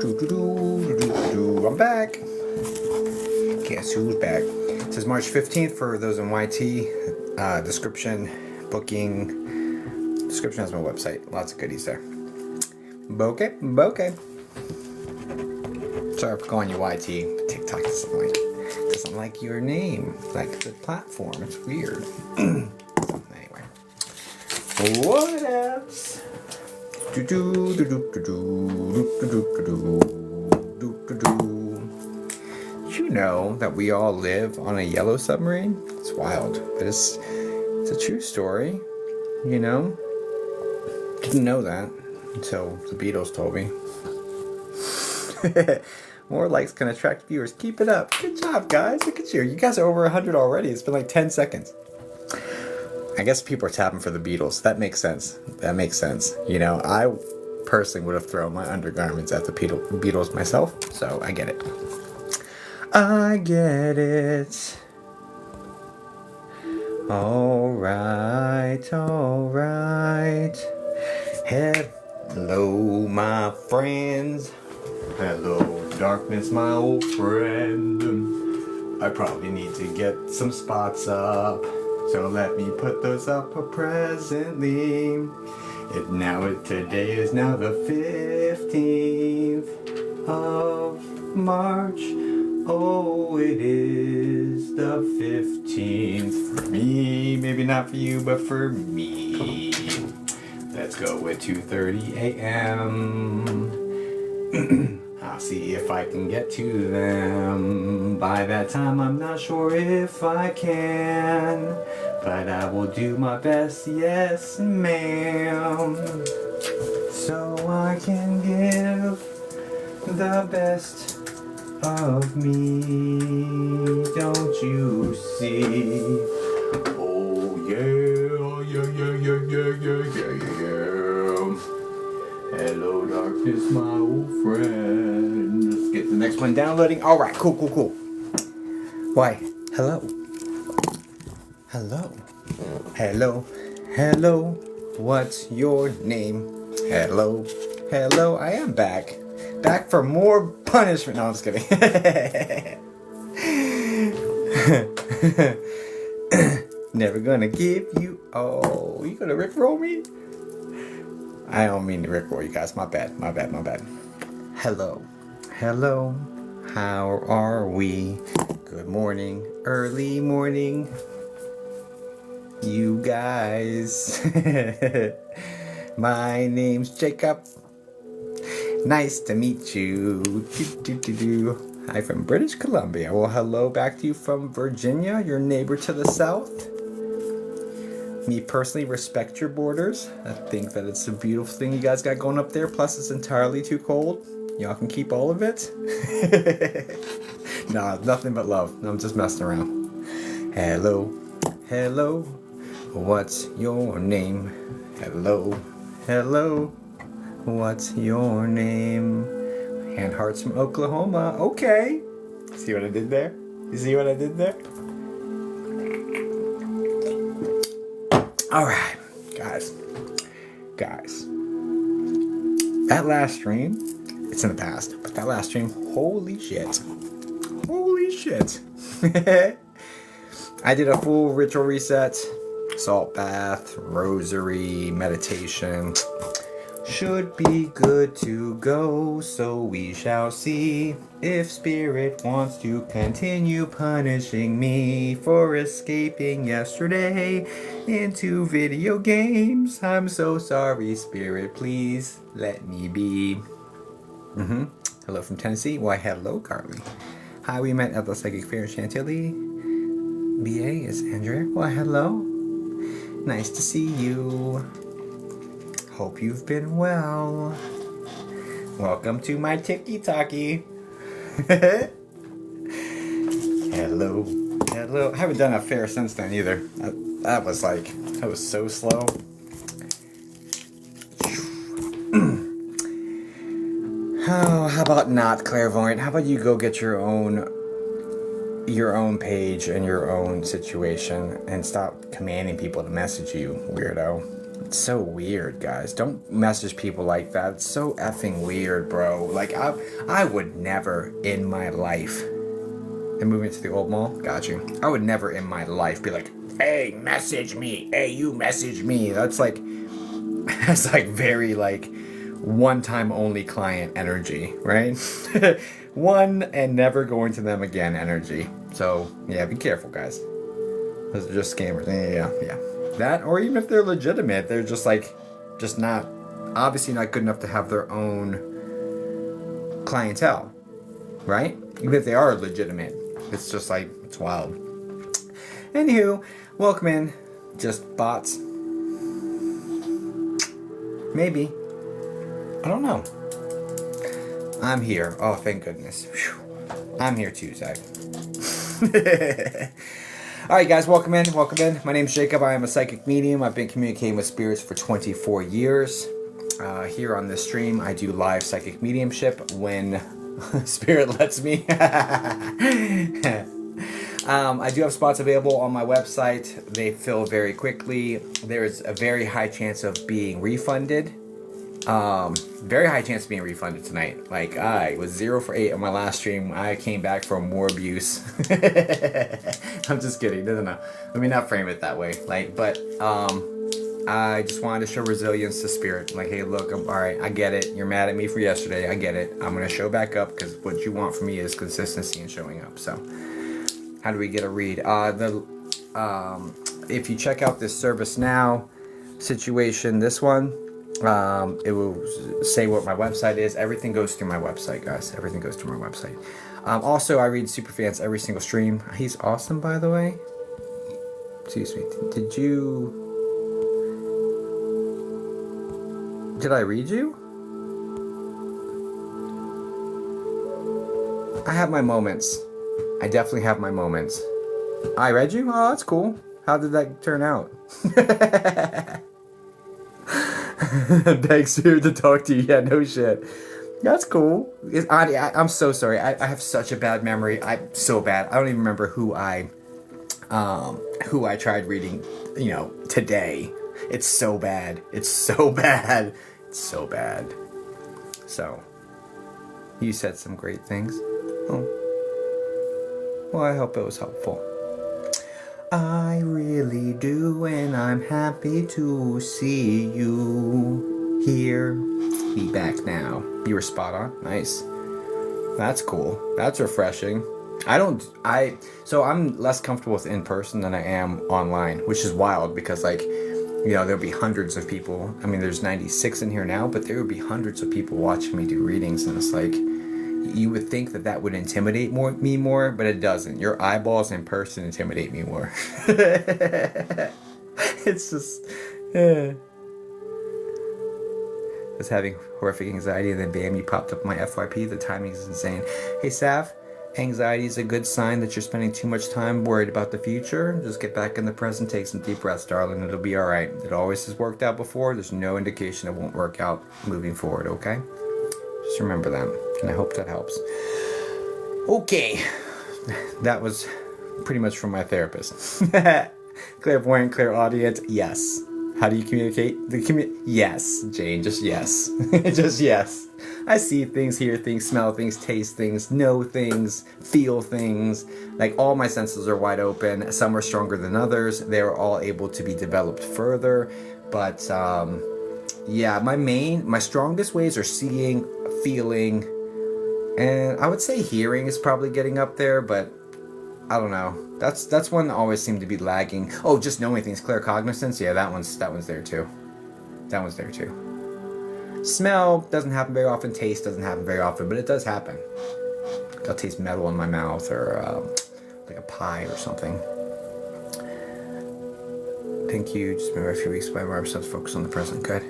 I'm back. Guess who's back? It says March 15th for those in YT. Description, booking. Description has my website. Lots of goodies there. Bokeh. Sorry for calling you YT. TikTok doesn't like your name, like the platform. It's weird. Anyway, what else? You know that we all live on a yellow submarine? It's wild, but it's a true story. You know, didn't know that until the Beatles told me. More likes can attract viewers. Keep it up. Good job, guys. Look at you. You guys are over 100 already. It's been like 10 seconds. I guess people are tapping for the Beatles. That makes sense. You know, I personally would have thrown my undergarments at the Beatles myself, so I get it. All right. Hello, my friends. Hello, darkness, my old friend. I probably need to get some spots up, so let me put those up presently. Today is now the 15th of March. Oh, it is the 15th for me. Maybe not for you, but for me. Let's go with 2:30 a.m. I'll see if I can get to them. By that time, I'm not sure if I can, but I will do my best, yes, ma'am. So I can give the best of me, don't you see? Oh yeah. Hello, darkness, my old friend. Let's get the next one downloading. All right, cool. Why? Hello. What's your name? Hello. I am back. Back for more punishment. No, I'm just kidding. Never gonna give you. Oh, you gonna rickroll me? I don't mean to rickroll you guys. My bad. Hello. How are we? Good morning. Early morning. You guys. My name's Jacob. Nice to meet you. Hi from British Columbia. Well, hello back to you from Virginia, your neighbor to the south. Me personally respect your borders. I think that it's a beautiful thing you guys got going up there. Plus, it's entirely too cold. Y'all can keep all of it. Nah, nothing but love. I'm just messing around. Hello. What's your name? Hello. What's your name? Hand hearts from Oklahoma. Okay. See what I did there? You see what I did there? Alright, guys. That last stream, it's in the past, but that last stream, holy shit. I did a full ritual reset, salt bath, rosary, meditation. Should be good to go, so we shall see if spirit wants to continue punishing me for escaping yesterday into video games. I'm so sorry, spirit, please let me be. Hello from Tennessee. Why, hello, Carly. Hi, we met at the Psychic Fair in Chantilly. BA is Andrea. Why, hello. Nice to see you. Hope you've been well. Welcome to my TikTok-y. Hello. I haven't done a fair since then either. That was so slow. Oh, how about not clairvoyant? How about you go get your own page and your own situation and stop commanding people to message you, weirdo. It's so weird, guys. Don't message people like that. It's so effing weird, bro. Like, I would never in my life... And moving to the old mall? Got you. I would never in my life be like, hey, message me. Hey, you message me. That's like very, like, one-time only client energy, right? One and never going to them again energy. So, yeah, be careful, guys. Those are just scammers. Yeah. That, or even if they're legitimate, they're just, like, just not, obviously not good enough to have their own clientele, right? Even if they are legitimate. It's just like, it's wild. Anywho, welcome in. Just bots. Maybe. I don't know. I'm here. Oh, thank goodness. Whew. I'm here too, Zach. Alright guys, welcome in. My name's Jacob. I am a psychic medium. I've been communicating with spirits for 24 years. Here on this stream, I do live psychic mediumship when Spirit lets me. I do have spots available on my website. They fill very quickly. There's a very high chance of being refunded. Very high chance of being refunded tonight. Like, I was 0 for 8 on my last stream. I came back from more abuse. I'm just kidding. No. Let me not frame it that way. Like, but, I just wanted to show resilience to Spirit. Like, hey, look, I'm alright. I get it. You're mad at me for yesterday. I get it. I'm going to show back up because what you want from me is consistency and showing up. So, how do we get a read? If you check out this Service Now situation, this one, it will say what my website is. Everything goes through my website, guys. Everything goes through my website. Also, I read Superfans every single stream. He's awesome, by the way. Excuse me. Did I read you? I have my moments. I definitely have my moments. I read you? Oh, that's cool. How did that turn out? Thanks here to talk to you. Yeah, no shit. That's cool. I'm so sorry. I have such a bad memory. I'm so bad. I don't even remember who I tried reading, today. It's so bad. It's so bad. It's so bad. So, you said some great things. Oh. Well, I hope it was helpful. I really do, and I'm happy to see you here. Be back now. You were spot on. Nice. That's cool. That's refreshing. So I'm less comfortable with in person than I am online, which is wild because, like, there'll be hundreds of people. I mean, there's 96 in here now, but there would be hundreds of people watching me do readings, and it's like, you would think that would intimidate me more, but it doesn't. Your eyeballs in person intimidate me more. It's just... I was having horrific anxiety, and then bam, you popped up my FYP. The timing is insane. Hey, Sav, anxiety is a good sign that you're spending too much time worried about the future. Just get back in the present, take some deep breaths, darling. It'll be all right. It always has worked out before. There's no indication it won't work out moving forward, okay? Just remember that, and I hope that helps. Okay, that was pretty much from my therapist. Clairvoyant, clairaudient, yes. How do you communicate? Yes, Jane, just yes. Just yes. I see things, hear things, smell things, taste things, know things, feel things. Like, all my senses are wide open. Some are stronger than others. They're all able to be developed further. But, yeah, my strongest ways are seeing, feeling, and I would say hearing is probably getting up there, but I don't know. That's one that always seemed to be lagging. Oh, just knowing things, claircognizance. Yeah, that one's there too. That one's there too. Smell doesn't happen very often. Taste doesn't happen very often, but it does happen. I'll taste metal in my mouth, or like a pie or something. Thank you. Just remember, a few weeks by my to focus on the present. Good.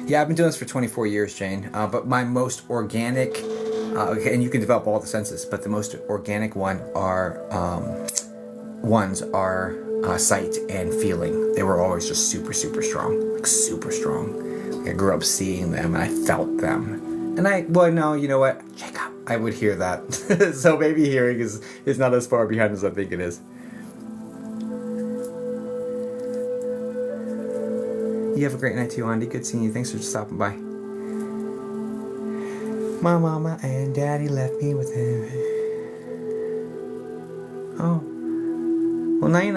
Yeah, I've been doing this for 24 years, Jane. But my most organic, and you can develop all the senses, but the most organic ones are sight and feeling. They were always just super, super strong. Like, super strong. I grew up seeing them, and I felt them. And you know what? Jacob, I would hear that. So maybe hearing is not as far behind as I think it is. You have a great night too, Andy. Good seeing you. Thanks for stopping by. My mama and daddy left me with him. Oh. Well, high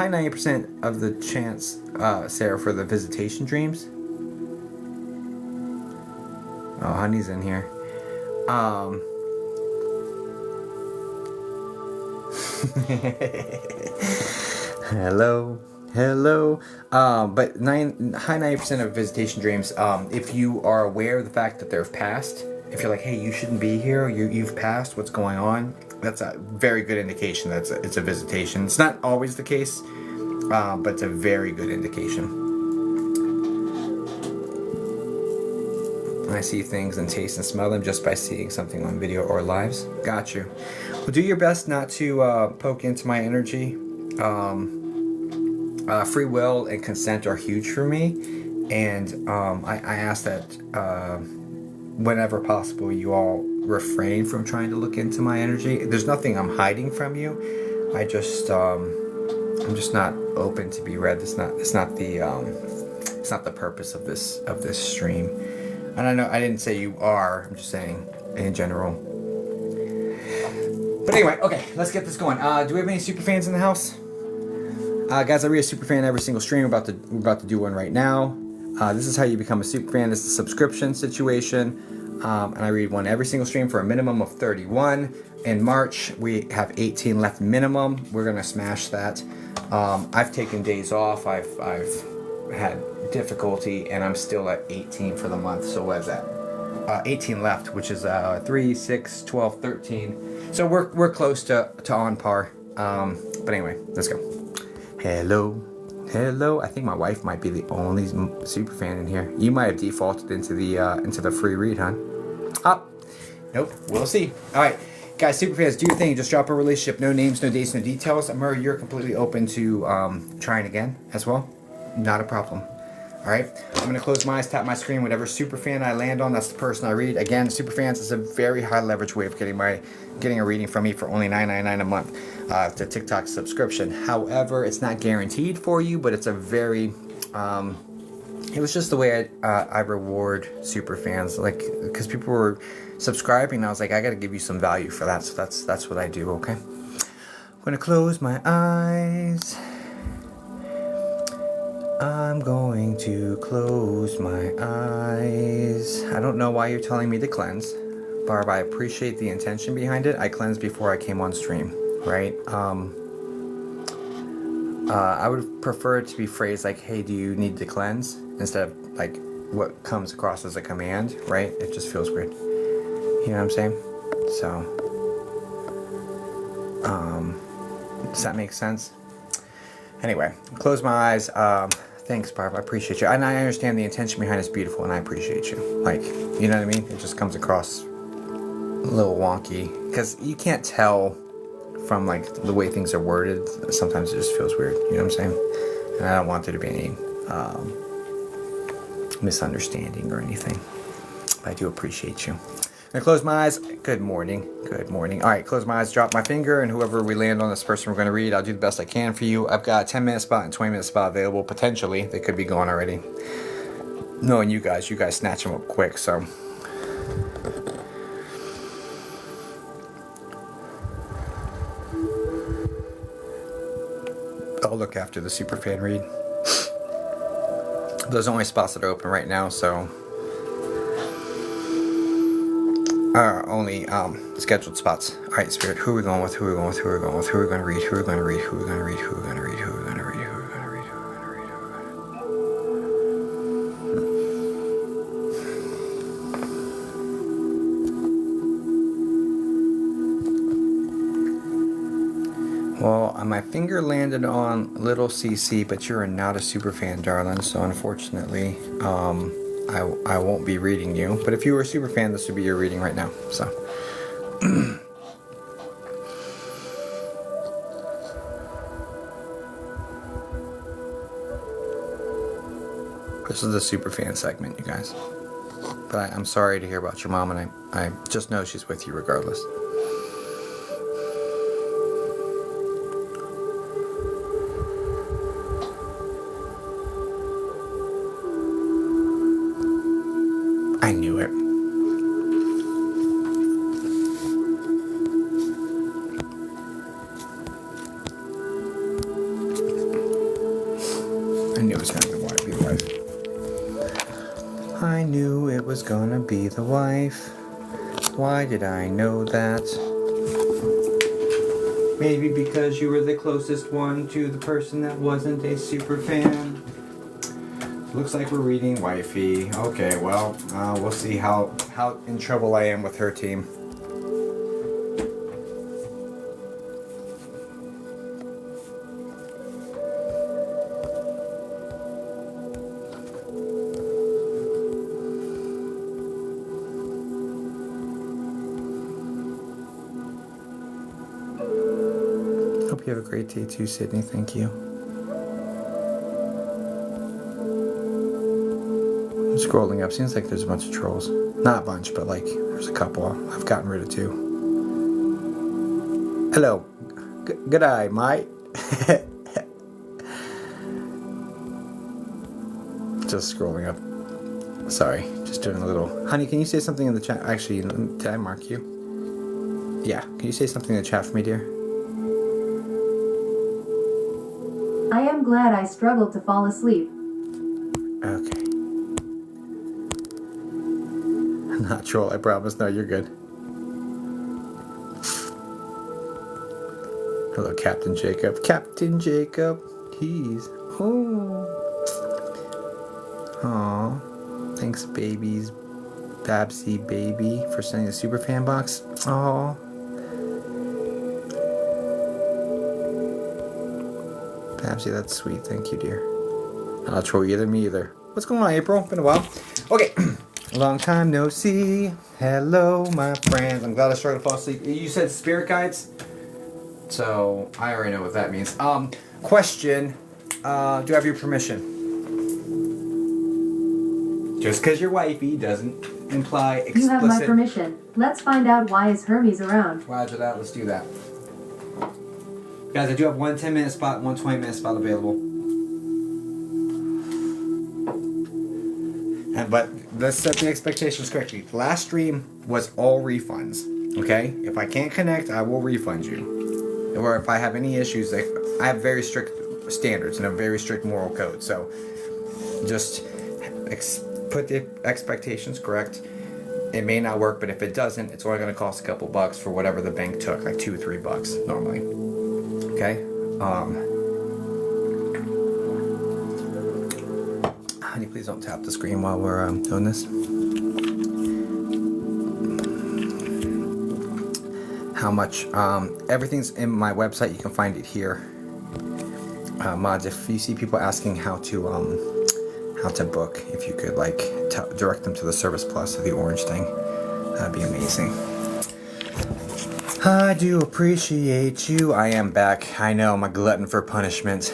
90% of the chance, Sarah, for the visitation dreams. Oh, honey's in here. Hello. But high 90% of visitation dreams, if you are aware of the fact that they're past, if you're like, hey, you shouldn't be here, you've passed, what's going on? That's a very good indication that it's a visitation. It's not always the case, but it's a very good indication. I see things and taste and smell them just by seeing something on video or lives. Got you. Well, do your best not to poke into my energy. Free will and consent are huge for me, and I ask that whenever possible you all refrain from trying to look into my energy. There's nothing I'm hiding from you. I'm just not open to be read. It's not the purpose of this stream. And I know I didn't say you are. I'm just saying in general. But anyway, okay, let's get this going. Do we have any super fans in the house? Guys, I read a super fan every single stream. We're about to do one right now. This is how you become a super fan. This is a subscription situation. And I read one every single stream for a minimum of 31. In March, we have 18 left minimum. We're going to smash that. I've taken days off. I've had difficulty, and I'm still at 18 for the month. So what is that? 18 left, which is 3, 6, 12, 13. So we're close to on par. But anyway, let's go. Hello. I think my wife might be the only super fan in here. You might have defaulted into the free read, huh? Nope. We'll see. All right, guys, super fans, do your thing. Just drop a relationship. No names, no dates, no details. Murray, you're completely open to trying again as well. Not a problem. All right, I'm gonna close my eyes, tap my screen. Whatever super fan I land on, that's the person I read. Again, super fans is a very high leverage way of getting a reading from me for only $9.99 a month. It's a TikTok subscription. However, it's not guaranteed for you, but it's a very it was just the way I reward super fans, like, because people were subscribing, and I was like, I got to give you some value for that. So that's what I do. Okay, I'm gonna close my eyes. I'm going to close my eyes. I don't know why you're telling me to cleanse, Barb. I appreciate the intention behind it. I cleansed before I came on stream, right? I would prefer it to be phrased like, hey, do you need to cleanse? Instead of like what comes across as a command, right? It just feels weird. You know what I'm saying? So, does that make sense? Anyway, close my eyes. Thanks, Barb. I appreciate you. And I understand the intention behind it's beautiful, and I appreciate you. Like, you know what I mean? It just comes across a little wonky. Because you can't tell from, like, the way things are worded. Sometimes it just feels weird. You know what I'm saying? And I don't want there to be any misunderstanding or anything. But I do appreciate you. I'm gonna close my eyes. Good morning. Good morning. All right, close my eyes, drop my finger, and whoever we land on, this person we're going to read, I'll do the best I can for you. I've got a 10-minute spot and 20-minute spot available, potentially. They could be gone already. Knowing you guys snatch them up quick, so. I'll look after the superfan read. Those are only spots that are open right now, so. Only scheduled spots. All right, Spirit, who are we going with? Who are we going with? Who are we going with? Who are we going to read? Who are we going to read? Who are we going to read? Who are we going to read? Who are we going to read? Who are we going to read? Who are we going to read? Who are we going to read? Well, my finger landed on Little CC, but you're not a super fan, darling. So unfortunately, I won't be reading you, but if you were a super fan, this would be your reading right now. So, this is the super fan segment, you guys. But I'm sorry to hear about your mom, and I just know she's with you regardless. I knew it. I knew it was gonna be the wife. I knew it was gonna be the wife. Why did I know that? Maybe because you were the closest one to the person that wasn't a super fan. Looks like we're reading wifey. Okay, well, we'll see how in trouble I am with her team. Hope you have a great day too, Sydney. Thank you. I'm scrolling up. Seems like there's a bunch of trolls. Not a bunch, but like there's a couple. I've gotten rid of 2. Hello. Good eye, mate. Just scrolling up. Sorry. Just doing a little. Honey, can you say something in the chat? Actually, did I mark you? Yeah. Can you say something in the chat for me, dear? I am glad I struggled to fall asleep. Okay. Not troll, I promise. No, you're good. Hello, Captain Jacob. Captain Jacob. He's. Oh. Aw. Thanks, babies. Babsy baby, for sending the super fan box. Aw. Babsy, that's sweet. Thank you, dear. Not troll either, me either. What's going on, April? Been a while. Okay. Long time no see. Hello, my friends. I'm glad I started to fall asleep. You said spirit guides? So, I already know what that means. Question. Do I have your permission? Just because you're wifey doesn't imply explicit... You have my permission. Let's find out why is Hermes around. Roger that. Let's do that. Guys, I do have one 10-minute spot, one 20-minute spot available. But let's set the expectations correctly. The last stream was all refunds. Okay? If I can't connect, I will refund you. Or if I have any issues, I have very strict standards and a very strict moral code. So just put the expectations correct. It may not work, but if it doesn't, it's only going to cost a couple bucks for whatever the bank took, like $2 or $3 normally. Okay? Honey, please don't tap the screen while we're doing this. How much? Everything's in my website. You can find it here. Mods, if you see people asking how to book, if you could like direct them to the Service Plus or the orange thing, that'd be amazing. I do appreciate you. I am back. I know, I'm a glutton for punishment.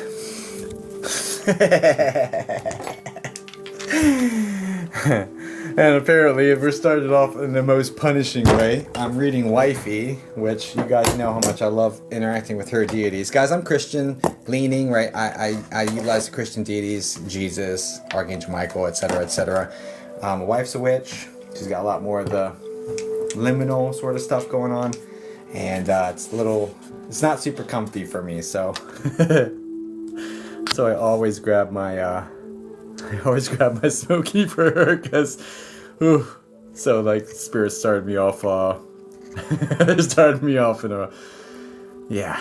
And apparently, if we're started off in the most punishing way, I'm reading Wifey, which you guys know how much I love interacting with her deities. Guys, I'm Christian leaning, right? I utilize the Christian deities, Jesus, Archangel Michael, etc., etc. My wife's a witch. She's got a lot more of the liminal sort of stuff going on, and it's not super comfy for me, so so I always grab my smoky for her, because so like spirit started me off in a yeah,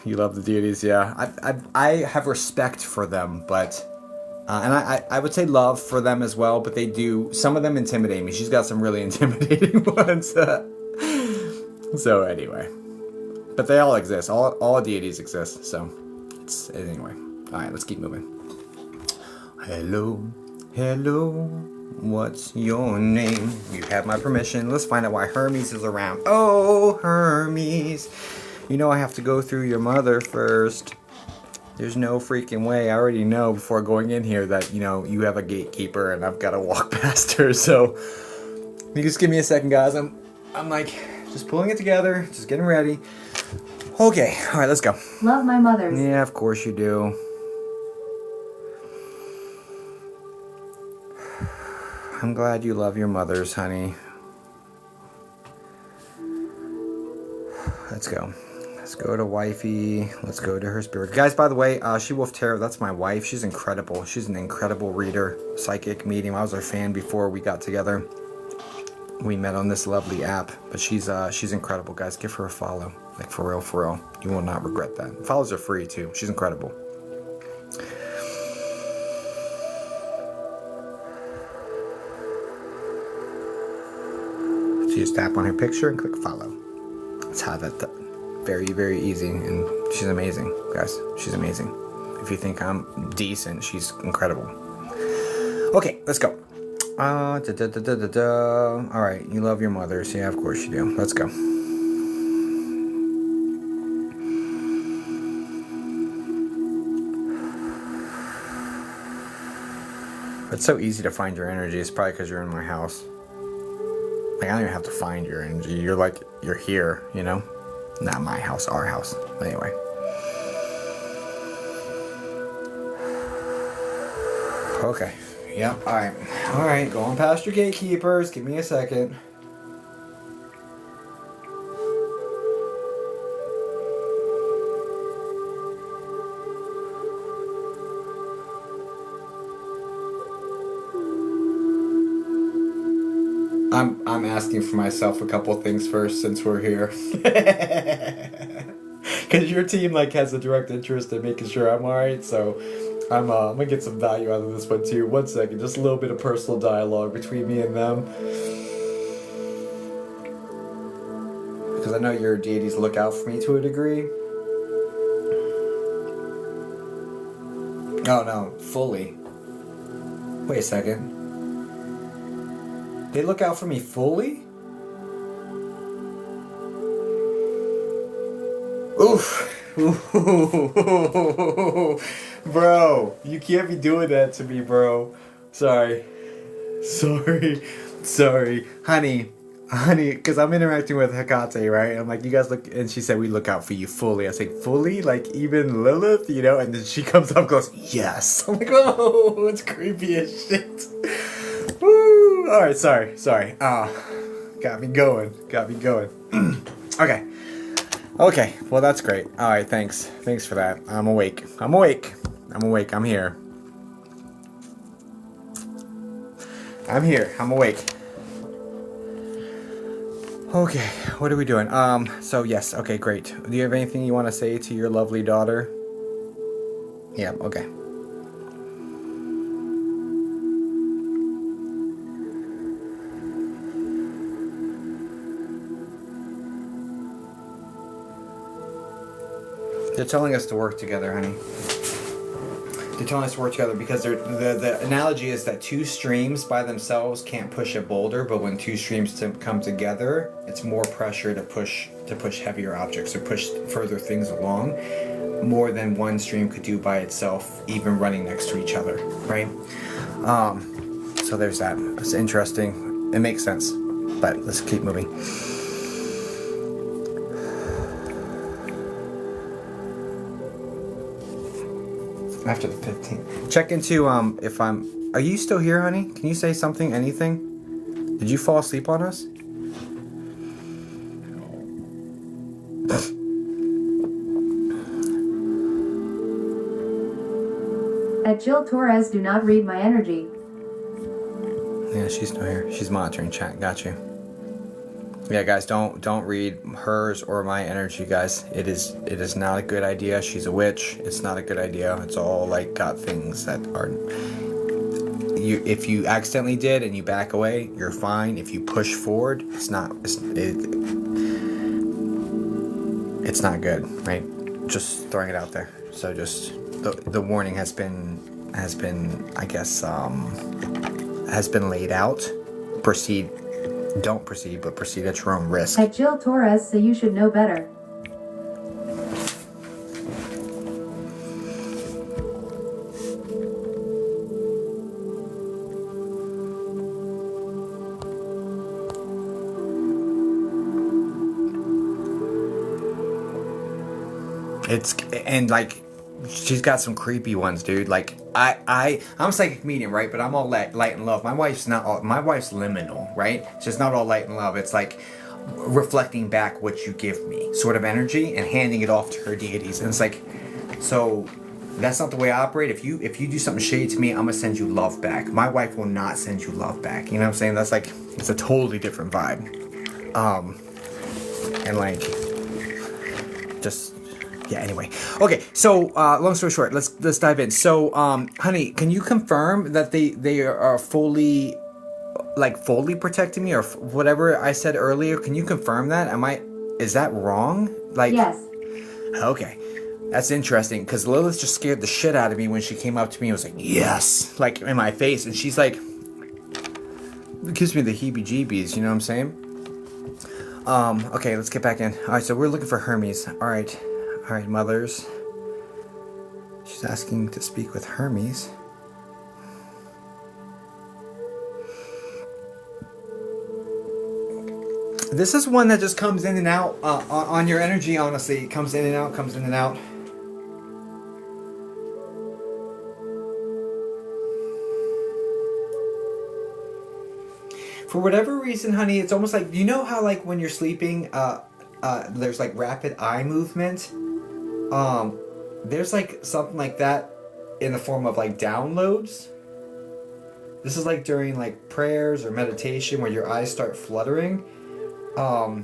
you love the deities. I have respect for them, but and I would say love for them as well, but some of them intimidate me. She's got some really intimidating ones. So anyway, but they all exist. All deities exist. So anyway. All right, let's keep moving. Hello, what's your name? You have my permission. Let's find out why Hermes is around. Oh, Hermes. You know I have to go through your mother first. There's no freaking way. I already know before going in here that, you have a gatekeeper and I've got to walk past her. So, you just give me a second, guys. I'm like, just pulling it together, just getting ready. Okay, all right, let's go. Love my mothers. Yeah, of course you do. I'm glad you love your mothers, honey. Let's go. Let's go to wifey. Let's go to her spirit. Guys, by the way, She Wolf Tarot, that's my wife. She's incredible. She's an incredible reader, psychic, medium. I was her fan before we got together. We met on this lovely app, but she's incredible, guys. Give her a follow. Like, for real, for real. You will not regret that. Follows are free, too. She's incredible. So you just tap on her picture and click follow. That's how that very, very easy, and she's amazing, guys. She's amazing. If you think I'm decent, she's incredible. Okay, let's go. All right, you love your mothers. Yeah, of course you do. Let's go. It's so easy to find your energy. It's probably because you're in my house. Like, I don't even have to find your energy. You're here, you know? Not my house, our house. Anyway. Okay. Yep. Alright. Alright. Going past your gatekeepers. Give me a second. I'm asking for myself a couple things first since we're here. Because your team has a direct interest in making sure I'm alright, so I'm gonna get some value out of this one too. 1 second, just a little bit of personal dialogue between me and them. Because I know your deities look out for me to a degree. Oh no, fully. Wait a second. They look out for me fully? Oof. Bro, you can't be doing that to me, bro. Sorry. Honey, because I'm interacting with Hecate, right? I'm like, you guys look, and she said, we look out for you fully. I say, fully? Like, even Lilith, you know? And then she comes up and goes, yes. I'm like, oh, it's creepy as shit. Woo! Alright, sorry. Got me going. Okay, well, that's great. Alright, thanks for that. I'm awake. I'm here. I'm awake. Okay, what are we doing? So yes, okay, great. Do you have anything you want to say to your lovely daughter? Yeah, okay. They're telling us to work together, honey. They're telling us to work together because the analogy is that two streams by themselves can't push a boulder, but when two streams come together, it's more pressure to push heavier objects or push further things along, more than one stream could do by itself, even running next to each other, right? So there's that. It's interesting. It makes sense, but let's keep moving. After the 15th. Check into if I'm. Are you still here, honey? Can you say something? Anything? Did you fall asleep on us? At Jill Torres, do not read my energy. Yeah, she's still here. She's monitoring chat. Got you. Yeah, guys, don't read hers or my energy, guys. It is not a good idea. She's a witch. It's not a good idea. It's all got things that are. If you accidentally did and you back away, you're fine. If you push forward, it's not good, right? Just throwing it out there. So just the warning has been I guess has been laid out. Don't proceed, but proceed at your own risk. At Jill Torres, so you should know better. She's got some creepy ones, dude. I'm a psychic medium, right? But I'm all light and love. My wife's not all. My wife's liminal, right? It's just not all light and love. It's like reflecting back what you give me, sort of energy, and handing it off to her deities. And it's like, so that's not the way I operate. If you do something shady to me, I'm gonna send you love back. My wife will not send you love back. You know what I'm saying? That's like, it's a totally different vibe. And like, just. Yeah, anyway. Okay, so long story short, let's dive in. So, honey, can you confirm that they are fully protecting me, or whatever I said earlier? Can you confirm that? Is that wrong? Like, Yes. Okay. That's interesting, because Lilith just scared the shit out of me when she came up to me and was like, yes, like in my face, and she's like, it gives me the heebie-jeebies, you know what I'm saying? Okay, let's get back in. Alright, so we're looking for Hermes. Alright, mothers. She's asking to speak with Hermes. This is one that just comes in and out on your energy, honestly. It comes in and out, comes in and out. For whatever reason, honey, it's almost like, you know how like when you're sleeping, there's like rapid eye movement? There's like something like that in the form of like downloads. This is like during like prayers or meditation where your eyes start fluttering. You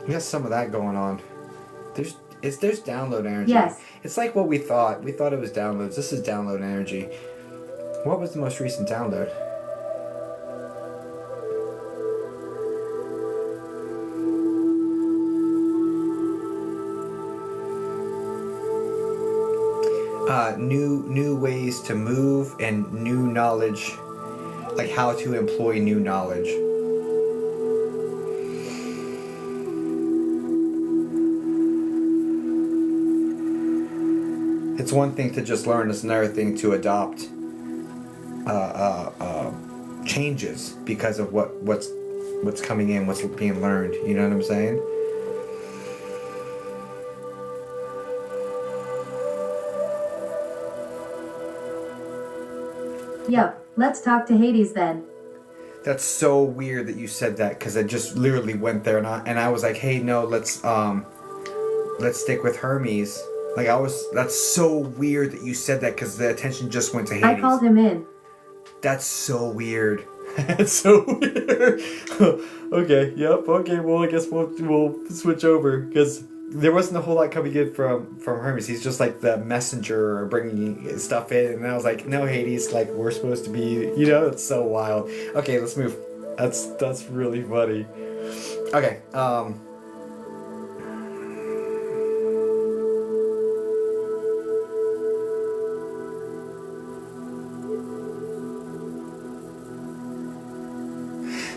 got some of that going on. There's download energy. Yes. It's like what we thought. We thought it was downloads. This is download energy. What was the most recent download? New ways to move and new knowledge, like how to employ new knowledge. It's one thing to just learn, it's another thing to adopt changes because of what's coming in, what's being learned. You know what I'm saying? Yup, let's talk to Hades then. That's so weird that you said that, because I just literally went there and I was like, hey, no, let's stick with Hermes. Like that's so weird that you said that, because the attention just went to Hades. I called him in. That's so weird. That's so weird. Okay, yep, okay, well, I guess we'll switch over, because there wasn't a whole lot coming in from Hermes. He's just like the messenger bringing stuff in, and I was like, no, Hades, like we're supposed to be, you know, it's so wild. Okay, let's move. That's really funny. Okay,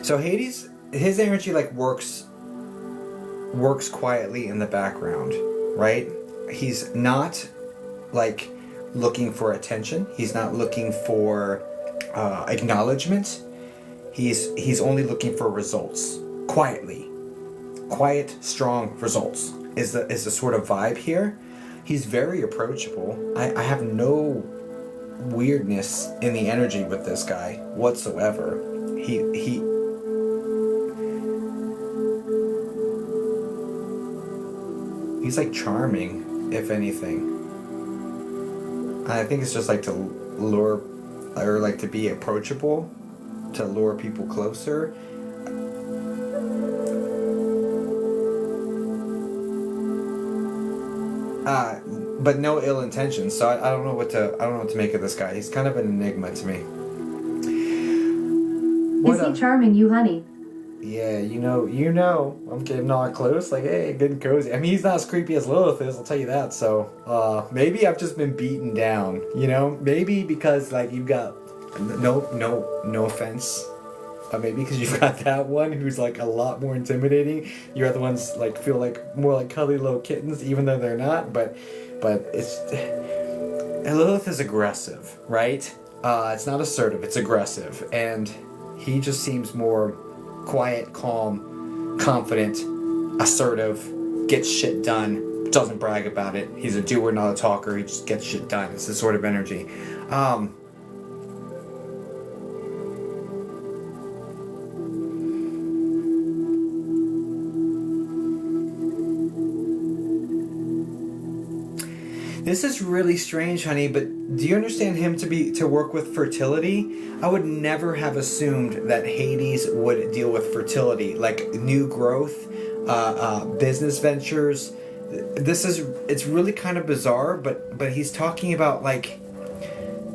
so Hades, his energy like works quietly in the background, right? He's not like looking for attention. He's not looking for acknowledgement. He's only looking for results quietly. Quiet, strong results is the sort of vibe here. He's very approachable. I have no weirdness in the energy with this guy whatsoever. He's like charming, if anything. I think it's just like to lure, or like to be approachable, to lure people closer. But no ill intentions. So I don't know what to make of this guy. He's kind of an enigma to me. Is he charming you, honey? Yeah, you know, I'm getting all close, like, hey, getting cozy. I mean, he's not as creepy as Lilith is, I'll tell you that. So, maybe I've just been beaten down, you know? Maybe because, like, you've got, no offense, but maybe because you've got that one who's, like, a lot more intimidating. Your other ones, like, feel like more like cuddly little kittens, even though they're not, but it's, Lilith is aggressive, right? It's not assertive, it's aggressive, and he just seems more quiet, calm, confident, assertive, gets shit done, doesn't brag about it. He's a doer, not a talker. He just gets shit done. It's the sort of energy. This is really strange, honey, but do you understand him to work with fertility? I would never have assumed that Hades would deal with fertility, like new growth, business ventures. It's really kind of bizarre, but he's talking about, like,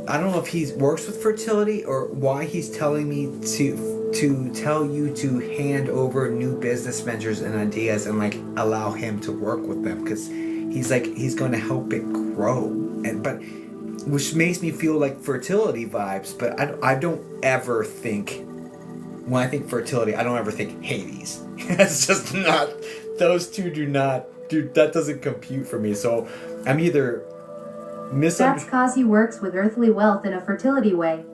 I don't know if he works with fertility or why he's telling me to tell you to hand over new business ventures and ideas and, like, allow him to work with them, because he's like, he's going to help it grow, but which makes me feel like fertility vibes. But I don't ever think, when I think fertility, I don't ever think Hades. That's just not, those two do not, dude, that doesn't compute for me. So I'm either That's cause he works with earthly wealth in a fertility way.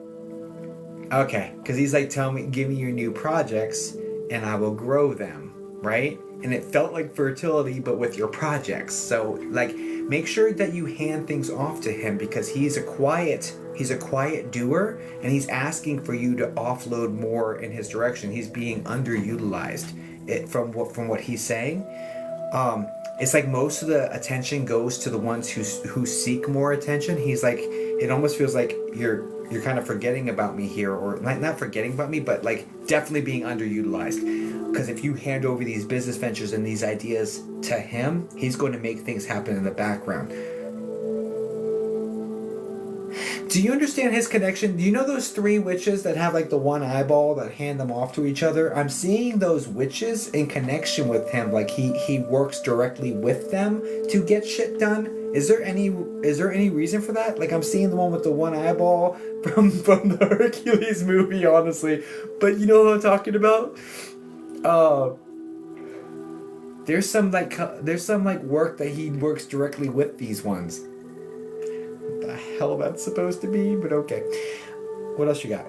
Okay, because he's like, give me your new projects and I will grow them, right? And it felt like fertility, but with your projects. So, like, make sure that you hand things off to him, because he's a quiet doer, and he's asking for you to offload more in his direction. He's being underutilized. From what he's saying. It's like most of the attention goes to the ones who seek more attention. He's like, it almost feels like you're kind of forgetting about me here, or not forgetting about me, but like definitely being underutilized. Because if you hand over these business ventures and these ideas to him, he's going to make things happen in the background. Do you understand his connection? Do you know those 3 witches that have like the one eyeball that hand them off to each other? I'm seeing those witches in connection with him. Like he works directly with them to get shit done. Is there any reason for that? Like, I'm seeing the one with the one eyeball from the Hercules movie, honestly. But you know what I'm talking about? There's some work that he works directly with these ones. What the hell that's supposed to be? But okay. What else you got?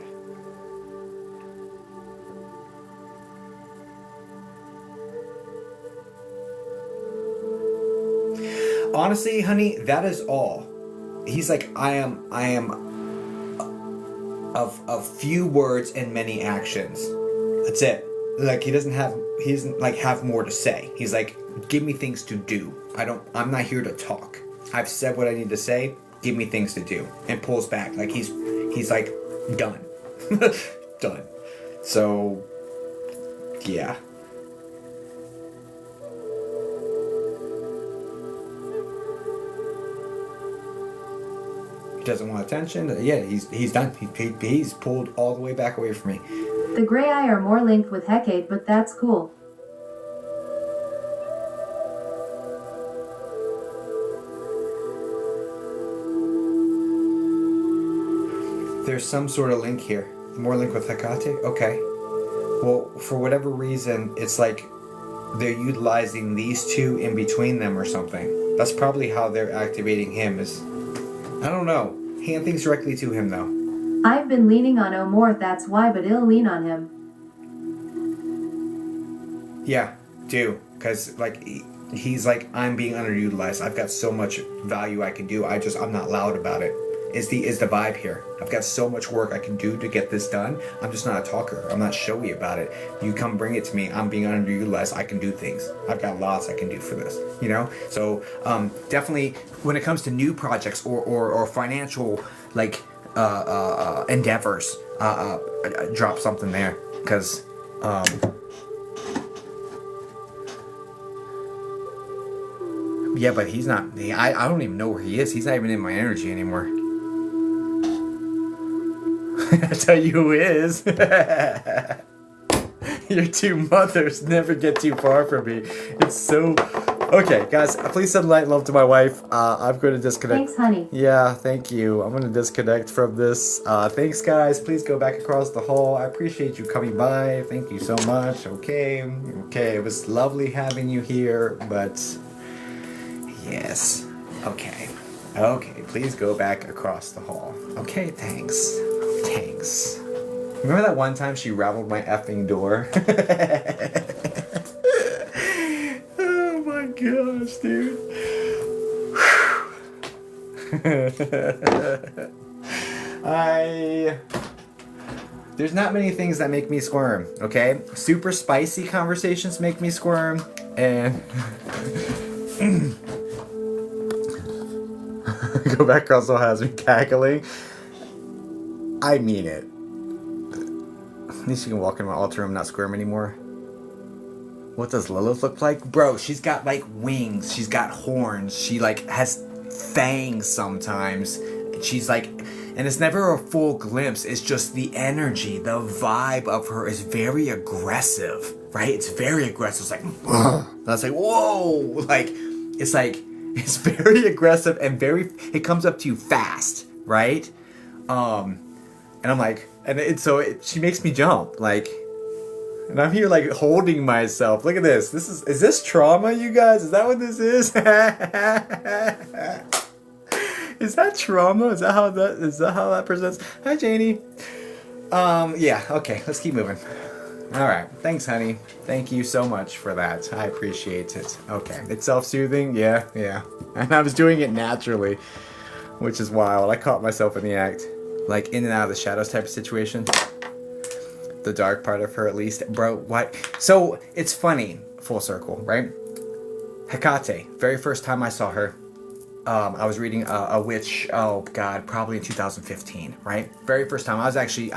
Honestly, honey, that is all. He's like, I am of few words and many actions. That's it. Like, he doesn't have more to say. He's like, give me things to do. I'm not here to talk. I've said what I need to say. Give me things to do. And pulls back. Like, he's like, done. Done. So, yeah. He doesn't want attention. Yeah, he's done. He's pulled all the way back away from me. The Grey Eye are more linked with Hecate, but that's cool. There's some sort of link here. More link with Hecate? Okay. Well, for whatever reason, it's like they're utilizing these two in between them or something. That's probably how they're activating him. I don't know. Hand things directly to him, though. I've been leaning on Omorth, that's why, but I'll lean on him. Yeah, do. Because, like, he's like, I'm being underutilized. I've got so much value I can do. I'm not loud about it. Is the vibe here. I've got so much work I can do to get this done. I'm just not a talker. I'm not showy about it. You come bring it to me. I'm being underutilized. I can do things. I've got lots I can do for this. You know? So definitely when it comes to new projects or financial like endeavors, drop something there. Because yeah, but he's not. I don't even know where he is. He's not even in my energy anymore. I'll tell you who is. Your two mothers never get too far from me. It's so... Okay, guys, please send light and love to my wife. I'm going to disconnect. Thanks, honey. Yeah, thank you. I'm going to disconnect from this. Thanks, guys. Please go back across the hall. I appreciate you coming by. Thank you so much. Okay, it was lovely having you here, but... Yes. Okay, please go back across the hall. Okay, thanks. Remember that one time she rattled my effing door? Oh my gosh, dude. There's not many things that make me squirm, okay? Super spicy conversations make me squirm, and Go Back also has me cackling. I mean it. At least you can walk in my altar room and not squirm anymore. What does Lilith look like? Bro, she's got like wings. She's got horns. She like has fangs sometimes. She's like, and it's never a full glimpse. It's just the energy, the vibe of her is very aggressive, right? It's very aggressive. It's like, that's like, whoa. It's very aggressive and it comes up to you fast, right? And I'm like, she makes me jump, like, and I'm here like holding myself. Look at this. Is this trauma, you guys? Is that what this is? Is that trauma? Is that how that presents? Hi, Janie. Yeah, okay, let's keep moving. All right, thanks, honey. Thank you so much for that. I appreciate it. Okay, it's self-soothing. Yeah. And I was doing it naturally, which is wild. I caught myself in the act, like in and out of the shadows type of situation. The dark part of her, at least, bro. What? So it's funny. Full circle, right? Hecate. Very first time I saw her. I was reading a witch, oh god, probably in 2015, right? Very first time. I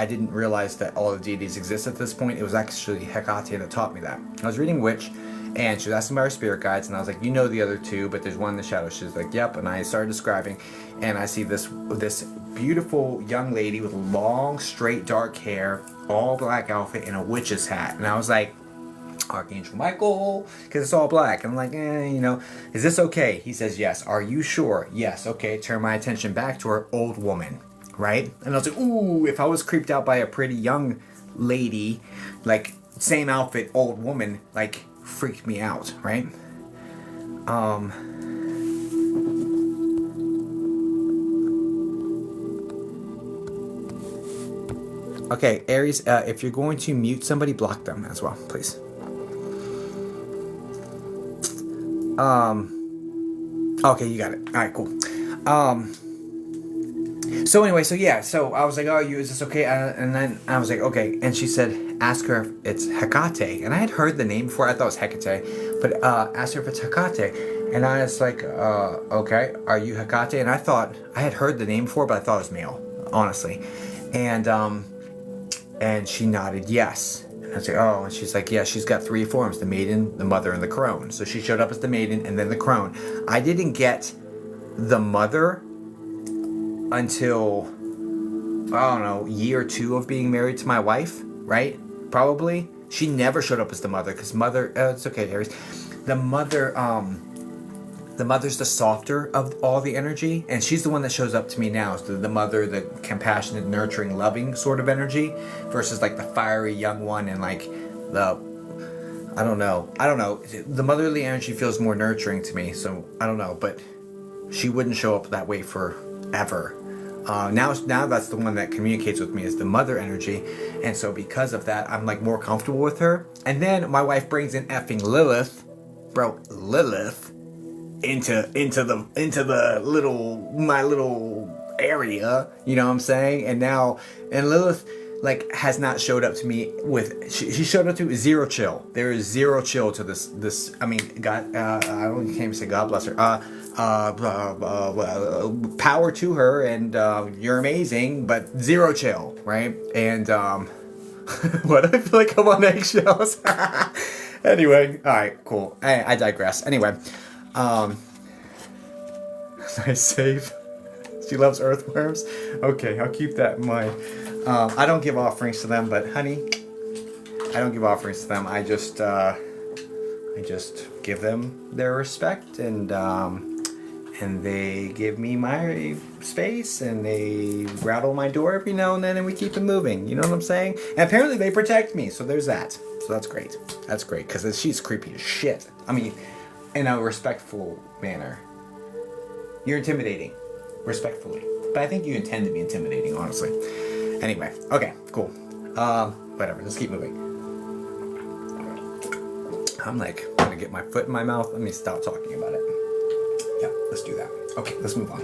didn't realize that all the deities exist at this point. It was actually Hecate that taught me that. I was reading Witch, and she was asking about her spirit guides, and I was like, you know the other two, but there's one in the shadows. She's like, yep, and I started describing, and I see this beautiful young lady with long, straight, dark hair, all black outfit, and a witch's hat, and I was like, Archangel Michael, because it's all black. I'm like, is this okay? He says, yes. Are you sure? Yes. Okay. Turn my attention back to her, old woman, right? And I was like, ooh, if I was creeped out by a pretty young lady, like, same outfit, old woman, like, freaked me out, right? Okay, Aries, if you're going to mute somebody, block them as well, please. Okay, you got it. All right, cool. So anyway, so I was like, oh, is this okay? And then I was like, okay. And she said, ask her if it's Hecate. And I had heard the name before. I thought it was Hecate. But ask her if it's Hecate. And I was like, okay, are you Hecate? And I thought, I had heard the name before, but I thought it was male, honestly. And she nodded yes. And I was like, oh, and she's like, yeah, she's got three forms, the maiden, the mother, and the crone. So she showed up as the maiden and then the crone. I didn't get the mother until, I don't know, year 2 of being married to my wife, right? Probably. She never showed up as the mother, because mother, it's okay, Aries. The mother's the softer of all the energy, and she's the one that shows up to me now. So the mother, the compassionate, nurturing, loving sort of energy, versus like the fiery young one and like the, I don't know. The motherly energy feels more nurturing to me, so I don't know, but she wouldn't show up that way forever. Now that's the one that communicates with me, is the mother energy, and so because of that, I'm like more comfortable with her. And then my wife brings in effing Lilith, into my little area, you know what I'm saying? And Lilith like has not showed up to me with, she showed up to zero chill. There is zero chill to this. I mean, God, I don't even say God bless her. Power to her, and you're amazing, but zero chill, right? And what, I feel like I'm on eggshells. Anyway, all right, cool. I digress. Anyway. Nice save. She loves earthworms. Okay, I'll keep that in mind. I don't give offerings to them, but honey, I don't give offerings to them. I just give them their respect, and they give me my space, and they rattle my door every now and then, and we keep it moving. You know what I'm saying? And apparently they protect me, so there's that. So that's great. That's great, because she's creepy as shit. I mean, in a respectful manner. You're intimidating, respectfully. But I think you intend to be intimidating, honestly. Anyway, okay, cool. Whatever, let's keep moving. I'm like, gonna get my foot in my mouth. Let me stop talking about it. Yeah, let's do that. Okay, let's move on.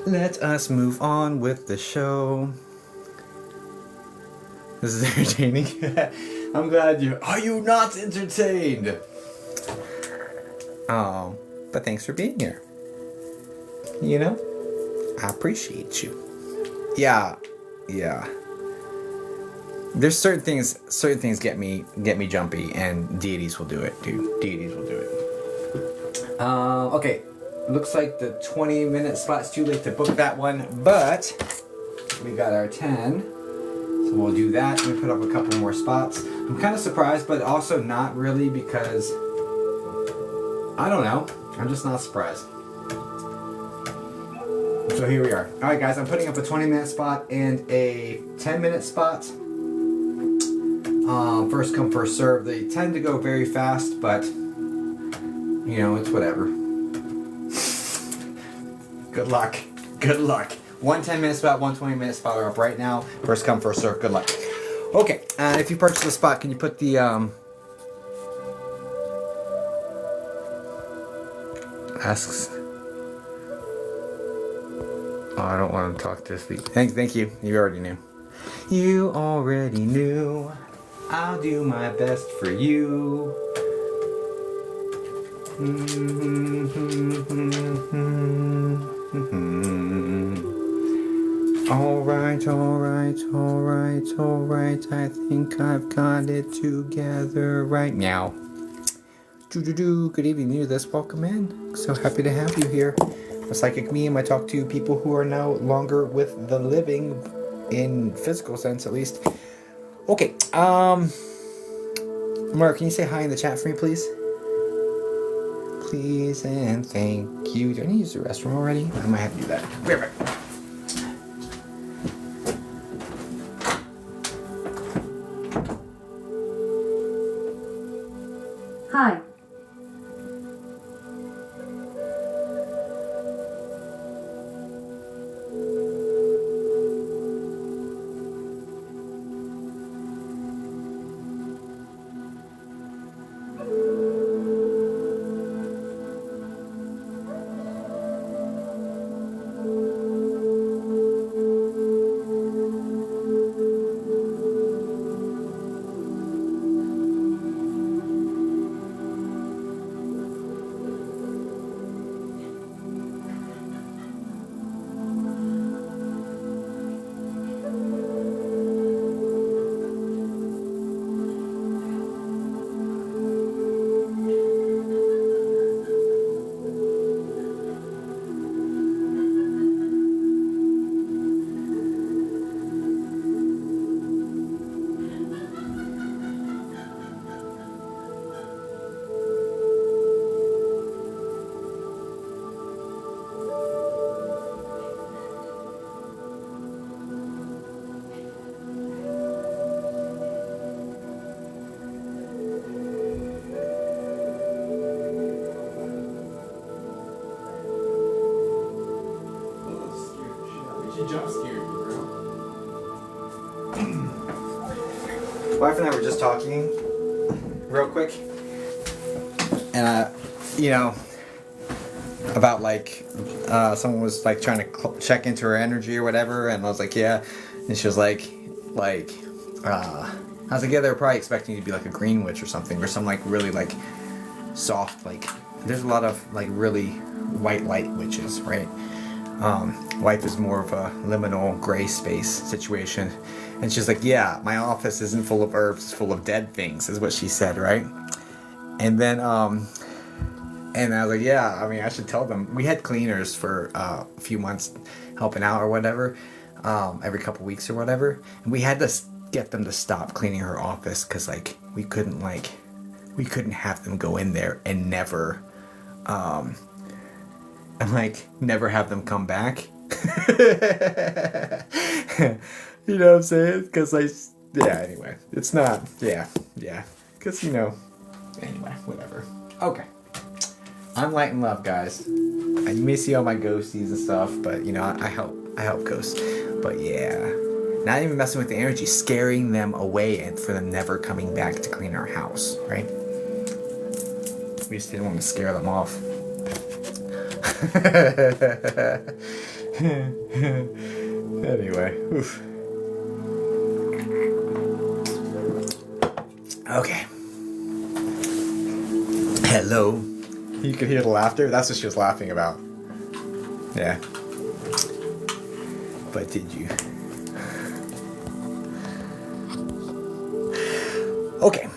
Let us move on with the show. This is entertaining. I'm glad you... Are you not entertained? Oh, but thanks for being here. You know? I appreciate you. Yeah. There's certain things get me jumpy, and deities will do it, dude. Deities will do it. Okay. Looks like the 20-minute spot's too late to book that one, but we got our 10. So we'll do that. We put up a couple more spots. I'm kind of surprised, but also not really, because I don't know. I'm just not surprised. So here we are. All right, guys. I'm putting up a 20-minute spot and a 10-minute spot. First come, first serve. They tend to go very fast, but you know, it's whatever. Good luck. Good luck. One 10-minute spot, one 20-minute spot are up right now. First come, first serve. Good luck. Okay, and if you purchase a spot, can you put the asks? Oh, I don't want to talk this week. Thank you. You already knew. You already knew. I'll do my best for you. Alright. I think I've got it together right now. Good evening, new to this. Welcome in. So happy to have you here. A psychic medium. I talk to people who are no longer with the living, in physical sense at least. Okay, Mark, can you say hi in the chat for me, please? Please and thank you. Do I need to use the restroom already? I might have to do that. Be right back. Hi. Jump scared, bro. Wife and I were just talking real quick, and about like someone was like trying to check into her energy or whatever, and I was like, yeah, and she was like I was like, yeah, they're probably expecting you to be like a green witch or something, or some like really like soft, like there's a lot of like really white light witches, right? Wife is more of a liminal gray space situation. And she's like, yeah, my office isn't full of herbs, it's full of dead things, is what she said, right? And then, and I was like, yeah, I mean, I should tell them. We had cleaners for a few months helping out or whatever, every couple weeks or whatever. And we had to get them to stop cleaning her office because, like, we couldn't have them go in there and never, never have them come back. You know what I'm saying? Because, anyway. It's not, yeah. Because, anyway, whatever. Okay. I'm light and love, guys. You may see all my ghosties and stuff, but, I help ghosts. But, yeah. Not even messing with the energy, scaring them away and for them never coming back to clean our house, right? We just didn't want to scare them off. Anyway, oof. Okay. Hello. You could hear the laughter. That's what she was laughing about. Yeah. But did you? Okay.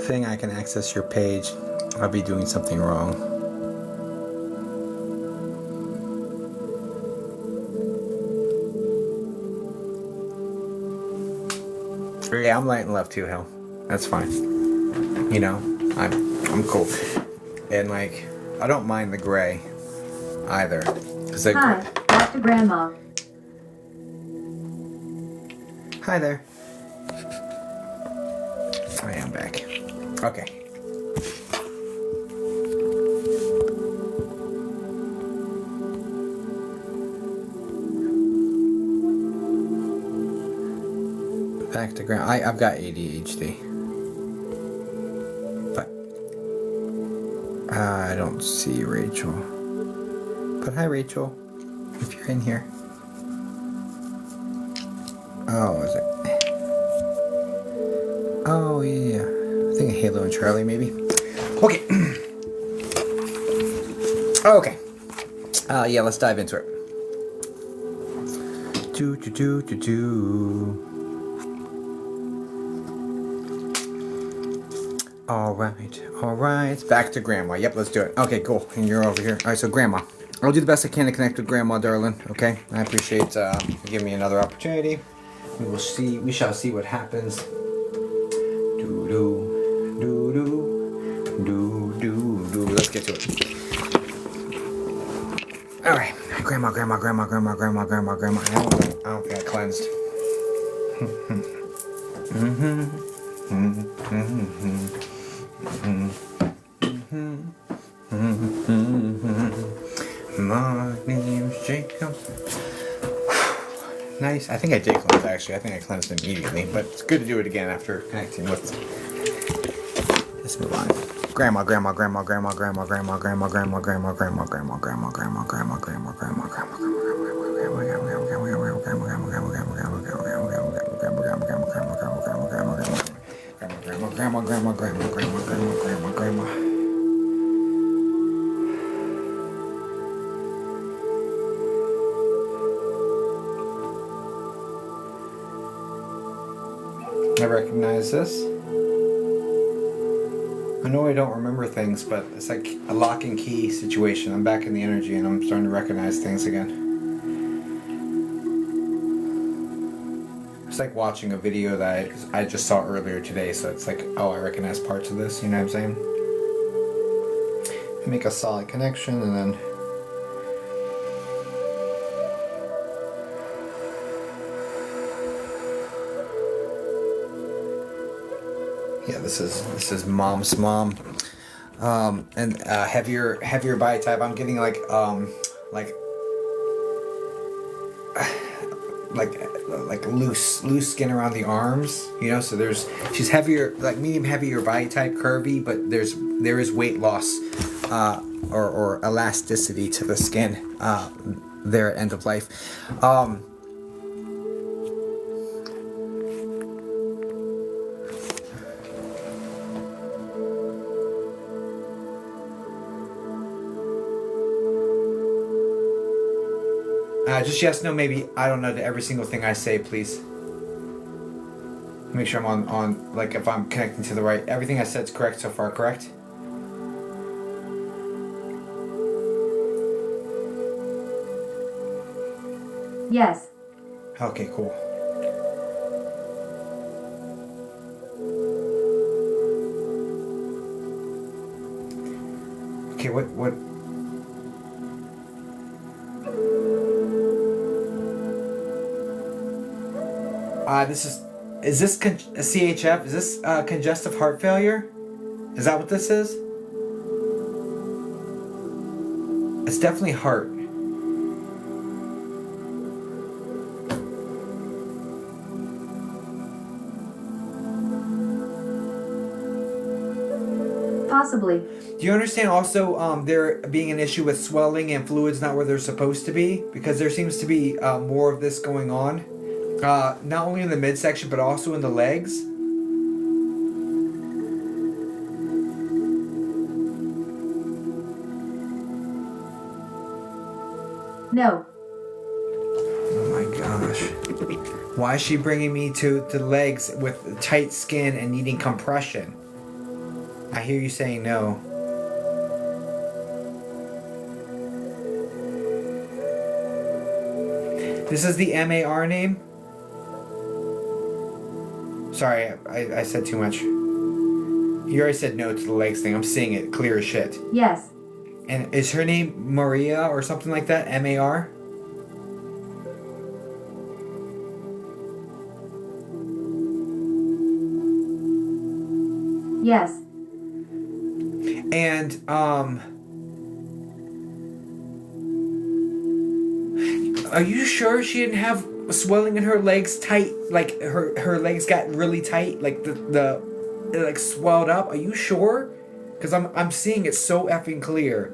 Thing I can access your page. I'll be doing something wrong. Yeah, I'm light and left too, hell. That's fine. You know, I'm cool. And like, I don't mind the gray either. Hi, back to Grandma. Hi there. I am back. Okay. Back to ground. I've got ADHD. But I don't see Rachel. But hi, Rachel. If you're in here. Oh, is it? Oh, yeah. I think Halo and Charlie, maybe. Okay. Okay. Yeah, let's dive into it. All right. Back to Grandma. Yep, let's do it. Okay, cool. And you're over here. All right, so Grandma. I'll do the best I can to connect with Grandma, darling. Okay, I appreciate you giving me another opportunity. We shall see what happens. Let's get to it. All right, Grandma. I don't think I cleansed. My name's Jacob. Nice. I think I did cleanse actually. I think I cleansed immediately, but it's good to do it again after connecting with. Let's move on. Grandma. I recognize this. I know I don't remember things, but it's like a lock and key situation. I'm back in the energy and I'm starting to recognize things again. It's like watching a video that I just saw earlier today, so it's like, oh, I recognize parts of this, you know what I'm saying? Make a solid connection and then... Yeah, this is mom's mom, and heavier body type. I'm getting like loose skin around the arms, you know. So she's heavier, like medium heavier body type, curvy, but there is weight loss or elasticity to the skin there at end of life. Just yes, no, maybe. I don't know to every single thing I say, please. Make sure I'm on like if I'm connecting to the right. Everything I said is correct so far, correct? Yes. Okay, cool. Okay, what? Is this CHF? Is this congestive heart failure? Is that what this is? It's definitely heart. Possibly. Do you understand also there being an issue with swelling and fluids not where they're supposed to be? Because there seems to be more of this going on. Not only in the midsection, but also in the legs. No. Oh my gosh. Why is she bringing me to the legs with tight skin and needing compression? I hear you saying no. This is the MAR name? Sorry, I said too much. You already said no to the legs thing. I'm seeing it clear as shit. Yes. And is her name Maria or something like that? MAR? Yes. And are you sure she didn't have swelling in her legs tight? Like her legs got really tight, like the it like swelled up. Are you sure? Because I'm seeing it so effing clear.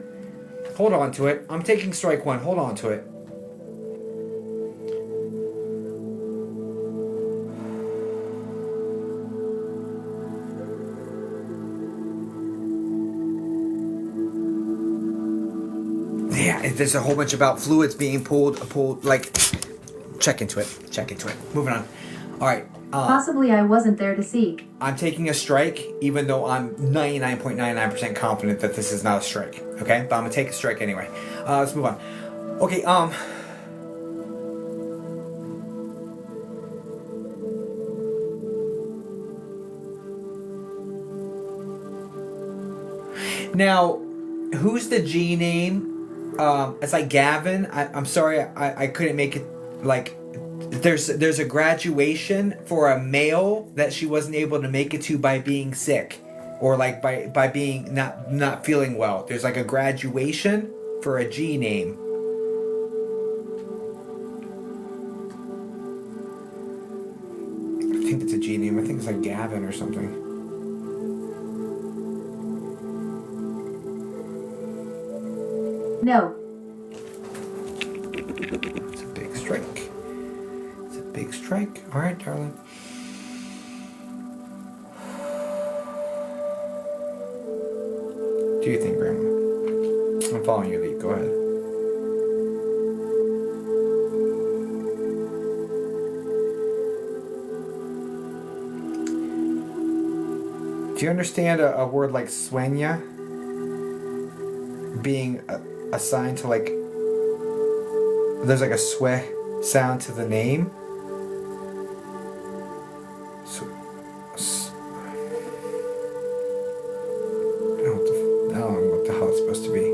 Hold on to it. I'm taking strike one. Hold on to it. Yeah, there's a whole bunch about fluids being pulled, like, check into it. Moving on. All right. Possibly I wasn't there to see. I'm taking a strike, even though I'm 99.99% confident that this is not a strike. Okay? But I'm gonna take a strike anyway. Let's move on. Okay, now, who's the G name? It's like Gavin. I'm sorry, I couldn't make it. Like, there's a graduation for a male that she wasn't able to make it to by being sick, or like by being not feeling well. There's like a graduation for a G name. I think it's a G name. I think it's like Gavin or something. No. It's a big strike. It's a big strike. All right, darling. Do you think, Grandma? I'm following your lead. Go ahead. Do you understand a word like Sueña being assigned to, like, there's like a swe sound to the name? I don't know what the hell it's supposed to be.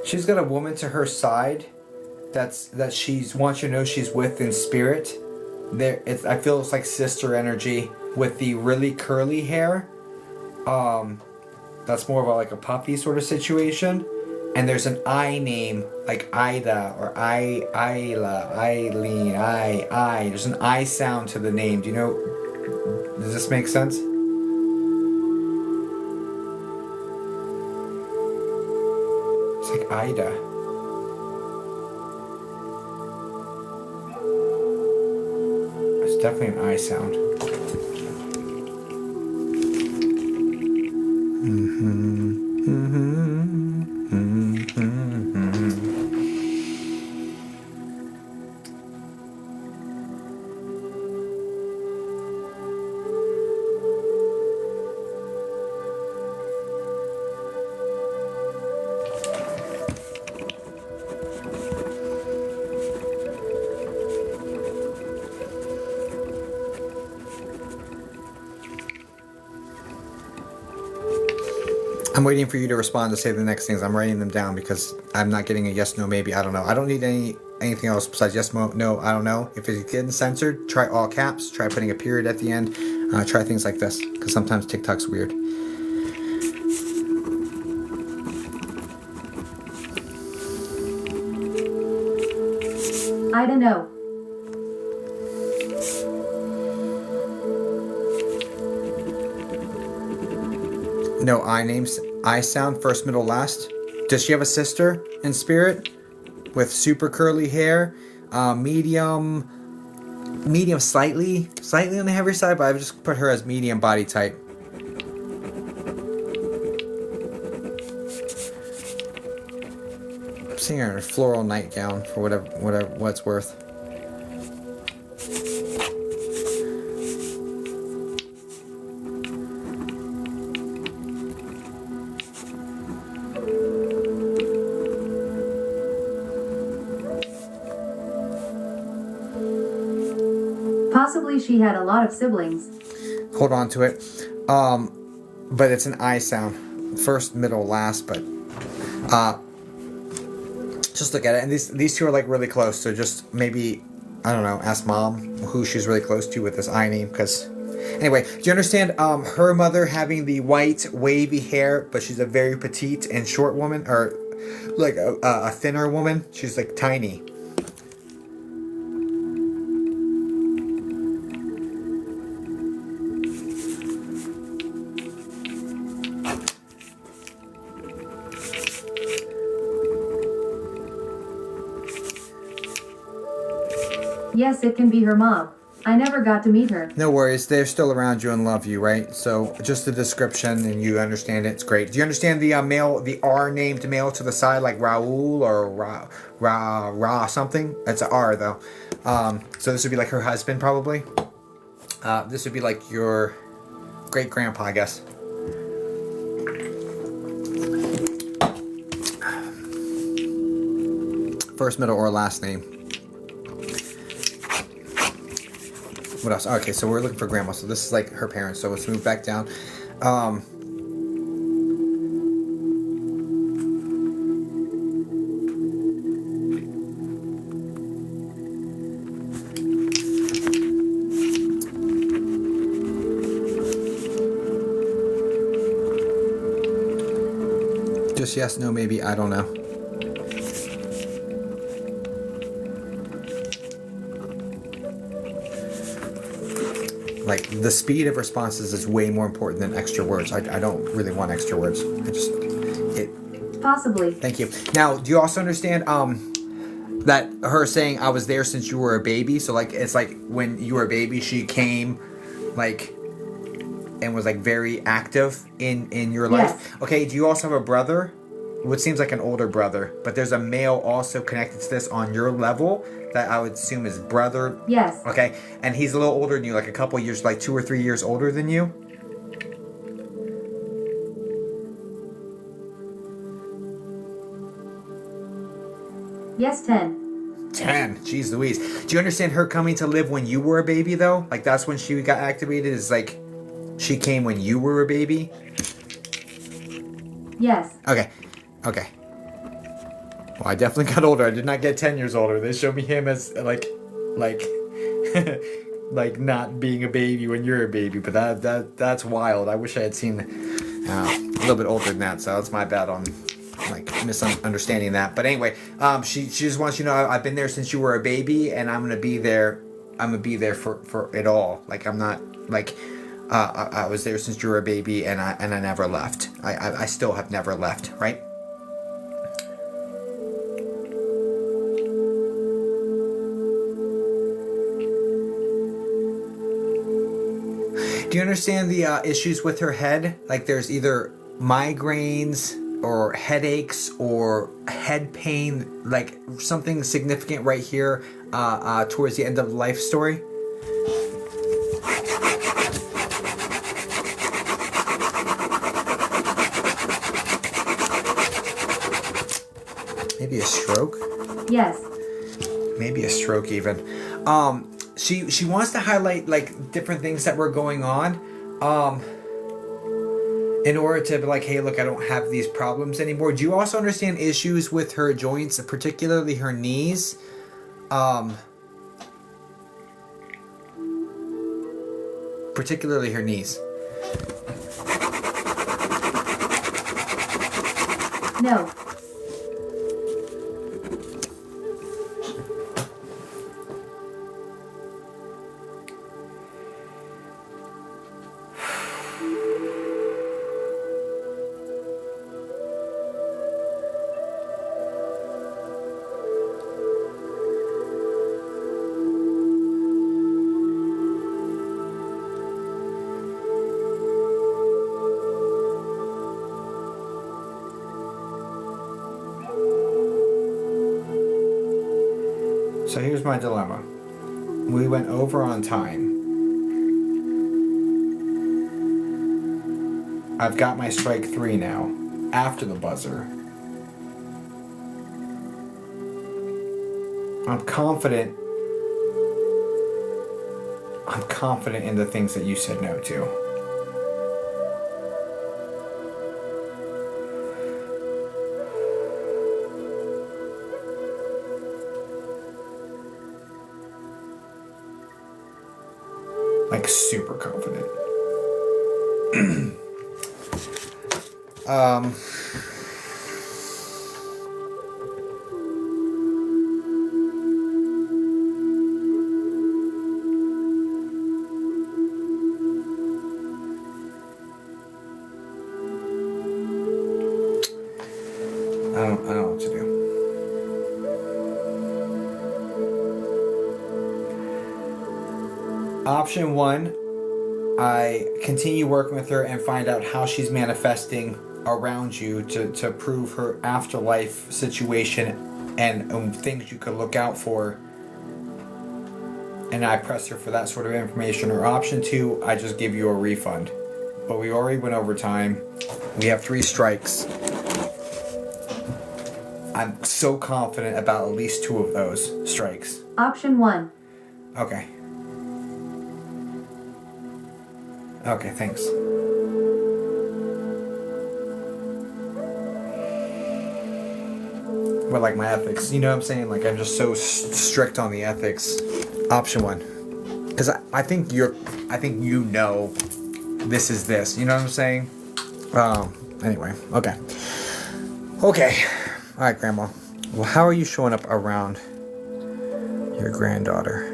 She's got a woman to her side that she's wants you to know she's with in spirit. I feel it's like sister energy with the really curly hair. That's more of like a puppy sort of situation. And there's an I name like Ida or Isla, Eileen, I. There's an I sound to the name. Do you know? Does this make sense? It's like Ida. It's definitely an I sound. I'm waiting for you to respond to say the next things. I'm writing them down because I'm not getting a yes, no, maybe. I don't know. I don't need anything else besides yes, no, I don't know. If it's getting censored, try all caps. Try putting a period at the end. Try things like this, because sometimes TikTok's weird. I don't know. No I names. I sound first, middle, last. Does she have a sister in spirit with super curly hair? Medium, slightly on the heavier side, but I've just put her as medium body type. I'm seeing her in a floral nightgown for what's worth. Possibly she had a lot of siblings. Hold on to it. But it's an I sound. First, middle, last, but just look at it. And these two are like really close. So just maybe, I don't know, ask mom who she's really close to with this I name. Because anyway, do you understand her mother having the white wavy hair, but she's a very petite and short woman, or like a thinner woman? She's like tiny. Yes, it can be her mom. I never got to meet her. No worries, they're still around you and love you, right? So just the description and you understand it, it's great. Do you understand the male, the R named male to the side, like Raul or Ra something? That's an R though. So this would be like her husband probably. This would be like your great grandpa, I guess. First, middle, or last name. What else? Okay, so we're looking for grandma. So this is like her parents. So let's move back down. Just yes, no, maybe, I don't know. Like, the speed of responses is way more important than extra words. I don't really want extra words. Possibly. Thank you. Now, do you also understand that her saying I was there since you were a baby? So, like, it's like when you were a baby, she came, like, and was, like, very active in your life. Yes. Okay, do you also have a brother? What seems like an older brother. But there's a male also connected to this on your level that I would assume is brother. Yes. Okay, and he's a little older than you, like a couple years, like 2 or 3 years older than you. Yes, 10. 10. Jeez Louise. Do you understand her coming to live when you were a baby, though? Like, that's when she got activated? Is like, she came when you were a baby? Yes. Okay. Okay. Well, I definitely got older. I did not get 10 years older. They showed me him as, like, like not being a baby when you're a baby. But that's wild. I wish I had seen a little bit older than that. So that's my bad on, like, misunderstanding that. But anyway, she just wants you to know I've been there since you were a baby, and I'm gonna be there. I'm gonna be there for it all. Like, I'm not like I was there since you were a baby, and I never left. I still have never left. Right. Do you understand the issues with her head? Like, there's either migraines or headaches or head pain, like something significant right here towards the end of the life story. Maybe a stroke? Yes. Maybe a stroke even. She wants to highlight, like, different things that were going on in order to be like, hey, look, I don't have these problems anymore. Do you also understand issues with her joints, particularly her knees? Particularly her knees. No. So here's my dilemma. We went over on time. I've got my strike 3 now, after the buzzer. I'm confident in the things that you said no to. Like super confident. I don't know what to do. Option 1, I continue working with her and find out how she's manifesting around you to prove her afterlife situation and things you could look out for. And I press her for that sort of information. Or option 2, I just give you a refund. But we already went over time. We have 3 strikes. I'm so confident about at least 2 of those strikes. Option 1. Okay. Okay, thanks. But like my ethics, you know what I'm saying? Like I'm just so strict on the ethics. Option 1. Because I think you know this is this. You know what I'm saying? Anyway, okay. Okay. Alright, Grandma. Well, how are you showing up around your granddaughter?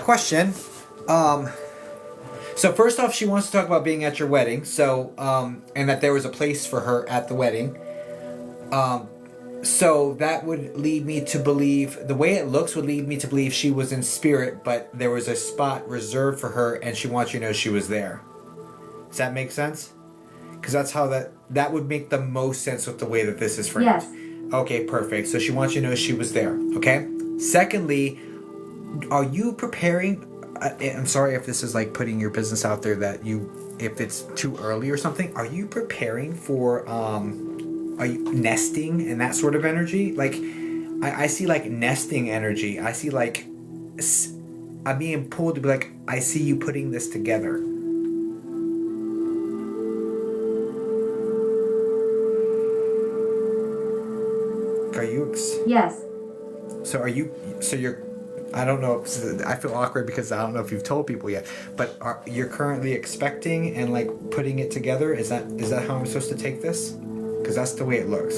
Question. So first off, she wants to talk about being at your wedding. So, and that there was a place for her at the wedding. So that would lead me to believe, the way it looks would lead me to believe she was in spirit, but there was a spot reserved for her and she wants you to know she was there. Does that make sense? Because that's how that would make the most sense with the way that this is framed. Yes. Okay, perfect. So she wants you to know she was there. Okay. Secondly, are you preparing? I'm sorry if this is like putting your business out there that if it's too early or something. Are you preparing for are you nesting and that sort of energy? Like I see like nesting energy. I see like I'm being pulled to be like, I see you putting this together. Are you? Yes. So are you? So you're? I don't know. I feel awkward because I don't know if you've told people yet. But you're currently expecting and like putting it together? Is that how I'm supposed to take this? Because that's the way it looks.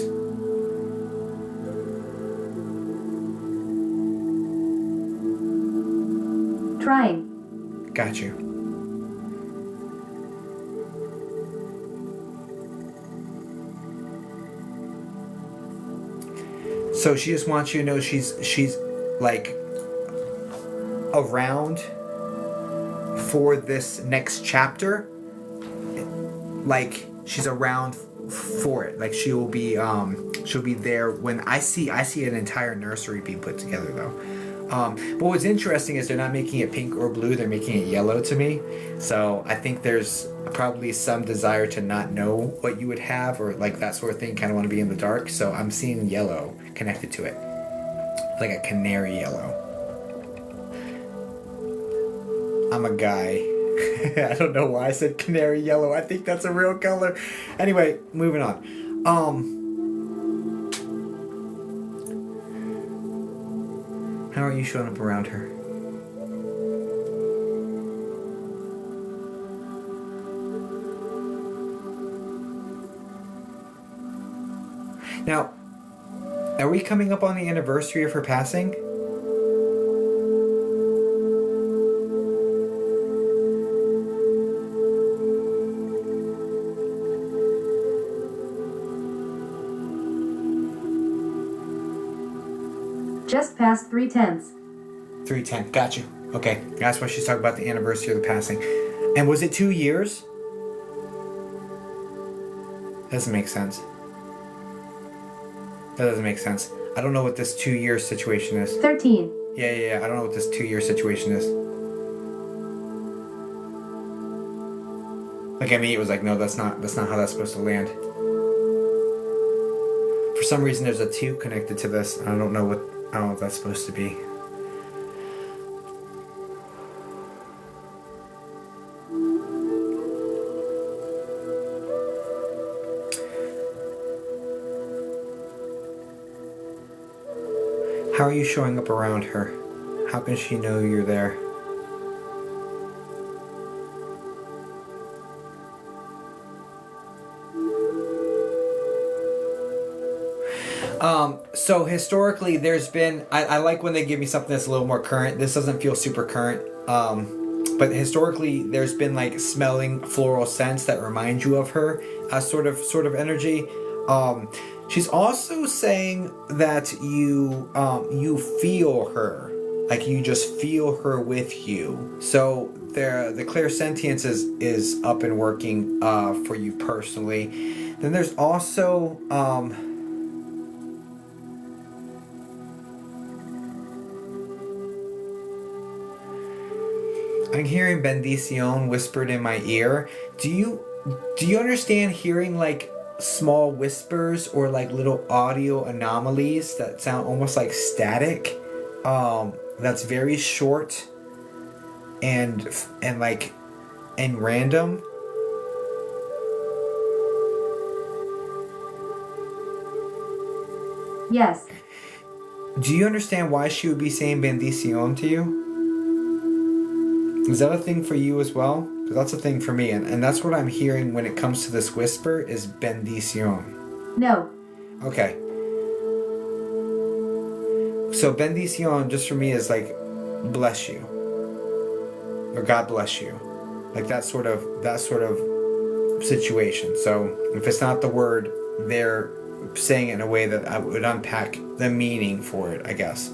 Trying. Got you. So she just wants you to know she's like around for this next chapter. Like she's around for it. Like she'll be there when I see an entire nursery being put together though. But what's interesting is they're not making it pink or blue, they're making it yellow to me. So I think there's probably some desire to not know what you would have, or like that sort of thing, kind of want to be in the dark. So I'm seeing yellow connected to it, like a canary yellow. I'm a guy. I don't know why I said canary yellow. I think that's a real color. Anyway, moving on. How are you showing up around her? Now, are we coming up on the anniversary of her passing? Just past 3:10. 3:10. Got you. Okay. That's why she's talking about the anniversary of the passing. And was it 2 years? Doesn't make sense. That doesn't make sense. I don't know what this 2-year situation is. 13. Yeah. I don't know what this 2-year situation is. Like at me, it was like, no, that's not how that's supposed to land. For some reason, there's a 2 connected to this. I don't know what that's supposed to be. How are you showing up around her? How can she know you're there? So historically there's been, I like when they give me something that's a little more current. This doesn't feel super current. But historically there's been like smelling floral scents that remind you of her, sort of energy. She's also saying that you feel her, like you just feel her with you. So the clairsentience is up and working for you personally. Then there's also I'm hearing bendición whispered in my ear. Do you understand hearing like small whispers or like little audio anomalies that sound almost like static? That's very short and random. Yes. Do you understand why she would be saying bendición to you? Is that a thing for you as well? Because that's a thing for me, and that's what I'm hearing when it comes to this whisper is bendición. No. Okay. So bendición just for me is like bless you. Or God bless you. Like that sort of situation. So if it's not the word, they're saying it in a way that I would unpack the meaning for it, I guess.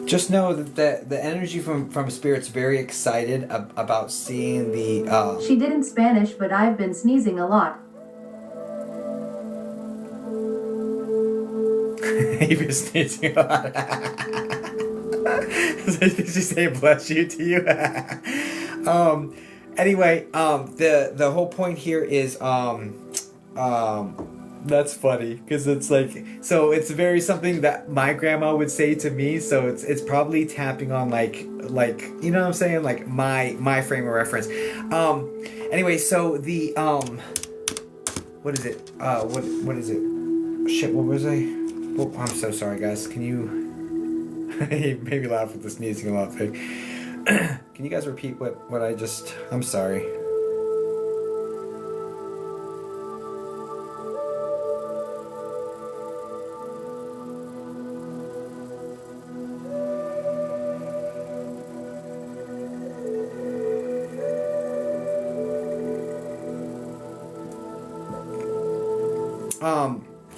Just know that the energy from Spirit's very excited about seeing the... She did in Spanish, but I've been sneezing a lot. You've been sneezing a lot. Did she say bless you to you? Anyway, the whole point here is... That's funny because it's like, so it's very something that my grandma would say to me, so it's probably tapping on like you know what I'm saying, like my frame of reference. Anyway, so the what is it, what is it, shit, what was I, oh, I'm so sorry guys, can you he made me laugh with the sneezing a lot thing. Can you guys repeat what I just, I'm sorry.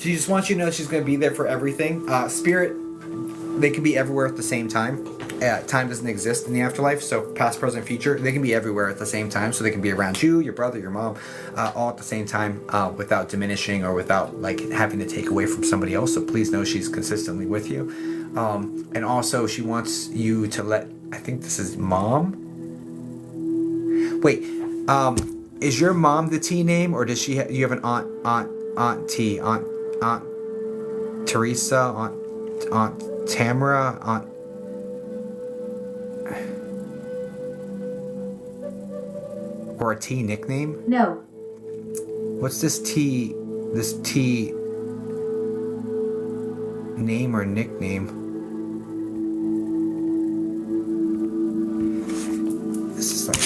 She just wants you to know she's going to be there for everything. Spirit, they can be everywhere at the same time. Time doesn't exist in the afterlife, so past, present, future, they can be everywhere at the same time. So they can be around you, your brother, your mom, all at the same time, without diminishing or without like having to take away from somebody else. So please know she's consistently with you. And also she wants you to let, I think this is mom. Wait, is your mom the T name, or does she? You have an aunt T, aunt Teresa, aunt Tamara, aunt. Or a T nickname? No. What's this T name or nickname? This is like,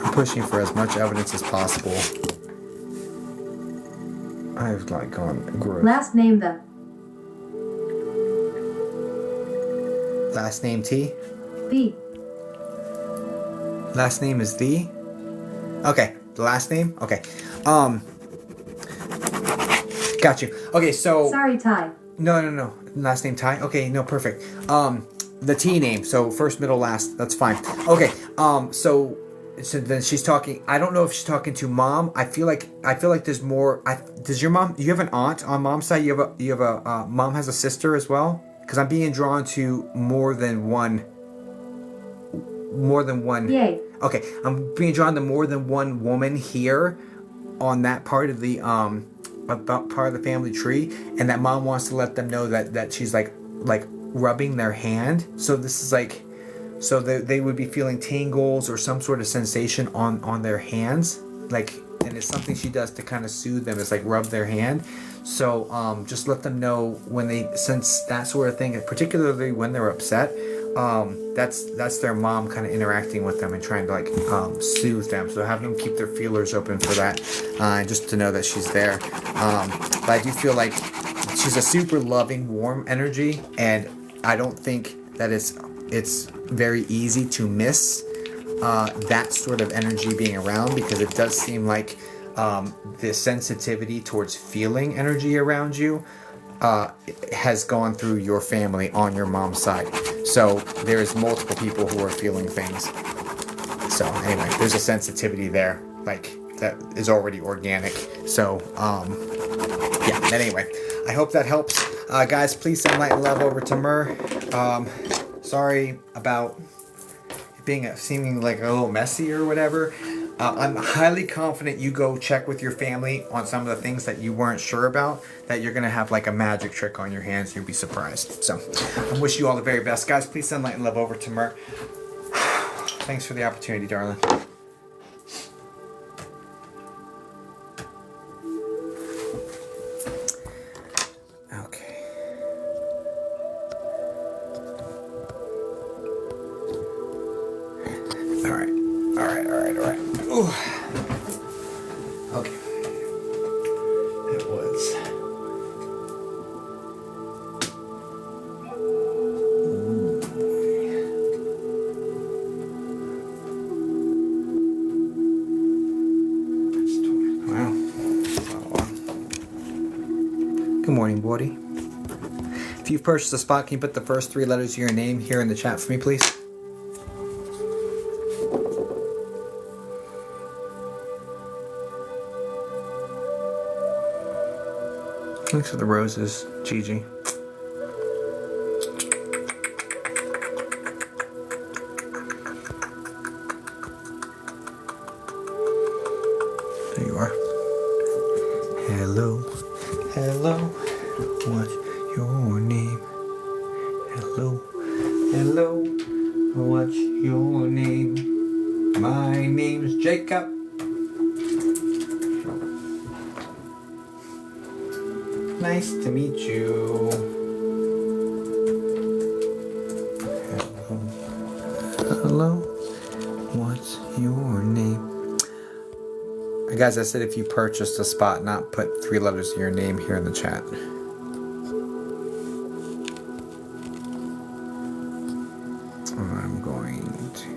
I'm pushing for as much evidence as possible. I've like gone gross. Last name the. Last name T? The. Last name is the? Okay, the last name? Okay. Got you. Okay, so... Sorry, Ty. No. Last name Ty? Okay, no, perfect. The T name, so first, middle, last, that's fine. Okay, so then she's talking, I don't know if she's talking to mom. I feel like there's more. Does your mom, you have an aunt on mom's side? You have a mom has a sister as well? Because I'm being drawn to more than one. Yay. Okay, I'm being drawn to more than one woman here on that part of the about part of the family tree, and that mom wants to let them know that she's like rubbing their hand. So this is like, so they would be feeling tingles or some sort of sensation on their hands, like, and it's something she does to kind of soothe them. It's like rub their hand. So just let them know when they sense that sort of thing, particularly when they're upset. That's their mom kind of interacting with them and trying to like soothe them. So have them keep their feelers open for that, just to know that she's there. But I do feel like she's a super loving, warm energy, and I don't think that it's very easy to miss that sort of energy being around, because it does seem like the sensitivity towards feeling energy around you has gone through your family on your mom's side. So there's multiple people who are feeling things. So anyway, there's a sensitivity there, like, that is already organic. So yeah, anyway, I hope that helps. Guys, please send light and love over to Myrrh. Sorry about being seeming like a little messy or whatever. I'm highly confident you go check with your family on some of the things that you weren't sure about, that you're going to have like a magic trick on your hands. You'll be surprised. So I wish you all the very best. Guys, please send light and love over to Myrrh. Thanks for the opportunity, darling. Okay. All right. Ooh. Okay. It was. Wow. Good morning, Woody. If you've purchased a spot, can you put the first 3 letters of your name here in the chat for me, please? Thanks for the roses, Gigi. There you are. Hello, what's your name? Hello, what's your name? My name's Jacob. Nice to meet you. Hello. What's your name? Guys, I said if you purchased a spot, not put 3 letters of your name here in the chat. I'm going to...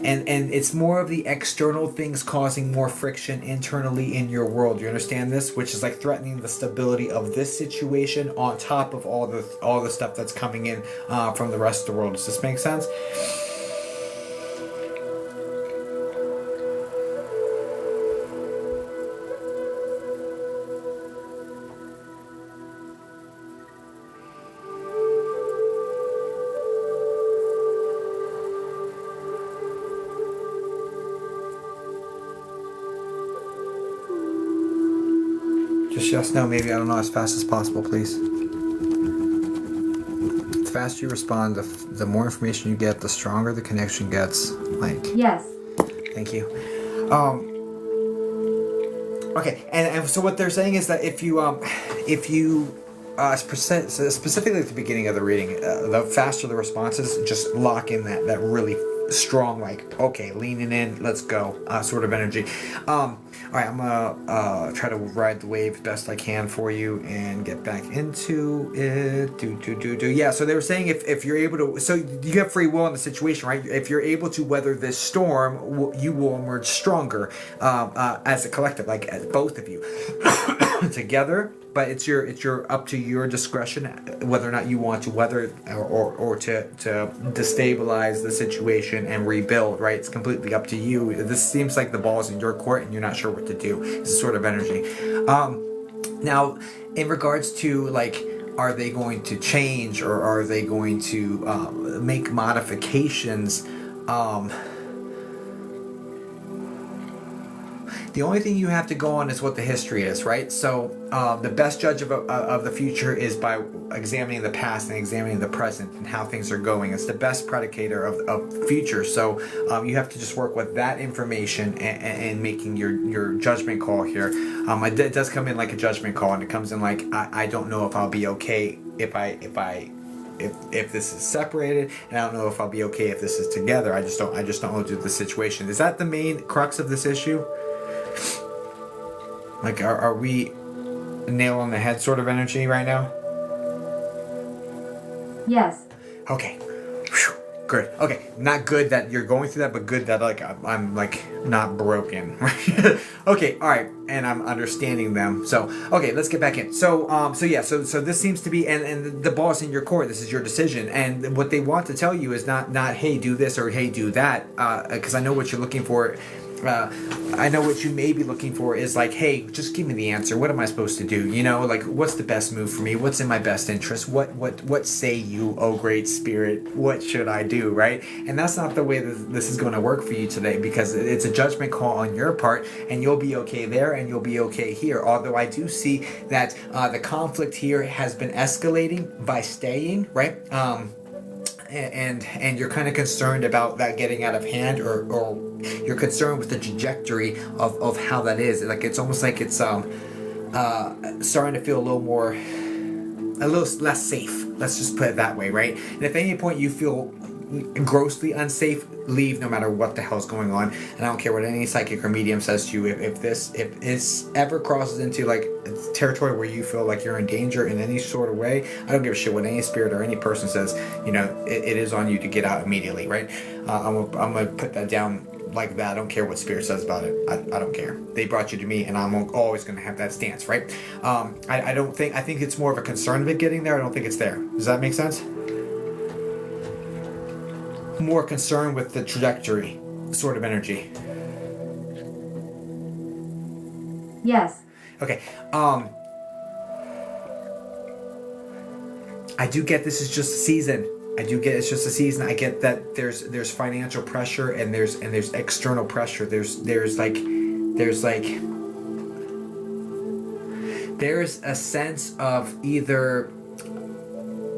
and it's more of the external things causing more friction internally in your world. You understand this? Which is like threatening the stability of this situation on top of all the stuff that's coming in from the rest of the world. Does this make sense? Just yes, no, maybe, I don't know, as fast as possible, please. The faster you respond, the more information you get, the stronger the connection gets. Like, yes. Thank you. Okay, and so what they're saying is that if you specifically at the beginning of the reading, the faster the responses, just lock in that really strong, like, okay, leaning in, let's go, sort of energy. All right, I'm gonna try to ride the wave best I can for you and get back into it. Yeah, so they were saying if you're able to, so you have free will in the situation, right? If you're able to weather this storm, you will emerge stronger as a collective, like as both of you together. But it's up to your discretion whether or not you want to weather or to destabilize the situation and rebuild, right? It's completely up to you. This seems like the ball's in your court and you're not sure what to do. It's a sort of energy. Now, in regards to like, are they going to change or are they going to make modifications? The only thing you have to go on is what the history is, right? So the best judge of the future is by examining the past and examining the present and how things are going. It's the best predicator of future. So you have to just work with that information and making your judgment call here. It does come in like a judgment call, and it comes in like, I don't know if I'll be okay if this is separated, and I don't know if I'll be okay if this is together. I just don't know the situation. Is that the main crux of this issue? Like, are we nail on the head sort of energy right now? Yes. Okay. Whew. Good. Okay. Not good that you're going through that, but good that like I'm like not broken. Okay. All right. And I'm understanding them. So okay, let's get back in. So so this seems to be, and the ball's in your court. This is your decision, and what they want to tell you is not hey, do this or hey, do that, because I know what you're looking for. I know what you may be looking for is like, hey, just give me the answer. What am I supposed to do? You know, like, what's the best move for me? What's in my best interest? What say you, oh great spirit? What should I do, right? And that's not the way that this is going to work for you today, because it's a judgment call on your part, and you'll be okay there and you'll be okay here. Although I do see that the conflict here has been escalating by staying, right? And you're kind of concerned about that getting out of hand, or you're concerned with the trajectory of how that is. Like, it's almost like it's starting to feel a little less safe. Let's just put it that way, right? And if at any point you feel grossly unsafe, leave no matter what the hell's going on. And I don't care what any psychic or medium says to you. If this ever crosses into like territory where you feel like you're in danger in any sort of way, I don't give a shit what any spirit or any person says. You know, it is on you to get out immediately, right? I'm gonna put that down like that. I don't care what spirit says about it. I don't care. They brought you to me, and I'm always gonna have that stance, right? I think it's more of a concern of it getting there. I don't think it's there. Does that make sense? More concerned with the trajectory sort of energy. Yes. Okay. I do get this is just a season. I do get it's just a season. I get that there's financial pressure and there's external pressure. There's a sense of either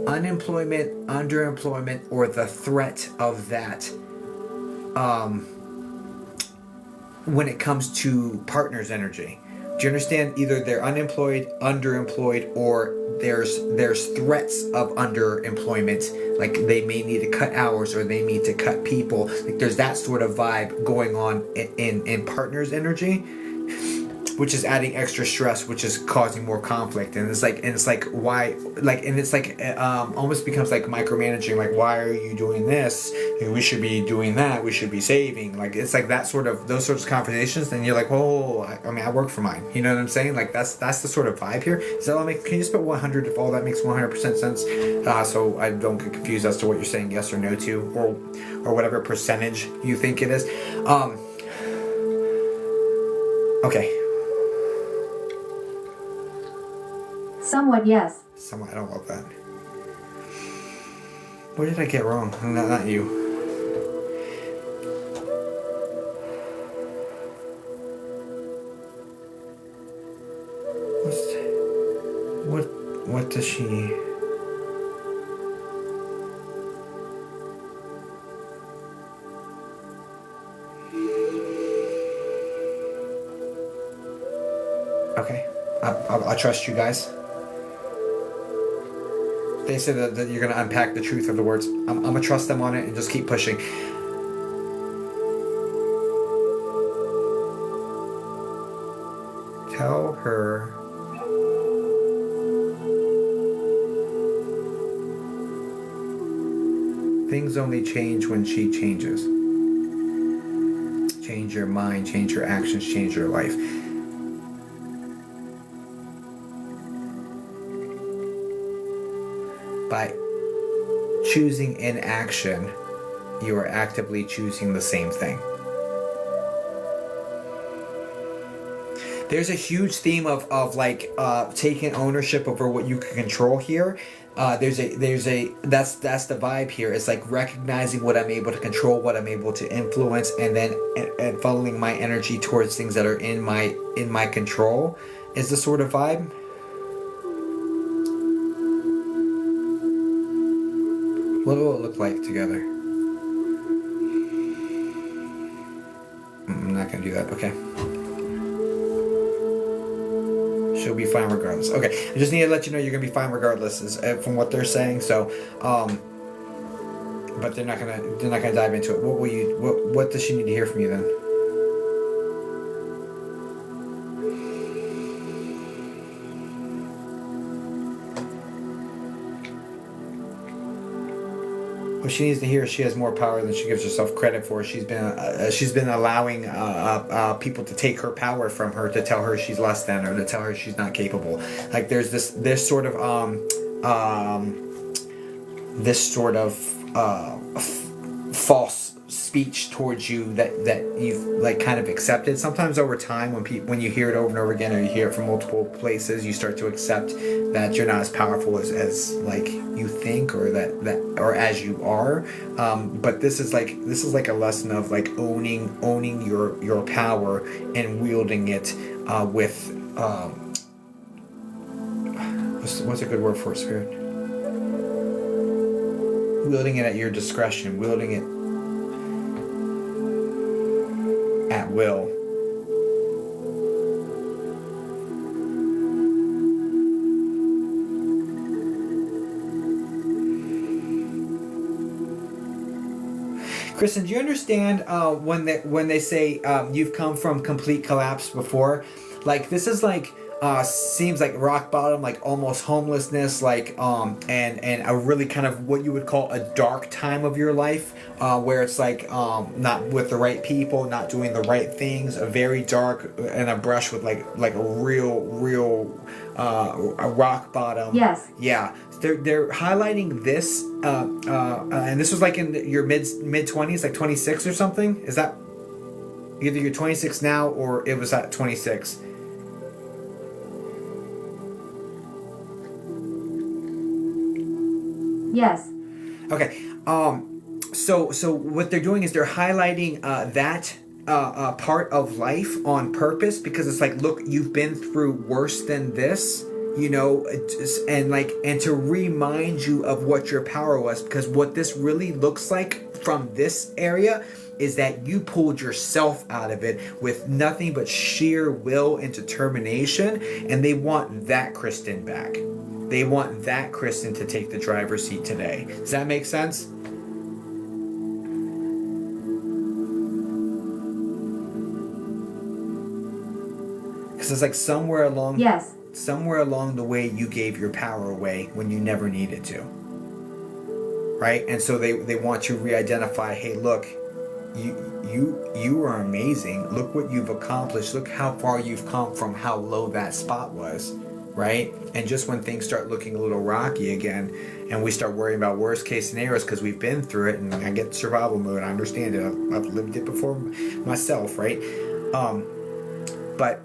unemployment, underemployment, or the threat of that when it comes to partners' energy. Do you understand? Either they're unemployed, underemployed, or there's threats of underemployment, like they may need to cut hours or they need to cut people. Like there's that sort of vibe going on in partners' energy. which is adding extra stress, which is causing more conflict. And it's like why, like, and it's like almost becomes like micromanaging. Like, why are you doing this? We should be doing that. We should be saving. Like, it's like that sort of, those sorts of conversations. And you're like, oh, I mean, I work for mine. You know what I'm saying? Like, that's the sort of vibe here. Does that all make? Can you just put 100 if all that makes 100% sense? So I don't get confused as to what you're saying yes or no to, or whatever percentage you think it is. Okay. Somewhat yes. Somewhat, I don't love that. What did I get wrong? Not you. What does she... Okay, I'll trust you guys. They said that you're going to unpack the truth of the words. I'm going to trust them on it and just keep pushing. Tell her... things only change when she changes. Change your mind, change your actions, change your life. By choosing inaction, you are actively choosing the same thing. There's a huge theme of like taking ownership over what you can control here. That's the vibe here. It's like recognizing what I'm able to control, what I'm able to influence, and then and funneling my energy towards things that are in my control is the sort of vibe. What will it look like together? I'm not gonna do that. Okay. She'll be fine regardless. Okay, I just need to let you know you're gonna be fine regardless, from what they're saying. So, but they're not gonna dive into it. What does she need to hear from you then? What she needs to hear is she has more power than she gives herself credit for. She's been allowing people to take her power from her, to tell her she's less than, or to tell her she's not capable. Like there's this sort of false speech towards you that you've like kind of accepted. Sometimes over time, when you hear it over and over again, or you hear it from multiple places, you start to accept that you're not as powerful as like you think, or that or as you are. But this is like a lesson of like owning your power and wielding it with what's a good word for it, Spirit? Wielding it at your discretion, wielding it at will. Kristen, do you understand when they say you've come from complete collapse before? Like this is like seems like rock bottom, like almost homelessness, like and a really kind of what you would call a dark time of your life, where it's like not with the right people, not doing the right things, a very dark, and a brush with like a real a rock bottom. Yes. Yeah. They're highlighting this, and this was like in your mid 20s, like 26 or something. Is that either you're 26 now or it was at 26? Yes. Okay. So what they're doing is they're highlighting that part of life on purpose, because it's like, look, you've been through worse than this, you know, and to remind you of what your power was, because what this really looks like from this area is that you pulled yourself out of it with nothing but sheer will and determination, and they want that Kristen back. They want that Kristen to take the driver's seat today. Does that make sense? Because is like somewhere along Yes. somewhere along the way you gave your power away when you never needed to. Right? And so they want to re-identify, hey, look, you are amazing. Look what you've accomplished. Look how far you've come from how low that spot was. Right? And just when things start looking a little rocky again, and we start worrying about worst case scenarios because we've been through it, and I get survival mode, I understand it, I've lived it before myself, right? But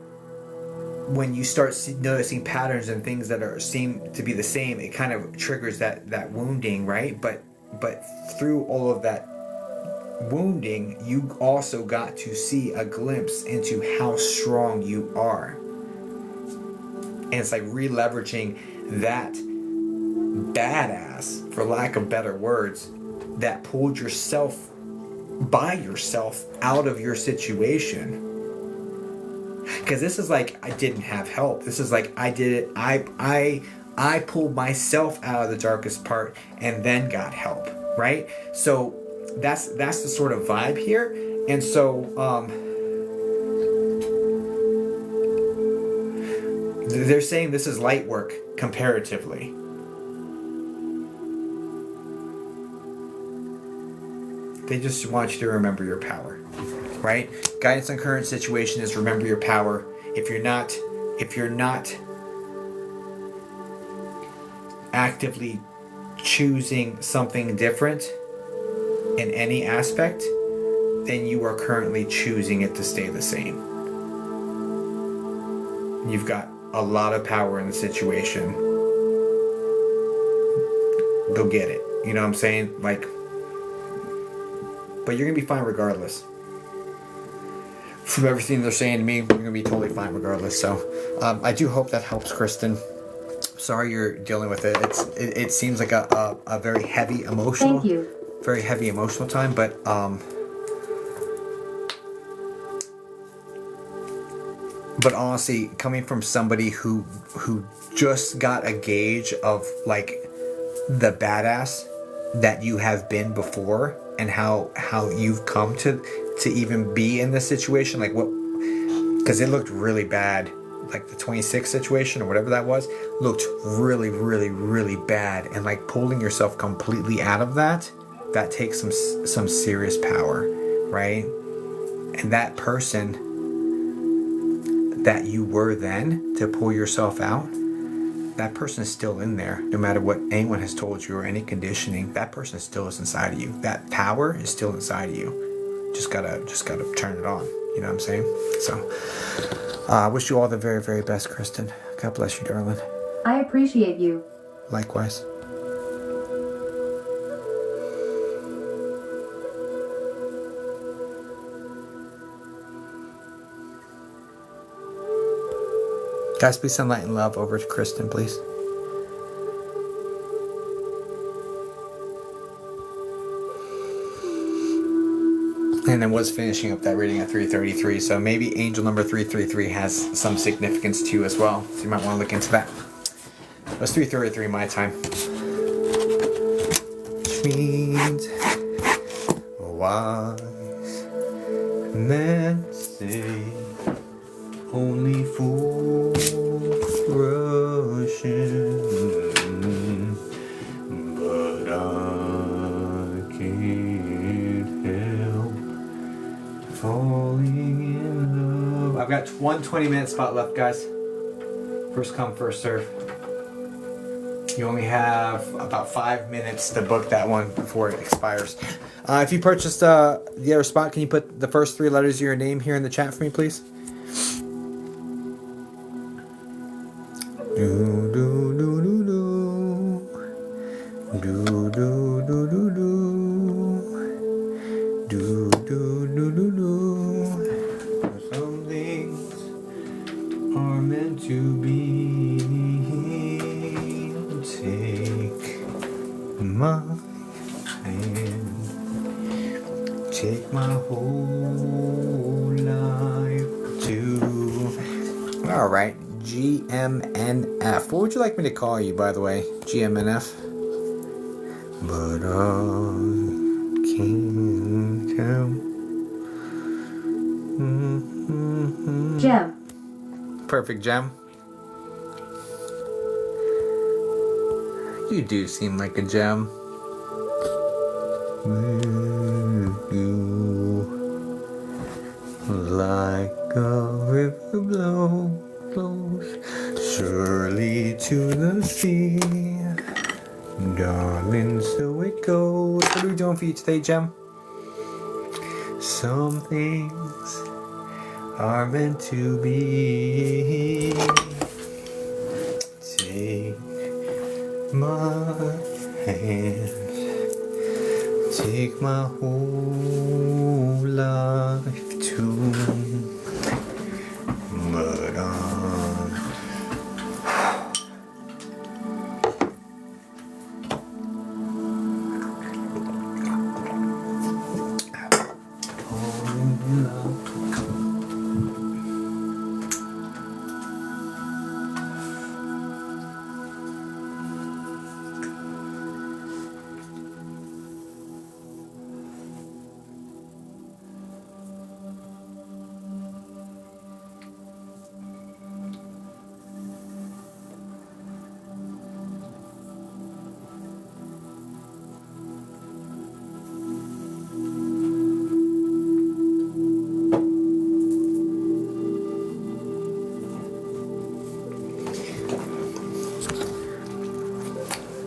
when you start noticing patterns and things that seem to be the same, it kind of triggers that wounding, right? But through all of that wounding, you also got to see a glimpse into how strong you are. And it's like re-leveraging that badass, for lack of better words, that pulled yourself by yourself out of your situation. Because this is like, I didn't have help. This is like, I did it. I pulled myself out of the darkest part and then got help, right? So that's the sort of vibe here. And so they're saying this is light work comparatively. They just want you to remember your power, right? Guidance on current situation is remember your power. If you're not actively choosing something different in any aspect, then you are currently choosing it to stay the same. You've got a lot of power in the situation. Go get it. You know what I'm saying? Like, but you're gonna be fine regardless. From everything they're saying to me, you're gonna be totally fine regardless. So I do hope that helps, Kristen. Sorry you're dealing with it. It seems like a very heavy emotional. Thank you. Very heavy emotional time, but honestly, coming from somebody who just got a gauge of like the badass that you have been before, and how you've come to even be in this situation, like what, because it looked really bad, like the 26 situation or whatever that was, looked really, really, really bad, and like pulling yourself completely out of that takes some serious power, right? And that person that you were then, to pull yourself out, that person is still in there. No matter what anyone has told you or any conditioning, that person still is inside of you. That power is still inside of you. Just gotta turn it on. You know what I'm saying? So I wish you all the very, very best, Kristen. God bless you, darling. I appreciate you. Likewise. Guys, please send light and love over to Kristen, please. And I was finishing up that reading at 333, so maybe angel number 333 has some significance to you as well. So you might want to look into that. It was 333 my time. Which means wise men say only fools rush in, but I can't help falling in love. I've got 1 20-minute spot left, guys. First come, first serve. You only have about 5 minutes to book that one before it expires. If you purchased the other spot, can you put the first 3 letters of your name here in the chat for me, please? Do do do do do do do do do do do do do do do. Some things are meant to be. Take my hand, take my whole life too. All right. GMNF. What would you like me to call you, by the way? GMNF? But I can't tell. Gem. Perfect gem. You do seem like a gem. Like a river flows surely to the sea. Darling, so it goes. What are we doing for you today, Gem? Some things are meant to be. Take my hand, take my whole life too. But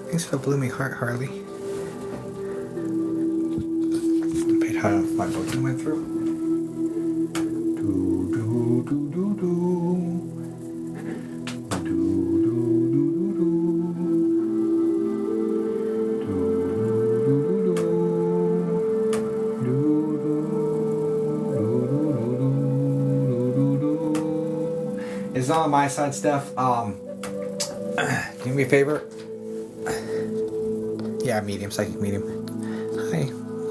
thanks for the blooming heart, Harley. Paid how my booking went through. It's not on my side, Steph. Do me a favor. Yeah, medium, psychic medium.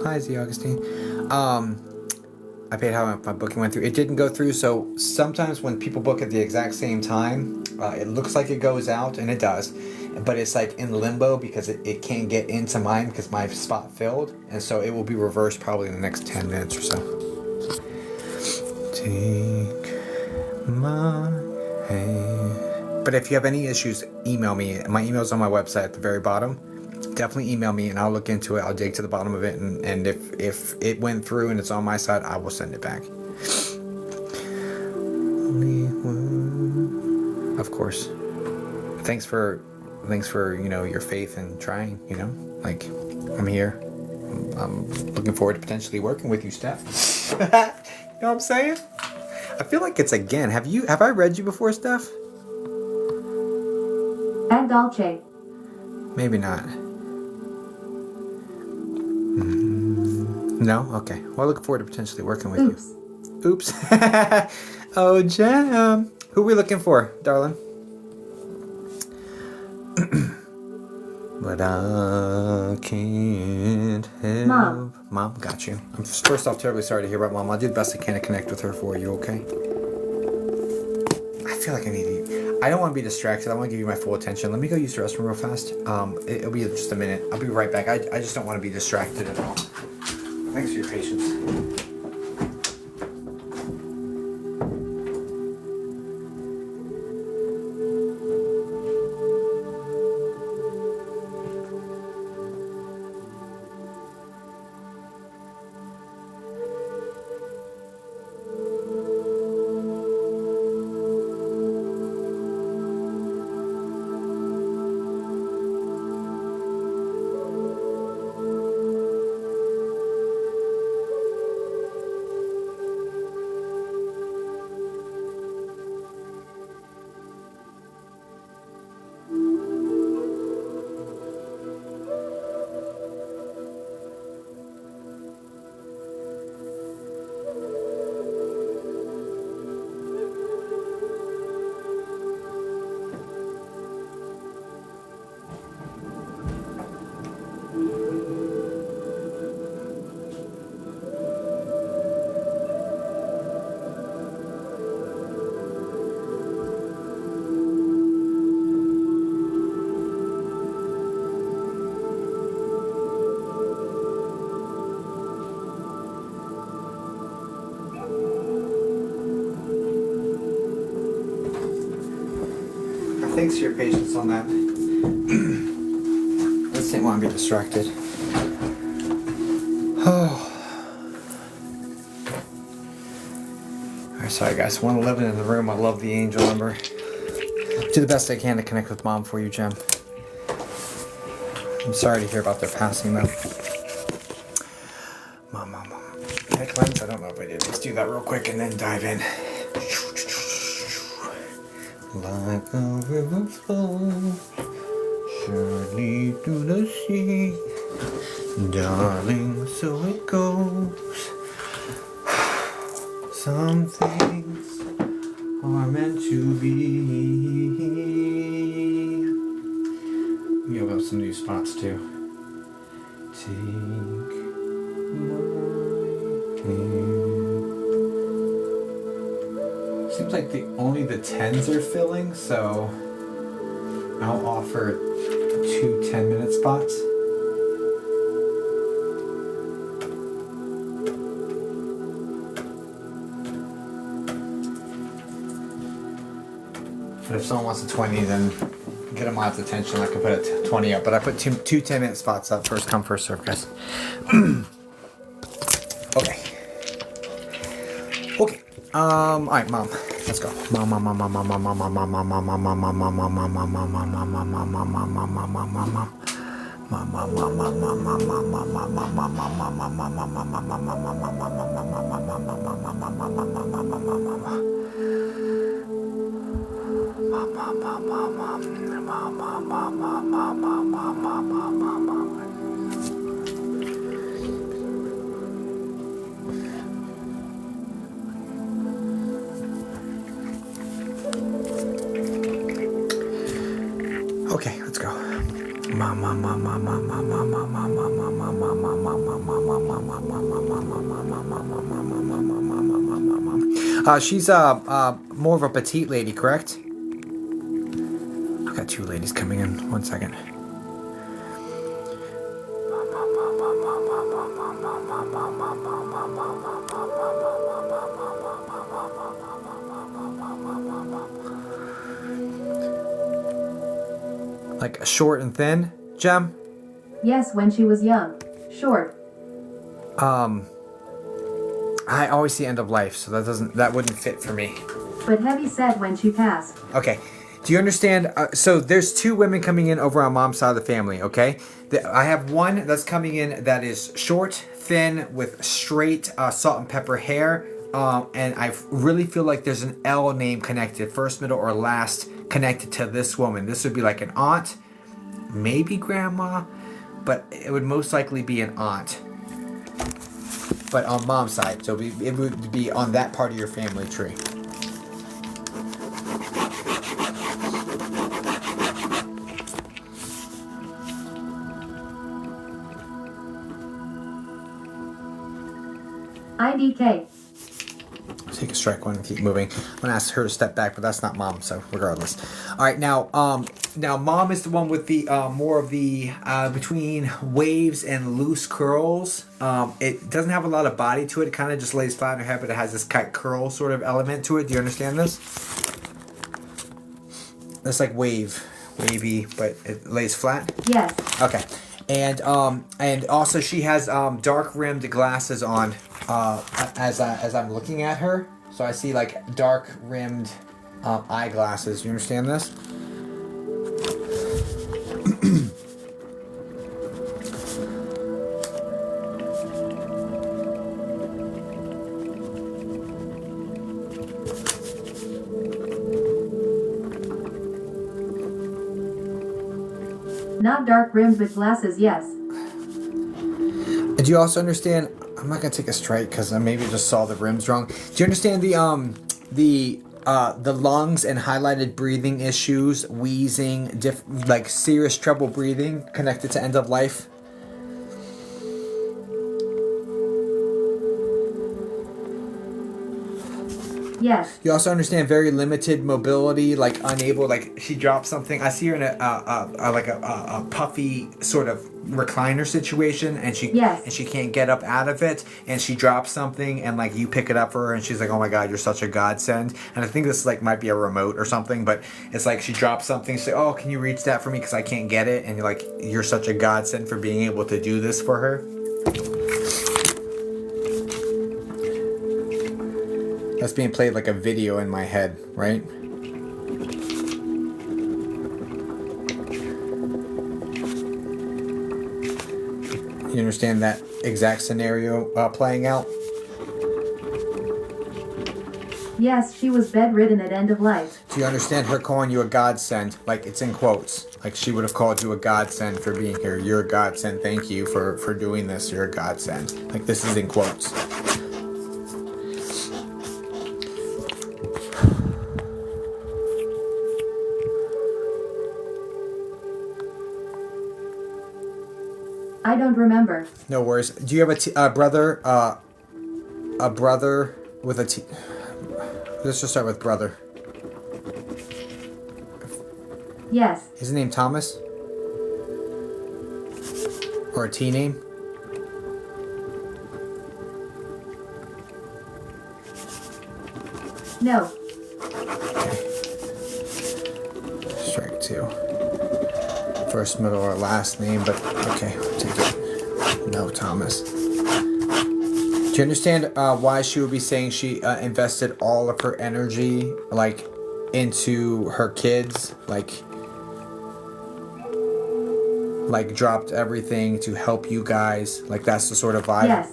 Hi, Z Augustine. I paid how my booking went through. It didn't go through, so sometimes when people book at the exact same time, it looks like it goes out, and it does, but it's like in limbo because it can't get into mine because my spot filled, and so it will be reversed probably in the next 10 minutes or so. Take my hand. But if you have any issues, email me. My email's on my website at the very bottom. Definitely email me and I'll look into it. I'll dig to the bottom of it, and if it went through and it's on my side, I will send it back. Of course. Thanks for your faith and trying. Like I'm here. I'm looking forward to potentially working with you, Steph. You know what I'm saying? I feel like it's again. Have I read you before, Steph? And Dolce. Maybe not. No? Okay. Well, I look forward to potentially working with you. Oops. Oh, Jam. Who are we looking for, darling? But I can't help. Mom, got you. I'm first off terribly sorry to hear about Mom. I'll do the best I can to connect with her for you, okay? I feel like I need to. I don't want to be distracted. I want to give you my full attention. Let me go use the restroom real fast. It'll be just a minute. I'll be right back. I just don't want to be distracted at all. Thanks for your patience. Thanks for your patience on that. Let's didn't want to be distracted. Oh. Alright, sorry guys. 111 in the room. I love the angel number. Do the best I can to connect with Mom for you, Jem. I'm sorry to hear about their passing, though. Mom. Can I cleanse? I don't know if I did. Let's do that real quick and then dive in. Like a river flows surely to the sea, darling, so it goes. Some things are meant to be. You'll have some new spots too. Take my hand. Seems like only the 10s are filling, so I'll offer 2 10-minute spots. But if someone wants a 20, then get them Mod's attention. I can put a 20 up, but I put two 10-minute spots up. First come, first serve, guys. Okay. All right, Mom. Let's go. Okay, let's go. She's more of a petite lady, correct? I've got 2 ladies coming in. 1 second. Like short and thin, Jem? Yes, when she was young. Short. I always see end of life, so that wouldn't fit for me. But heavy set when she passed. Okay. Do you understand? So there's 2 women coming in over on Mom's side of the family, okay? I have one that's coming in that is short, thin, with straight salt and pepper hair. And I really feel like there's an L name connected, first, middle, or last, connected to this woman. This would be like an aunt, maybe grandma, but it would most likely be an aunt. But on Mom's side, so it would be on that part of your family tree. IDK. Take a strike one and keep moving. I'm gonna ask her to step back, but that's not Mom, so regardless. All right, now Mom is the one with the more of the between waves and loose curls. It doesn't have a lot of body to it. It kind of just lays flat on her head, but it has this kite curl sort of element to it. Do you understand this? It's like wavy, but it lays flat. Yes. Okay, and also she has dark rimmed glasses on. As I'm looking at her, so I see like dark rimmed eyeglasses. You understand this? Not dark rimmed with glasses, yes. And do you also understand? I'm not gonna take a strike because I maybe just saw the rims wrong. Do you understand the lungs and highlighted breathing issues, wheezing, like serious trouble breathing connected to end of life? Yes. You also understand very limited mobility, like unable, like she dropped something. I see her in a puffy sort of recliner situation, and she can't get up out of it, and she drops something, and like you pick it up for her, and she's like, "Oh my God, you're such a godsend." And I think this like might be a remote or something, but it's like she drops something. She's like, "Oh, can you reach that for me? Because I can't get it." And you're like, "You're such a godsend for being able to do this for her." That's being played like a video in my head, right? You understand that exact scenario playing out? Yes, she was bedridden at end of life. Do you understand her calling you a godsend? Like, it's in quotes. Like, she would have called you a godsend for being here. You're a godsend. Thank you for doing this. You're a godsend. Like, this is in quotes. I don't remember. No worries. Do you have a brother? A brother with a T. Let's just start with brother. Yes. Is his name Thomas? Or a T name? No. Strike 2. First, middle, or last name, but okay, we'll take it. No, Thomas. Do you understand why she would be saying she invested all of her energy, like, into her kids? Like dropped everything to help you guys? Like, that's the sort of vibe? Yes.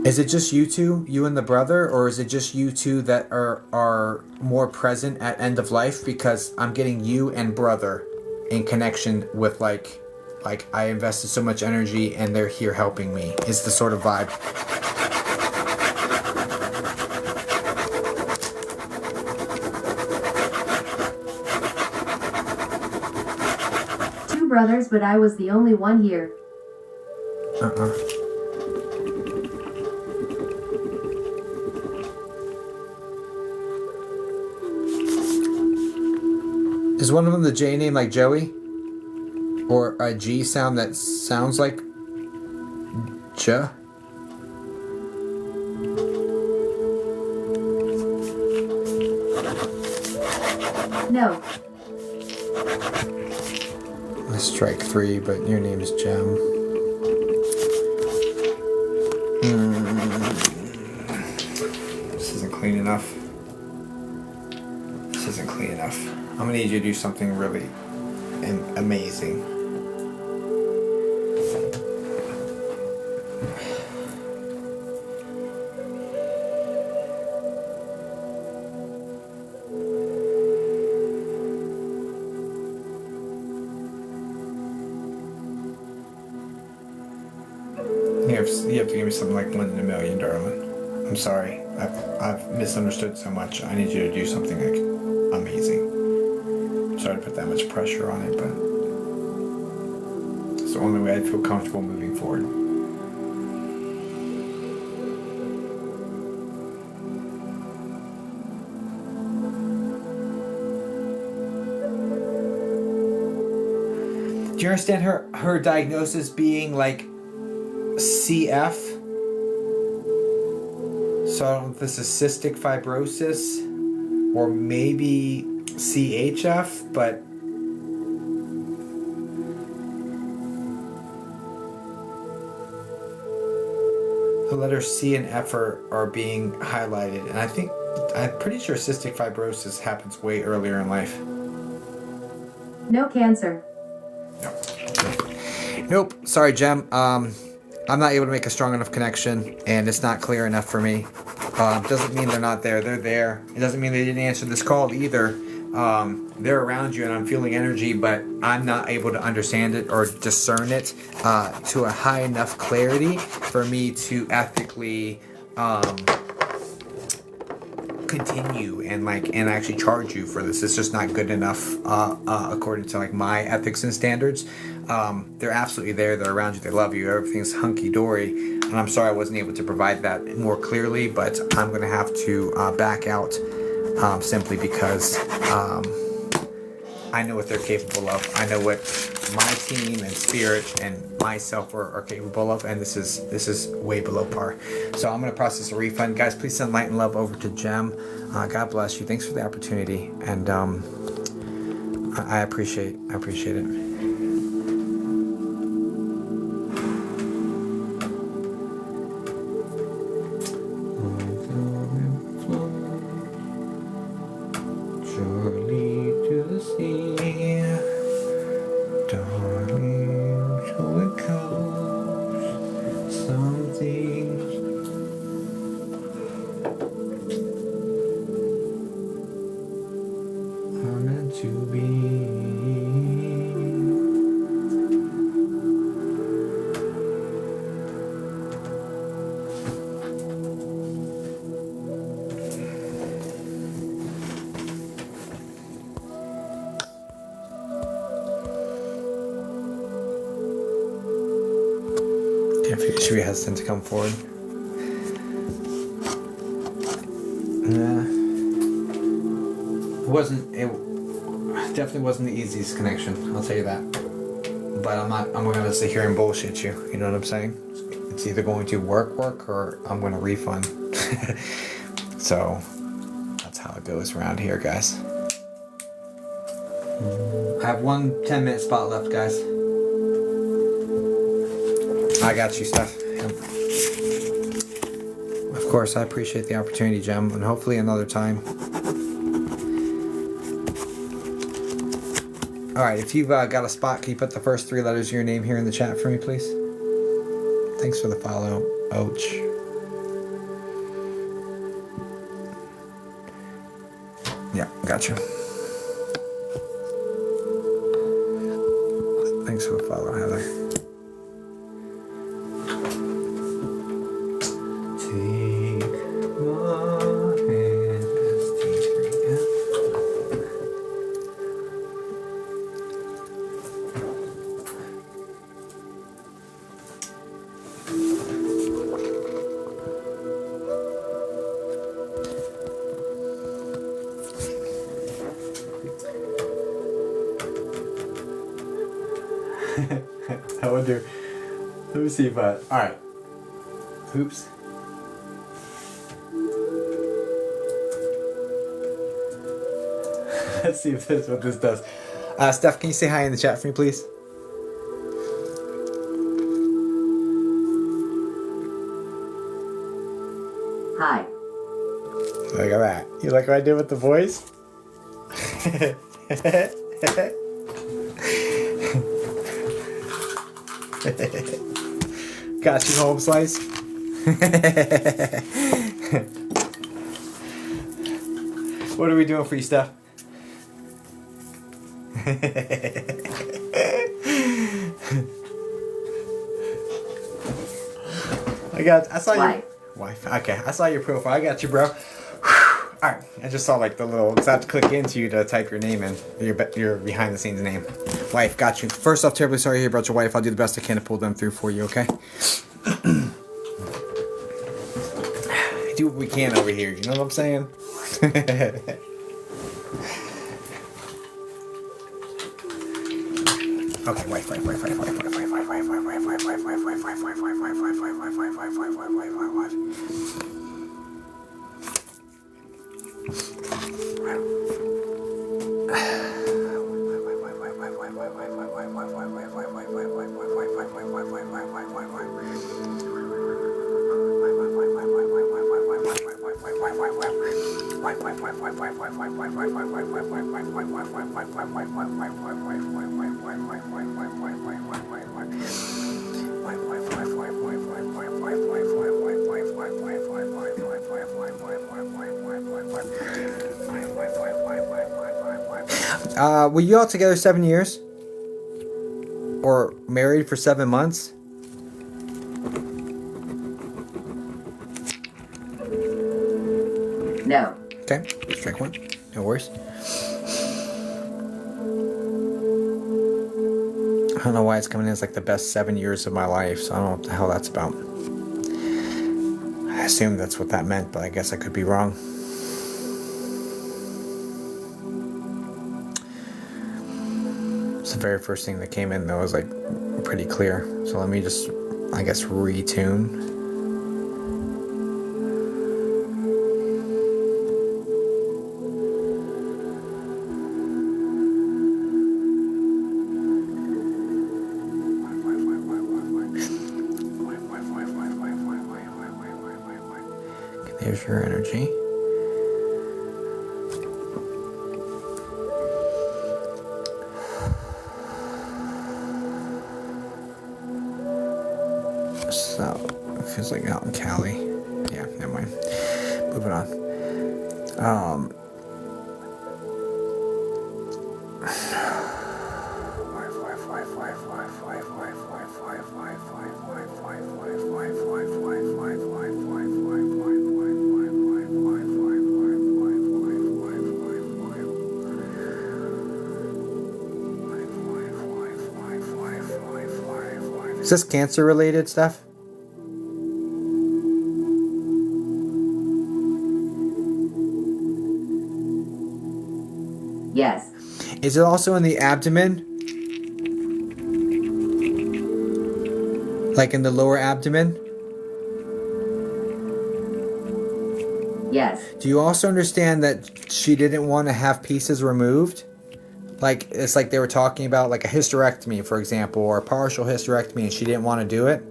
Is it just you two, you and the brother, or is it just you two that are more present at end of life? Because I'm getting you and brother in connection with like I invested so much energy and they're here helping me. Is the sort of vibe. Two brothers, but I was the only one here. Is one of them the J name like Joey? Or a G sound that sounds like J? No. Let's strike 3, but your name is Jem. This isn't clean enough. This isn't clean enough. I'm gonna need you to do something really amazing. You have to give me something like 1 in a million, darling. I'm sorry. I've misunderstood so much. I need you to do something like amazing. I'm sorry to put that much pressure on it, but it's the only way I feel comfortable moving forward. Do you understand her diagnosis being like CF? So I don't know if this is cystic fibrosis or maybe CHF, but the letters C and F are being highlighted, and I'm pretty sure cystic fibrosis happens way earlier in life. No cancer. No. Nope. Sorry, Jem. I'm not able to make a strong enough connection, and it's not clear enough for me. Doesn't mean they're not there. They're there. It doesn't mean they didn't answer this call either. They're around you, and I'm feeling energy, but I'm not able to understand it or discern it to a high enough clarity for me to ethically continue and actually charge you for this. It's just not good enough according to like my ethics and standards. They're absolutely there. They're around you. They love you. Everything's hunky dory. And I'm sorry I wasn't able to provide that more clearly, but I'm going to have to back out simply because I know what they're capable of. I know what my team and Spirit and myself are capable of, and this is way below par. So I'm going to process a refund. Guys, please send light and love over to Jem. God bless you. Thanks for the opportunity, and I appreciate it. Surely to the sea, darling, so it goes. Some things are meant to be. Should be hesitant to come forward. It definitely wasn't the easiest connection, I'll tell you that. But I'm gonna sit here and bullshit you, you know what I'm saying? It's either going to work or I'm gonna refund. So that's how it goes around here, guys. I have one 10-minute spot left, guys. I got you, Steph. Yep. Of course, I appreciate the opportunity, Jem, and hopefully another time. Alright, if you've got a spot, can you put the first 3 letters of your name here in the chat for me, please? Thanks for the follow, Ouch. Yeah, gotcha. Thanks for the follow, Heather. I wonder. Let me see if I. Alright. Oops. Let's see if this is what this does. Steph, can you say hi in the chat for me, please? Hi. Look at that. You like what I did with the voice? Got you, home slice. What are we doing for you, Steph? I saw your wife. Okay, I saw your profile. I got you, bro. Alright, I just saw like the little, because I have to click into you to type your name in, your behind the scenes name. Wife, got you. First off, terribly sorry to hear about your wife. I'll do the best I can to pull them through for you, okay? Do what we can over here, you know what I'm saying? Okay, wife. Were you all together 7 years? Or married for 7 months? No. Okay, strike one. No worries. I don't know why it's coming in as like the best 7 years of my life, so I don't know what the hell that's about. I assumed that's what that meant, but I guess I could be wrong. It's the very first thing that came in, though, was like pretty clear. So let me just, I guess, retune. There's your energy. So, it feels like out in Cali. Yeah, never mind. Moving on. Is this cancer related stuff? Yes. Is it also in the abdomen? Like in the lower abdomen? Yes. Do you also understand that she didn't want to have pieces removed? Like, it's like they were talking about like a hysterectomy, for example, or a partial hysterectomy, and she didn't want to do it?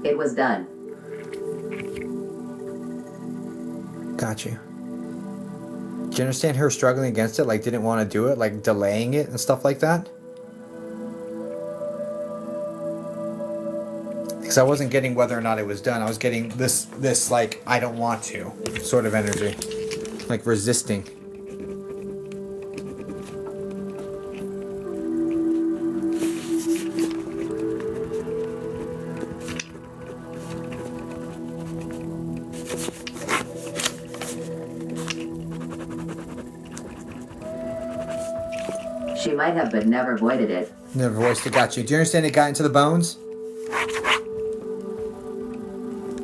It was done. Got you. Do you understand her struggling against it? Like, didn't want to do it? Like, delaying it and stuff like that? Because I wasn't getting whether or not it was done. I was getting this like, I don't want to sort of energy. Like, resisting. She might have, but never voided it. Never voiced it. Got you. Do you understand it got into the bones?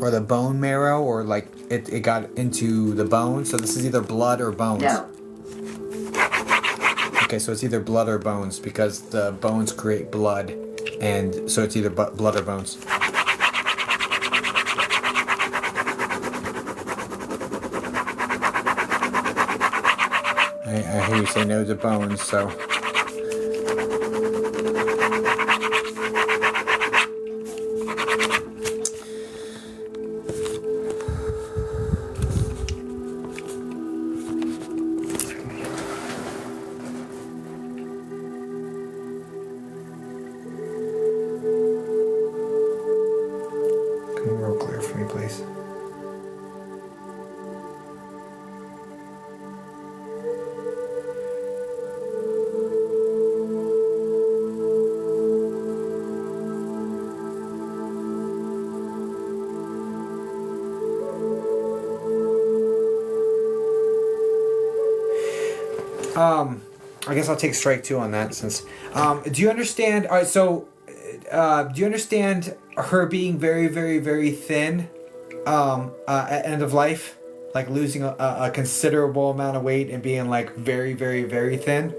Or the bone marrow? Or like it got into the bone? So this is either blood or bones? No. Okay, so it's either blood or bones because the bones create blood. And so it's either blood or bones. I hear you say no to bones, so... Come real clear for me, please. I guess I'll take strike two on that since. Do you understand? All right, so do you understand her being very, very, very thin at end of life? Like losing a considerable amount of weight and being like very, very, very thin?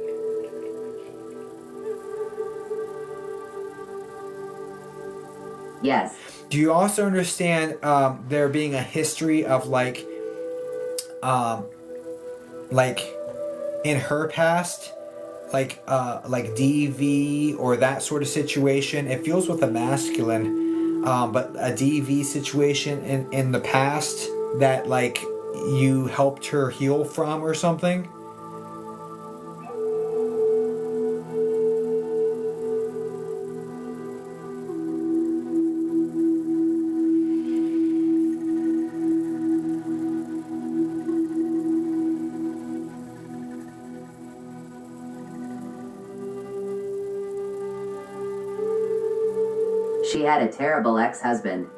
Yes. Do you also understand there being a history of like in her past, like DV or that sort of situation? It feels with a masculine, but a DV situation in the past that like you helped her heal from or something? She had a terrible ex-husband.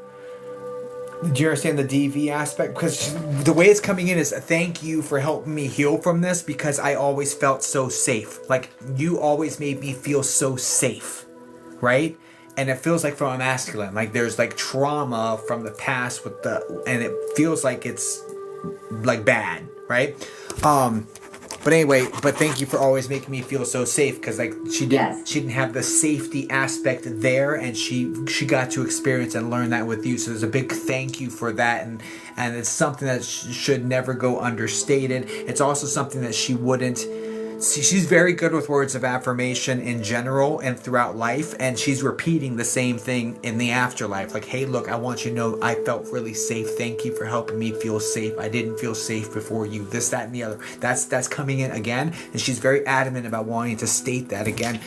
Do you understand the DV aspect? Because the way it's coming in is thank you for helping me heal from this because I always felt so safe. Like you always made me feel so safe, right? And it feels like from a masculine, like there's like trauma from the past with and it feels like it's like bad, right? But anyway, but thank you for always making me feel so safe because like she didn't have the safety aspect there, and she got to experience and learn that with you. So there's a big thank you for that, and it's something that should never go understated. It's also something that she wouldn't. She's very good with words of affirmation in general and throughout life, and she's repeating the same thing in the afterlife. Like, hey, look, I want you to know I felt really safe. Thank you for helping me feel safe. I didn't feel safe before you. This, that, and the other. That's coming in again, and she's very adamant about wanting to state that again,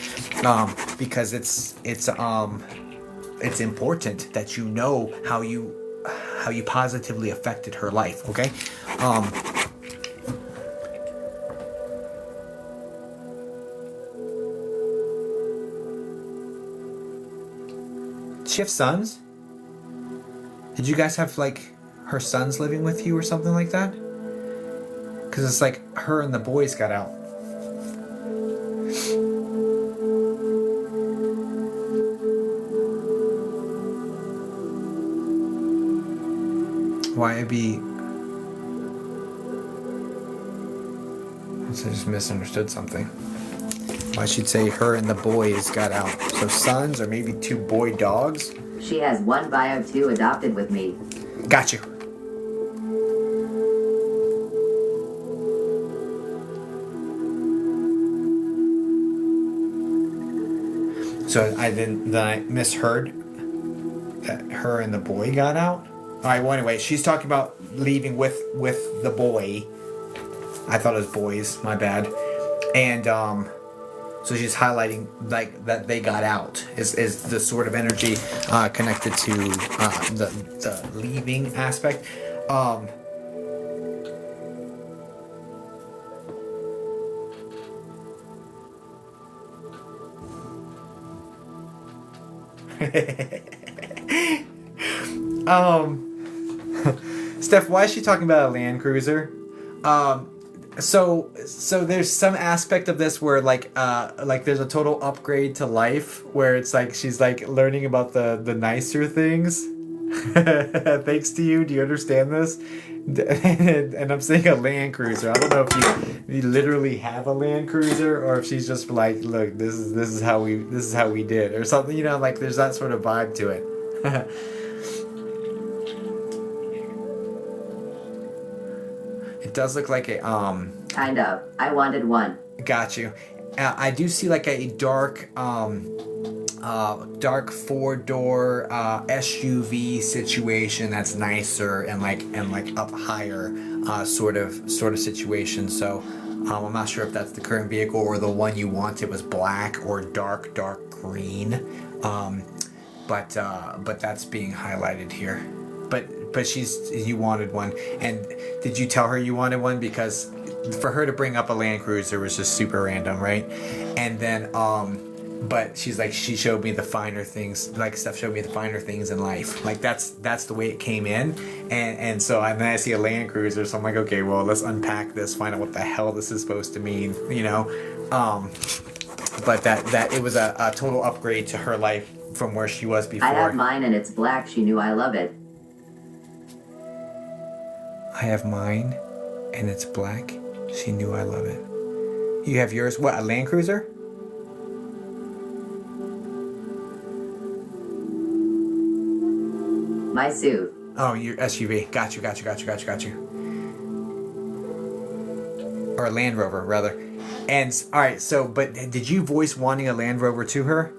because it's important that you know how you positively affected her life. Okay. She have sons? Did you guys have like her sons living with you or something like that? Because it's like her and the boys got out. Why it'd be... I just misunderstood something. Why she'd say her and the boys got out. So sons or maybe 2 boy dogs? She has 1 bio, 2 adopted with me. Got you. So I misheard that her and the boy got out? Alright, well anyway, she's talking about leaving with the boy. I thought it was boys, my bad. And so she's highlighting like that they got out is the sort of energy connected to the leaving aspect. Steph, why is she talking about a Land Cruiser? So there's some aspect of this where like there's a total upgrade to life where it's like she's like learning about the nicer things. Thanks to you. Do you understand this? And I'm saying a Land Cruiser. I don't know if you literally have a Land Cruiser or if she's just like, look, this is how we did or something. You know, like there's that sort of vibe to it. It does look like a Kind of. I wanted one. Got you. I do see like a dark 4-door SUV situation that's nicer and like up higher sort of situation. So I'm not sure if that's the current vehicle or the one you wanted was black or dark green. But that's being highlighted here. But you wanted one, and did you tell her you wanted one? Because for her to bring up a Land Cruiser was just super random, right? And then but she's like, she showed me the finer things, like Steph showed me the finer things in life. Like that's the way it came in, and so then I see a Land Cruiser, so I'm like, okay, well let's unpack this, find out what the hell this is supposed to mean, you know. But that it was a total upgrade to her life from where she was before. I have mine and it's black. She knew I love it. I have mine, and it's black. She knew I love it. You have yours? What, a Land Cruiser? My suit. Oh, your SUV. Got you. Or a Land Rover, rather. And, alright, so, but did you voice wanting a Land Rover to her?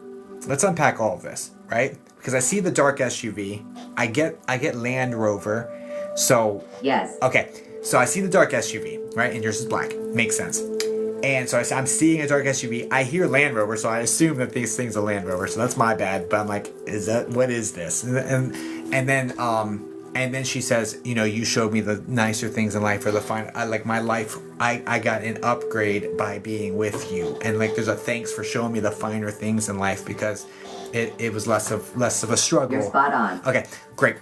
Let's unpack all of this, right? Because I see the dark SUV. I get Land Rover. So yes. Okay, so I see the dark SUV, right? And yours is black. Makes sense. And so I'm seeing a dark SUV. I hear Land Rover, so I assume that these things are Land Rover. So that's my bad. But I'm like, what is this? And then And then she says, you know, you showed me the nicer things in life, or the fine. Like my life, I got an upgrade by being with you, and like there's a thanks for showing me the finer things in life, because it was less of a struggle. You're spot on. Okay, great.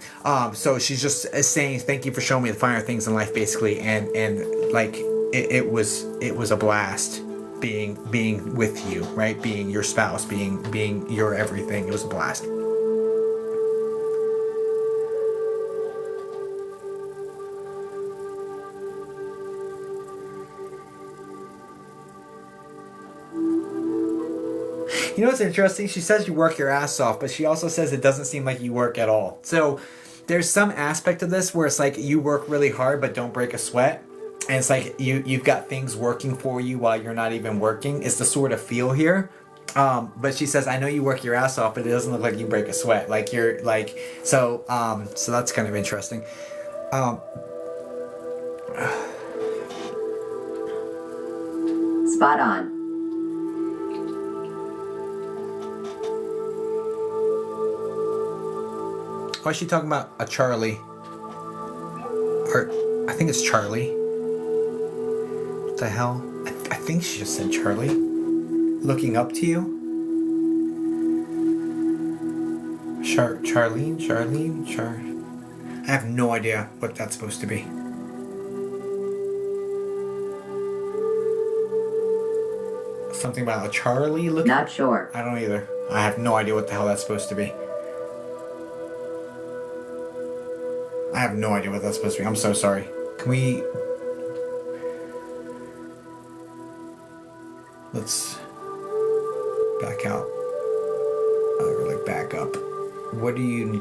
So she's just saying thank you for showing me the finer things in life, basically, and like it was a blast being with you, right? Being your spouse, being your everything. It was a blast. You know what's interesting? She says you work your ass off, but she also says it doesn't seem like you work at all. So there's some aspect of this where it's like you work really hard but don't break a sweat. And it's like you've got things working for you while you're not even working. It's the sort of feel here. But she says, I know you work your ass off, but it doesn't look like you break a sweat. Like you're like, so that's kind of interesting. Spot on. Why is she talking about a Charlie? Or I think it's Charlie. What the hell? I think she just said Charlie. Looking up to you? Charlene? I have no idea what that's supposed to be. Something about a Charlie looking? Not sure. I don't either. I have no idea what the hell that's supposed to be. I have no idea what that's supposed to be. I'm so sorry. Can we... Let's back out. Or like back up. What do you need?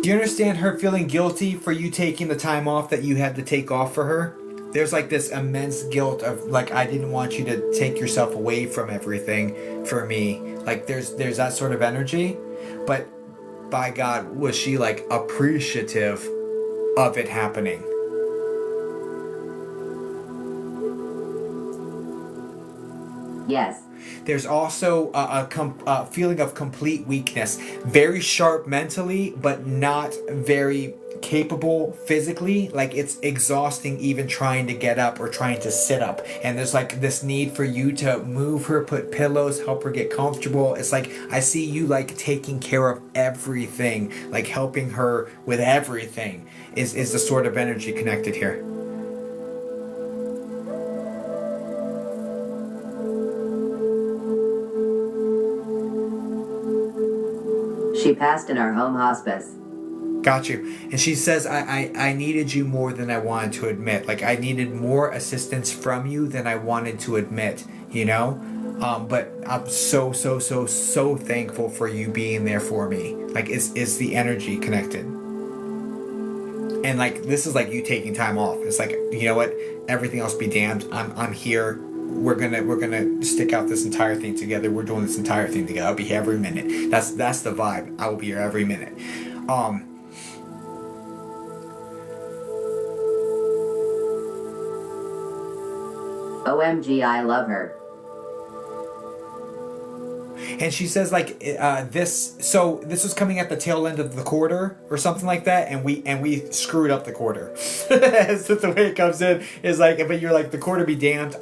Do you understand her feeling guilty for you taking the time off that you had to take off for her? There's like this immense guilt of like, I didn't want you to take yourself away from everything for me. Like there's that sort of energy. But by God, was she like appreciative of it happening? Yes. There's also a feeling of complete weakness. Very sharp mentally, but not very capable physically. Like it's exhausting even trying to get up or trying to sit up. And there's like this need for you to move her, put pillows, help her get comfortable. It's like I see you like taking care of everything, like helping her with everything is the sort of energy connected here. She passed in our home hospice. Got you. And she says, I needed you more than I wanted to admit. Like, I needed more assistance from you than I wanted to admit, you know? But I'm so thankful for you being there for me. Like, it's the energy connected. And, like, this is like you taking time off. It's like, you know what? Everything else be damned. I'm here. We're gonna stick out this entire thing together. We're doing this entire thing together. I'll be here every minute. That's the vibe. I will be here every minute. OMG, I love her. And she says like this was coming at the tail end of the quarter or something like that, and we screwed up the quarter. That's the way it comes in, is like, but you're like, the quarter be damned,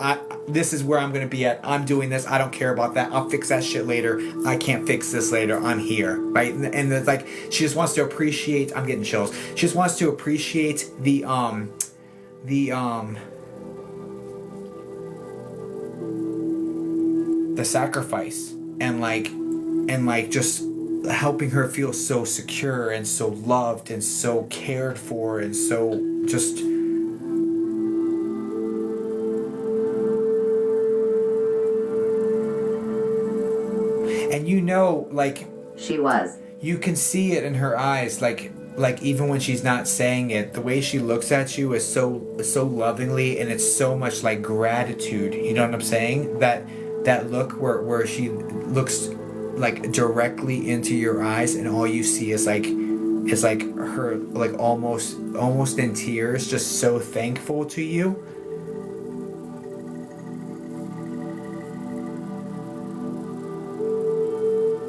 this is where I'm gonna be at. I'm doing this. I don't care about that. I'll fix that shit later. I can't fix this later. I'm here, right? And it's like she just wants to appreciate. I'm getting chills. She just wants to appreciate the sacrifice. And like just helping her feel so secure and so loved and so cared for and so just and you know, like she was. You can see it in her eyes, like even when she's not saying it, the way she looks at you is so lovingly, and it's so much like gratitude. You know what I'm saying? That look where she looks like directly into your eyes, and all you see is like her like almost in tears, just so thankful to you.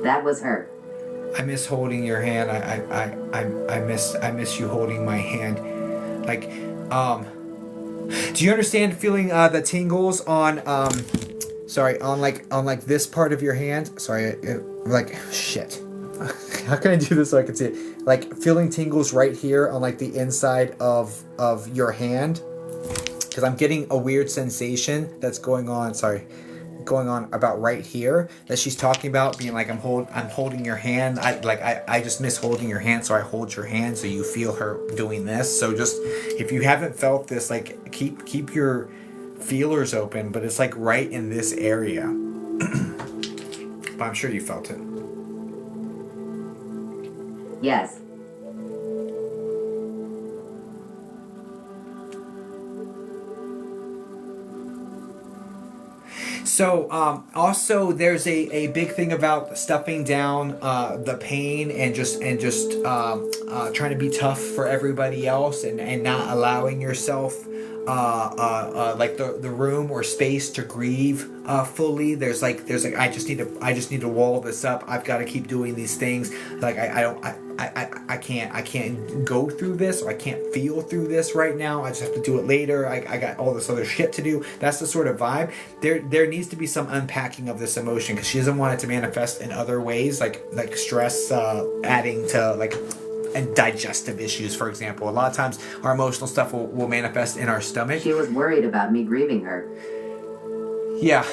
That was her. I miss holding your hand. I miss you holding my hand. Like, do you understand feeling the tingles on sorry, on like this part of your hand? Sorry, like shit. How can I do this so I can see it? Like feeling tingles right here on like the inside of your hand, because I'm getting a weird sensation that's going on. Sorry. Going on about right here that she's talking about, being like I'm holding your hand. I just miss holding your hand, so I hold your hand so you feel her doing this. So just if you haven't felt this, like keep your feelers open, but it's like right in this area. But I'm sure you felt it. Yes. So also there's a big thing about stuffing down the pain and just trying to be tough for everybody else and not allowing yourself like the room or space to grieve fully. There's like I just need to wall this up. I've got to keep doing these things. Like I can't go through this, or I can't feel through this right now. I just have to do it later. I got all this other shit to do. That's the sort of vibe. There needs to be some unpacking of this emotion, because she doesn't want it to manifest in other ways, like stress adding to like and digestive issues, for example. A lot of times our emotional stuff will manifest in our stomach. She was worried about me grieving her. Yeah.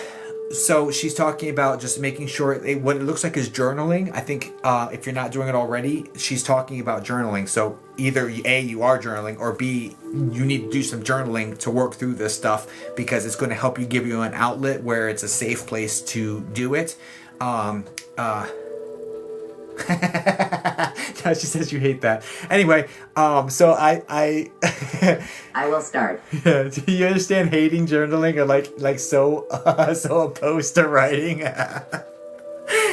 So she's talking about just making sure what it looks like is journaling. I think if you're not doing it already, she's talking about journaling. So either A, you are journaling, or B, you need to do some journaling to work through this stuff, because it's going to help you, give you an outlet where it's a safe place to do it. Now she says you hate that. Anyway, so I I will start. Yeah, do you understand hating journaling, or like so opposed to writing?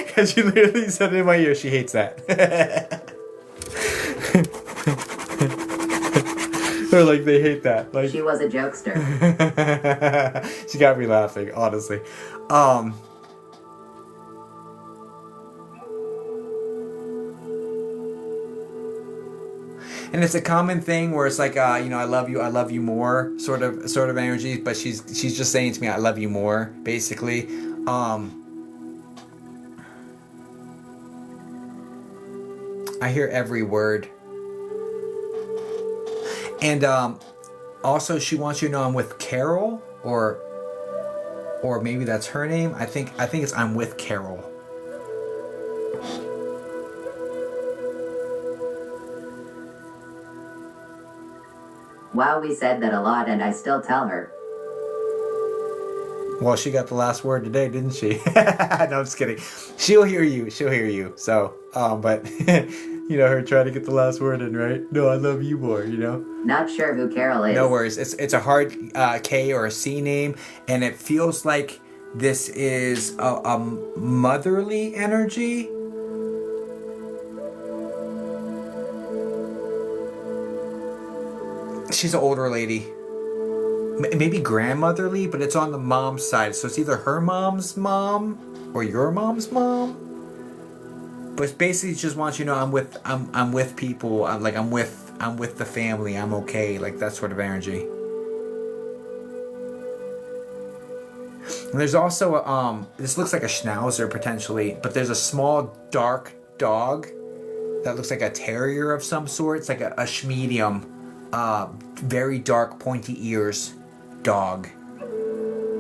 Because you literally said in my ear she hates that. Or like they hate that. Like she was a jokester. She got me laughing, honestly. And it's a common thing where it's like, I love you more, sort of energy. But she's just saying to me, I love you more, basically. I hear every word. And also she wants you to know I'm with Carol, or maybe that's her name. I think it's I'm with Carol. Wow, we said that a lot, and I still tell her. Well, she got the last word today, didn't she? No, I'm just kidding. She'll hear you. So, but her trying to get the last word in, right? No, I love you more. Not sure who Carol is. No worries. It's a hard K or a C name, and it feels like this is a motherly energy. She's an older lady. Maybe grandmotherly, but it's on the mom's side. So it's either her mom's mom or your mom's mom. But basically just wants you to know I'm with people. I'm with the family. I'm okay. Like that sort of energy. And there's also this looks like a schnauzer potentially, but there's a small dark dog that looks like a terrier of some sort. It's like a schmedium. Very dark pointy ears dog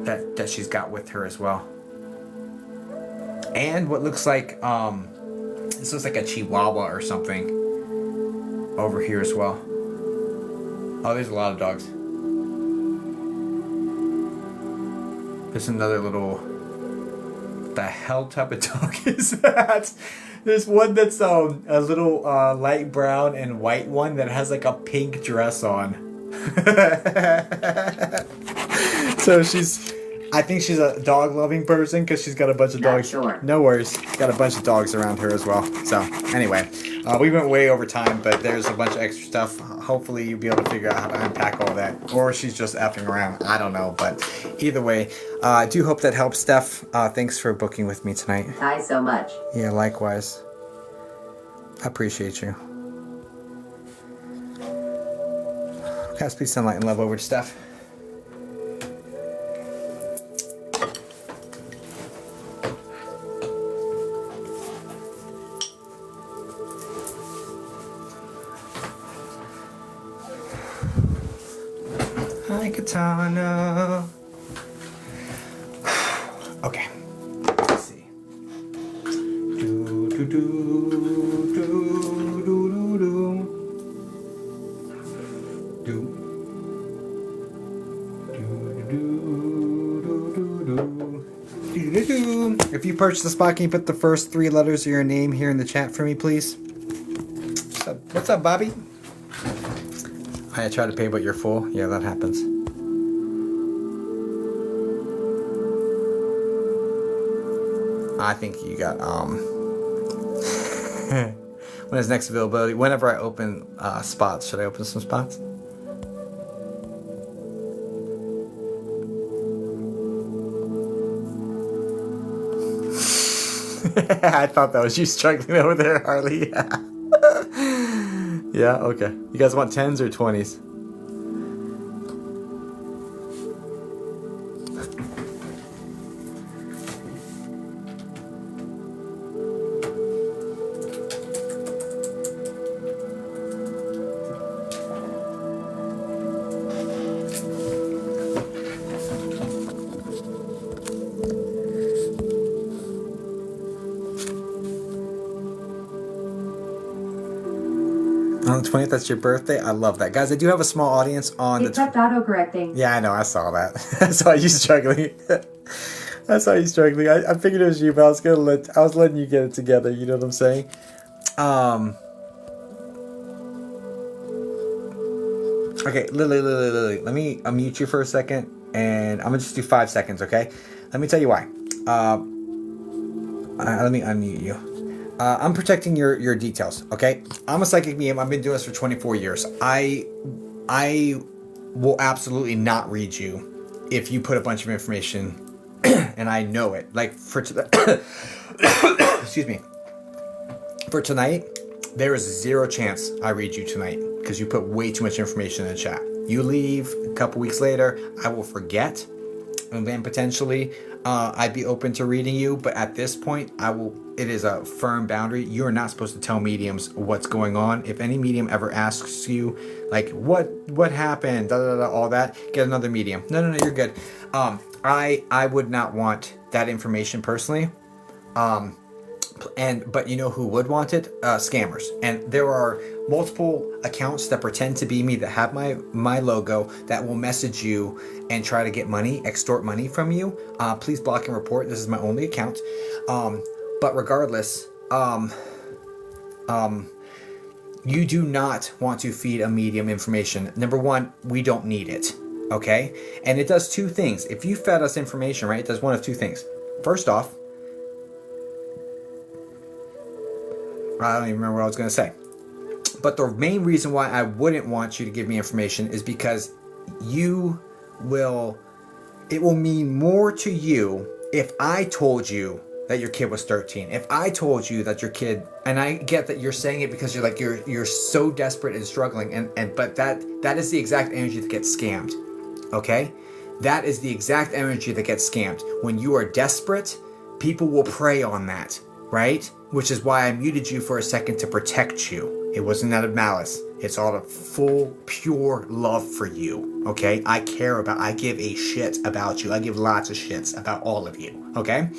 that she's got with her as well. And what looks like this looks like a chihuahua or something over here as well. Oh, there's a lot of dogs. There's another little, what the hell type of dog is that? There's one that's a little light brown and white one that has like a pink dress on. So she's I think she's a dog-loving person because she's got a bunch of Not dogs. sure. No worries. Got a bunch of dogs around her as well. So, anyway, we went way over time, but there's a bunch of extra stuff. Hopefully, you'll be able to figure out how to unpack all that. Or she's just effing around. I don't know. But either way, I do hope that helps, Steph. Thanks for booking with me tonight. Hi so much. Yeah, likewise. I appreciate you. Guys, please send light and love over to Steph. Hi, Katana. Okay. Let's see. Do, do, do, do, do, do, do. Do. If you purchase the spot, can you put the first 3 letters of your name here in the chat for me, please? What's up, Bobby? I try to pay, but you're full. Yeah, that happens. I think you got when is next availability? Whenever I open spots, should I open some spots? I thought that was you struggling over there, Harley. Yeah, okay. You guys want 10s or 20s? On the 20th, that's your birthday. I love that. Guys, I do have a small audience on It kept autocorrecting. Yeah, I know. I saw that. I saw you struggling. I saw you struggling. I figured it was you, but I was letting you get it together. You know what I'm saying? Okay, Lily. Let me unmute you for a second, and I'm gonna just do 5 seconds. Okay? Let me tell you why. Let me unmute you. I'm protecting your details, okay? I'm a psychic medium. I've been doing this for 24 years. I will absolutely not read you if you put a bunch of information and I know it. Like excuse me. For tonight, there is 0 chance I read you tonight because you put way too much information in the chat. You leave a couple weeks later, I will forget, and then potentially I'd be open to reading you, but at this point, it is a firm boundary. You are not supposed to tell mediums what's going on. If any medium ever asks you, like, what happened, all that, get another medium. No, you're good. I would not want that information personally. But you know who would want it? Scammers. And there are multiple accounts that pretend to be me that have my logo that will message you and try to get money, extort money from you. Please block and report. This is my only account. But regardless, you do not want to feed a medium information. Number one, we don't need it. Okay? And it does 2 things. If you fed us information, right, it does one of 2 things. First off, I don't even remember what I was going to say. But the main reason why I wouldn't want you to give me information is because it will mean more to you if I told you that your kid was 13. If I told you that your kid, and I get that you're saying it because you're so desperate and struggling, but that is the exact energy that gets scammed. Okay? That is the exact energy that gets scammed. When you are desperate, people will prey on that, right? Which is why I muted you for a second to protect you. It wasn't out of malice. It's all of full, pure love for you, okay? I give a shit about you. I give lots of shits about all of you, okay?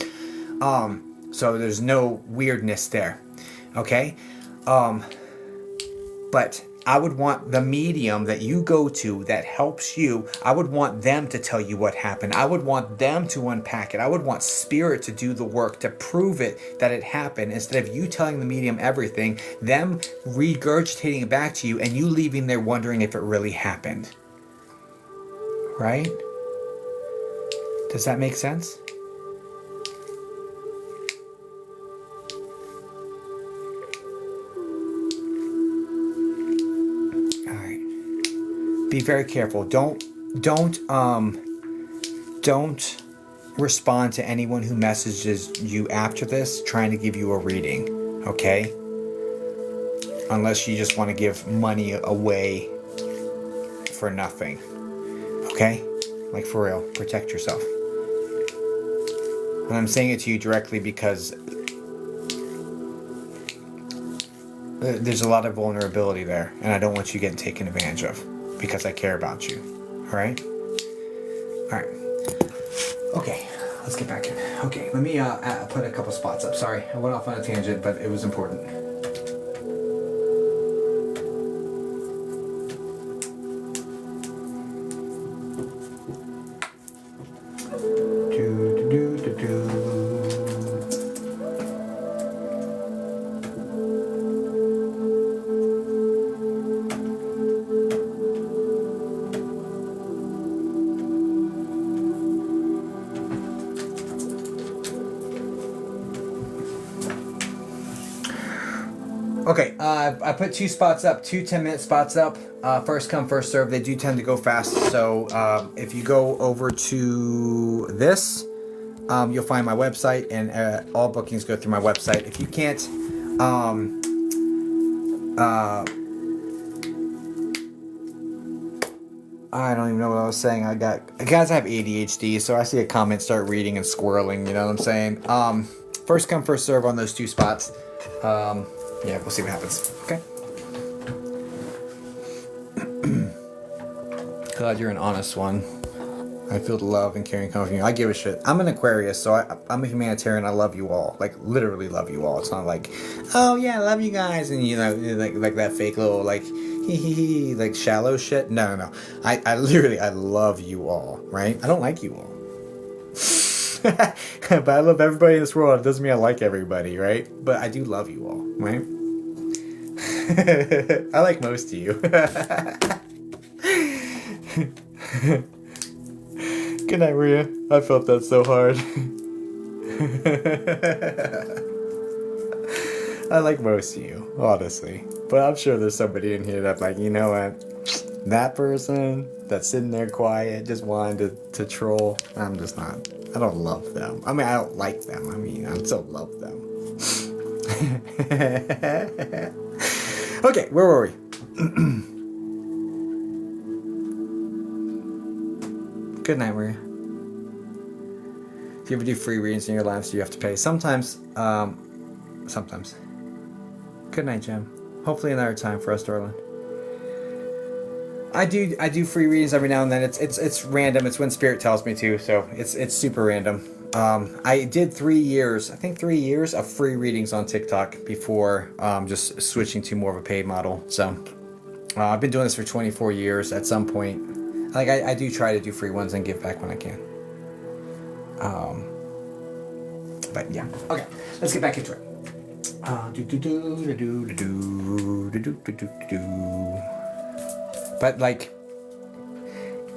So there's no weirdness there, okay? But I would want the medium that you go to that helps you, I would want them to tell you what happened. I would want them to unpack it. I would want spirit to do the work to prove it that it happened, instead of you telling the medium everything, them regurgitating it back to you, and you leaving there wondering if it really happened. Right? Does that make sense? All right. Be very careful. Don't respond to anyone who messages you after this trying to give you a reading, okay? Unless you just want to give money away for nothing, okay? Like, for real, protect yourself. And I'm saying it to you directly because there's a lot of vulnerability there, and I don't want you getting taken advantage of because I care about you, all right? All right. Okay, let's get back in. Okay, let me put a couple spots up. Sorry, I went off on a tangent, but it was important. Okay, I put 2 spots up, 2 10-minute spots up. First come, first serve. They do tend to go fast. So if you go over to this, you'll find my website, and all bookings go through my website. If you can't, I don't even know what I was saying. Guys, I have ADHD, so I see a comment, start reading and squirreling. You know what I'm saying? First come, first serve on those 2 spots. Yeah, we'll see what happens. Okay. Glad you're an honest one. I feel the love and caring coming from you. I give a shit. I'm an Aquarius, so I'm a humanitarian. I love you all. Like, literally love you all. It's not like, oh yeah, I love you guys, and you know, like that fake little like hee like shallow shit. No. I literally love you all. Right? I don't like you all. But I love everybody in this world. It doesn't mean I like everybody, right? But I do love you all, right? I like most of you. Good night, Maria. I felt that so hard. I like most of you, honestly. But I'm sure there's somebody in here that's like, you know what? That person that's sitting there quiet, just wanting to troll. I'm just not. I don't love them. I mean, I don't like them. I mean, I still love them. Okay, where were we? Good night, Maria. Do you ever do free readings in your life so you have to pay? Sometimes. Sometimes. Good night, Jim. Hopefully another time for us, darling. I do free readings every now and then. It's random. It's when Spirit tells me to, so it's super random. I did 3 years, I think 3 years of free readings on TikTok before just switching to more of a paid model. So I've been doing this for 24 years. At some point, like I do try to do free ones and give back when I can. But yeah, okay, let's get back into it. But like,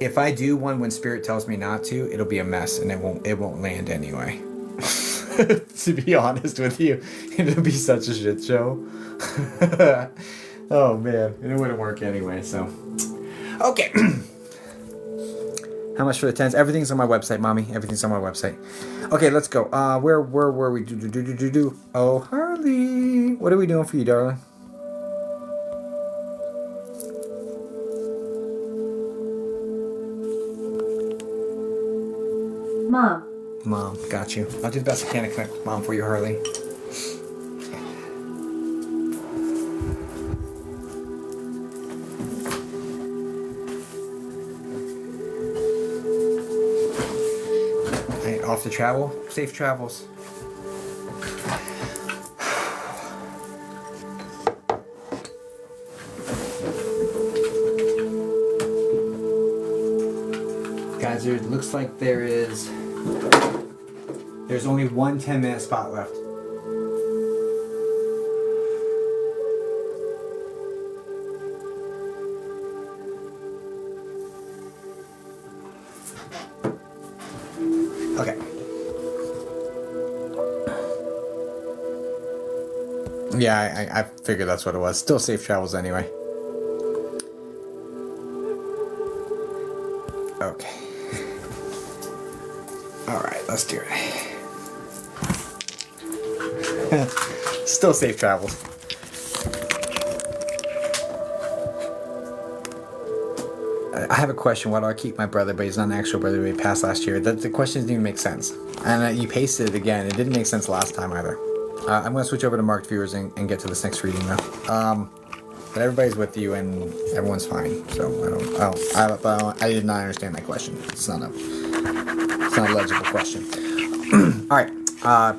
if I do one when Spirit tells me not to, it'll be a mess and it won't land anyway. To be honest with you, it'll be such a shit show. Oh man, and it wouldn't work anyway. So, okay. How much for the tens? Everything's on my website, mommy. Everything's on my website. Okay, let's go. Where were we? Oh, Harley, what are we doing for you, darling? Mom, got you. I'll do the best I can to connect with Mom for you, Harley. Alright, off to travel. Safe travels. Guys, it looks like there's only one 10-minute spot left. Yeah, I figured that's what it was. Still safe travels anyway. Okay. Alright, let's do it. Still safe travels. I have a question. Why do I keep my brother, but he's not an actual brother, but he passed last year? The question didn't even make sense. And you pasted it again. It didn't make sense last time either. I'm going to switch over to marked viewers and get to this next reading now. But everybody's with you and everyone's fine. So I did not understand that question. It's not a legible question. All right,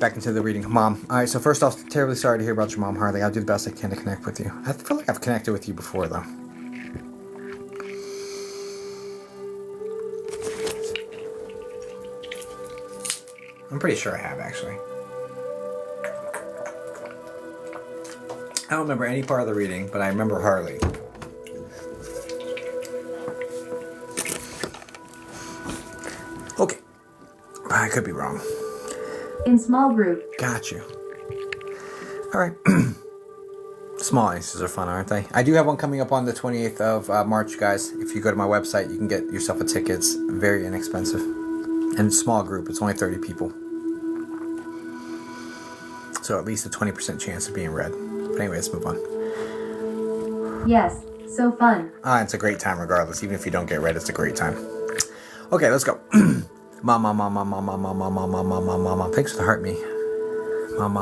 back into the reading. Mom. All right, so first off, terribly sorry to hear about your mom, Harley. I'll do the best I can to connect with you. I feel like I've connected with you before, though. I'm pretty sure I have, actually. I don't remember any part of the reading, but I remember Harley. Okay. I could be wrong. In small group. Got you. All right. Small audiences are fun, aren't they? I do have one coming up on the 28th of March, guys. If you go to my website, you can get yourself a ticket. It's very inexpensive. And small group. It's only 30 people. So at least a 20% chance of being read. But anyway, let's move on. Yes, so fun. It's a great time regardless. Even if you don't get read, it's a great time. Okay, let's go. Mom. Thanks for the heart, me. Mom.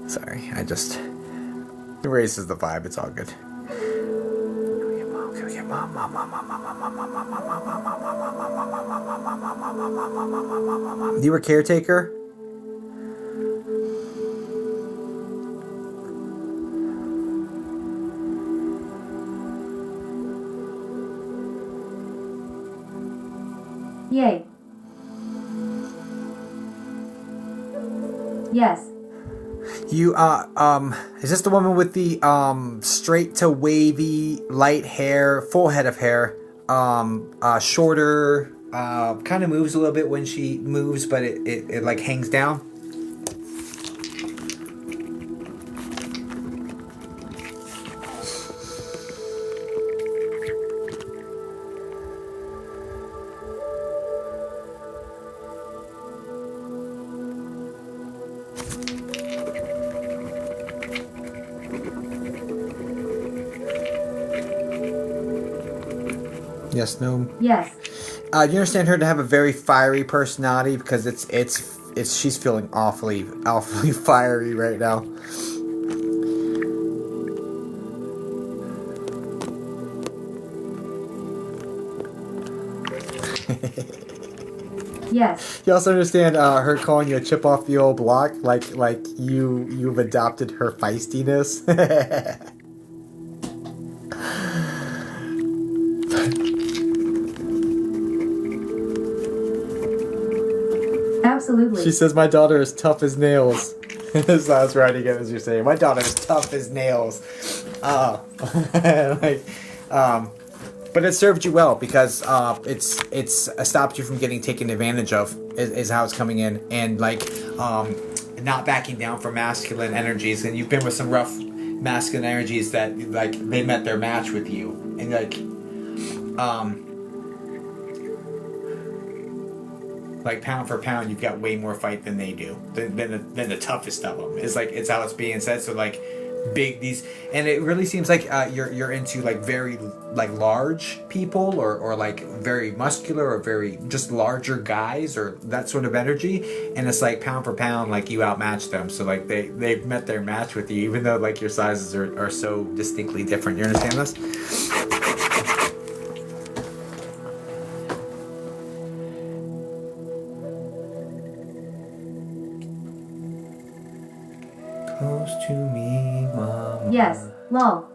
Sorry, I just erases the vibe. It's all good. You were caretaker? Yay. Yes. You is this the woman with the straight to wavy light hair, full head of hair, shorter, kind of moves a little bit when she moves, but it like hangs down? Yes, no. Yes. You understand her to have a very fiery personality because it's she's feeling awfully fiery right now. Yes. You also understand her calling you a chip off the old block, like you've adopted her feistiness. Absolutely. She says my daughter is tough as nails. That's right again, as you're saying. My daughter is tough as nails. But it served you well because it's stopped you from getting taken advantage of. Is how it's coming in, and not backing down for masculine energies. And you've been with some rough masculine energies that they met their match with you, and pound for pound, you've got way more fight than they do, than the toughest of them. It's how it's being said. So big these, and it really seems like you're into very large people or very muscular or very just larger guys or that sort of energy. And it's pound for pound, you outmatch them. So they've met their match with you, even though your sizes are so distinctly different. You understand this? Close to me, Mama. Yes. Lol.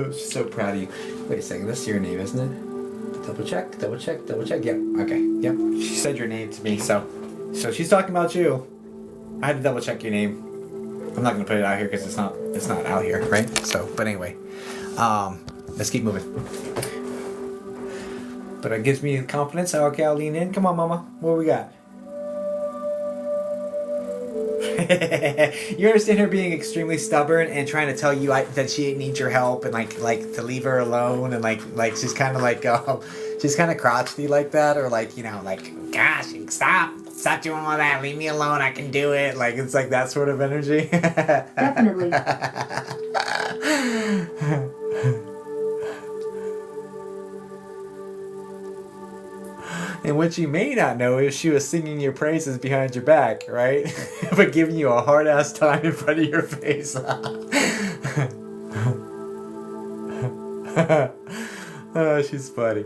She's so proud of you. Wait a second, that's your name, isn't it? Double check, double check, double check. Yep. Okay. Yep. She said your name to me, so she's talking about you. I had to double check your name. I'm not gonna put it out here because it's not out here, right? So, but anyway, let's keep moving. But it gives me confidence. Okay, I'll lean in. Come on, Mama. What we got? You understand her being extremely stubborn and trying to tell you that she needs your help and like to leave her alone and like she's kind of like she's kind of crotchety like that, or like, you know, like, gosh, stop doing all that, leave me alone, I can do it. Like, it's like that sort of energy. Definitely. And what you may not know is she was singing your praises behind your back, right? But giving you a hard ass time in front of your face. Oh, she's funny.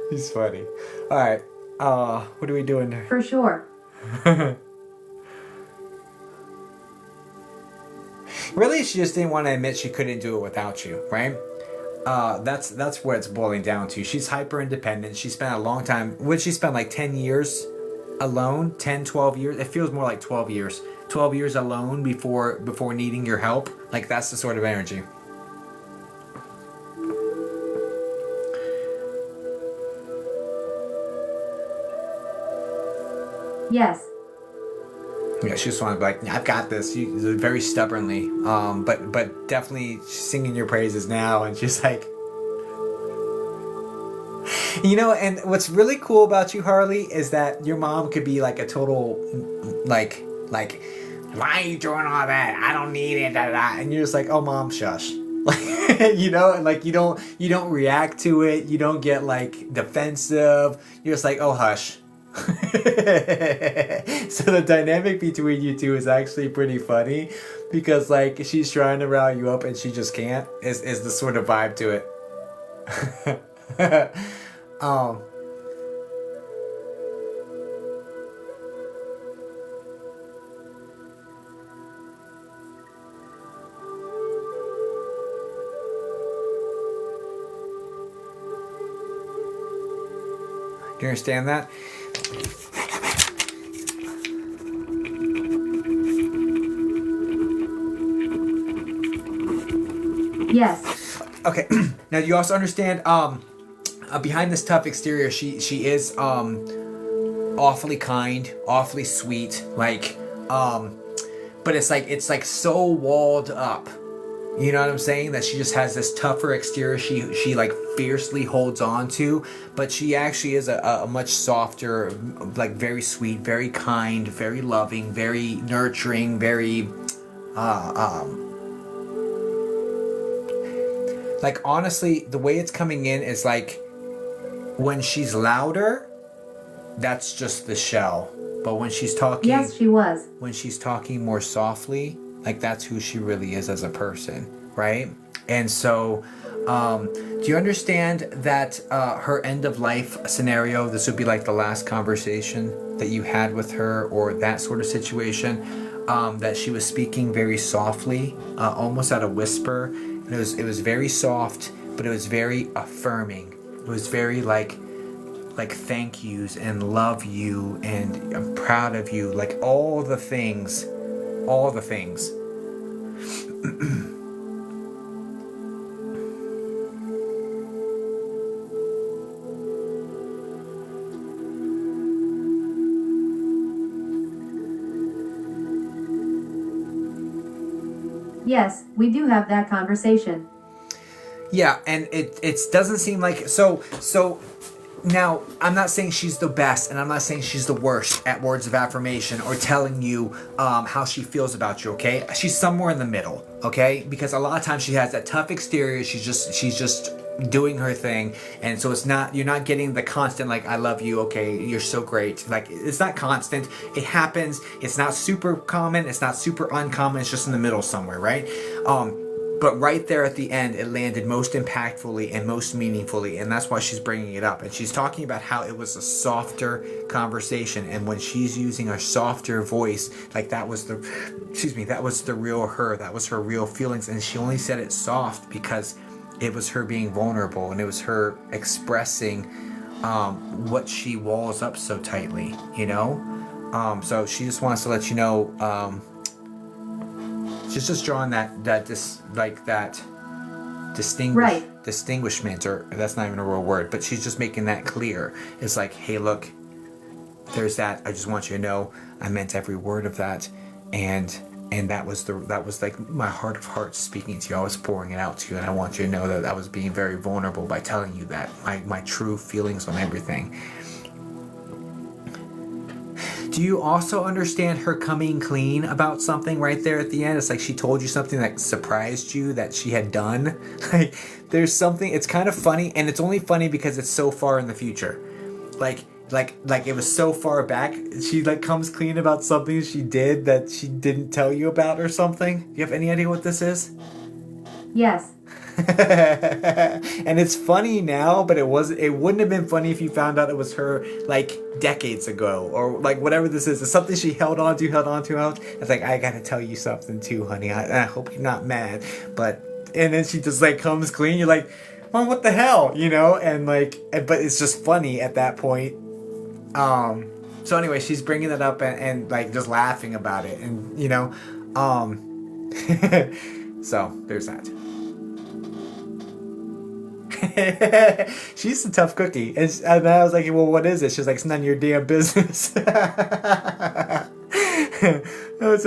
She's funny. Alright. What are we doing there? For sure. Really, she just didn't want to admit she couldn't do it without you, right? That's where it's boiling down to. She's hyper independent. She spent a long time. Would she spend like 10 years alone? 10, 12 years? It feels more like 12 years. 12 years alone before needing your help. Like, that's the sort of energy. Yes. Yeah, she just wanted to be like, I've got this. Very stubbornly. But definitely singing your praises now, and she's like, you know. And what's really cool about you, Harley, is that your mom could be like a total, like, why are you doing all that? I don't need it. Da, da. And you're just like, oh, Mom, shush. Like, you know, and like you don't react to it. You don't get like defensive. You're just like, oh, hush. So the dynamic between you two is actually pretty funny, because like she's trying to rile you up and she just can't, is the sort of vibe to it. Do you understand that? Yes. Okay. Now you also understand behind this tough exterior she is awfully kind, awfully sweet, like but it's like so walled up. You know what I'm saying? That she just has this tougher exterior she like fiercely holds on to, but she actually is a much softer, like very sweet, very kind, very loving, very nurturing, very like, honestly, the way it's coming in is like when she's louder, that's just the shell. But when she's talking, Yes, she was. when she's talking more softly, like that's who she really is as a person, right? And so, do you understand that her end of life scenario, this would be like the last conversation that you had with her, or that sort of situation, that she was speaking very softly, almost at a whisper, and it was very soft, but it was very affirming. It was very like thank yous and love you and I'm proud of you, like all the things. Yes, we do have that conversation. Yeah, and it doesn't seem like so. Now, I'm not saying she's the best, and I'm not saying she's the worst at words of affirmation or telling you how she feels about you. Okay, she's somewhere in the middle. Okay, because a lot of times she has that tough exterior. She's just doing her thing, and so you're not getting the constant like I love you. Okay, you're so great. Like, it's not constant. It happens. It's not super common. It's not super uncommon. It's just in the middle somewhere, right? But right there at the end, it landed most impactfully and most meaningfully, and that's why she's bringing it up. And she's talking about how it was a softer conversation, and when she's using a softer voice, like that was the real her, that was her real feelings, and she only said it soft because it was her being vulnerable, and it was her expressing what she walls up so tightly, you know? So she just wants to let you know, she's just drawing distinguishment, or that's not even a real word, but she's just making that clear. It's like, hey, look, there's that. I just want you to know I meant every word of that, and that was like my heart of hearts speaking to you. I was pouring it out to you, and I want you to know that I was being very vulnerable by telling you that my true feelings on everything. Do you also understand her coming clean about something right there at the end? It's like she told you something that surprised you that she had done. Like, there's something, it's kind of funny, and it's only funny because it's so far in the future. Like it was so far back. She like comes clean about something she did that she didn't tell you about or something. Do you have any idea what this is? Yes. And it's funny now, but it wouldn't have been funny if you found out it was her like decades ago, or like whatever this is. It's something she held on to. It's like, I gotta tell you something too, honey. I hope you're not mad. And then she just like comes clean. You're like, Mom, what the hell? You know? And like, but it's just funny at that point. So anyway, she's bringing that up and like just laughing about it, and you know, so there's that. She's a tough cookie, and I was like, well, what is it? She's like, it's none of your damn business. So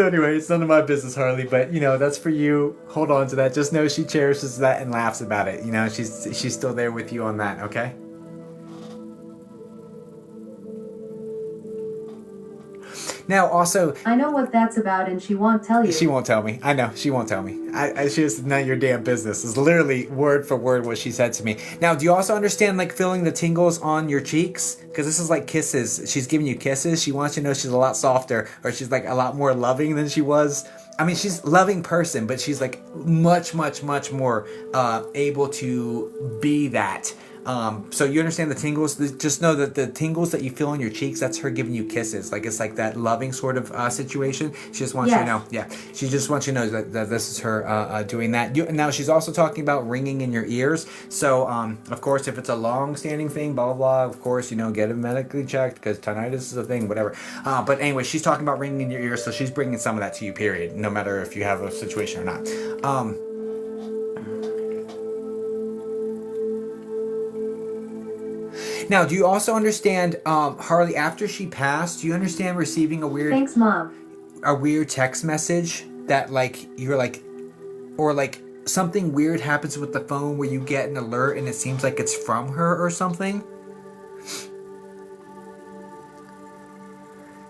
anyway, it's none of my business, Harley, but you know, that's for you. Hold on to that. Just know she cherishes that and laughs about it. You know, she's still there with you on that. Okay. Now, also, I know what that's about, and she won't tell you. She won't tell me. I know, she won't tell me. She just, none of your damn business. It's literally word for word what she said to me. Now, do you also understand, like, feeling the tingles on your cheeks? Because this is like kisses. She's giving you kisses. She wants you to know she's a lot softer, or she's, like, a lot more loving than she was. I mean, she's a loving person, but she's, like, much, much, much more able to be that. So you understand the tingles. Just know that the tingles that you feel on your cheeks, that's her giving you kisses. Like, it's like that loving sort of situation. She just wants you to know. Yeah, she just wants you to know that this is her doing that. Now she's also talking about ringing in your ears. So of course, if it's a long-standing thing, blah blah blah, of course, you know, get it medically checked, because tinnitus is a thing, whatever. But anyway, she's talking about ringing in your ears, so she's bringing some of that to you. Period. No matter if you have a situation or not. Now, do you also understand, Harley, after she passed, do you understand receiving a weird... Thanks, Mom. A weird text message that, like, you're like... Or, like, something weird happens with the phone where you get an alert and it seems like it's from her or something?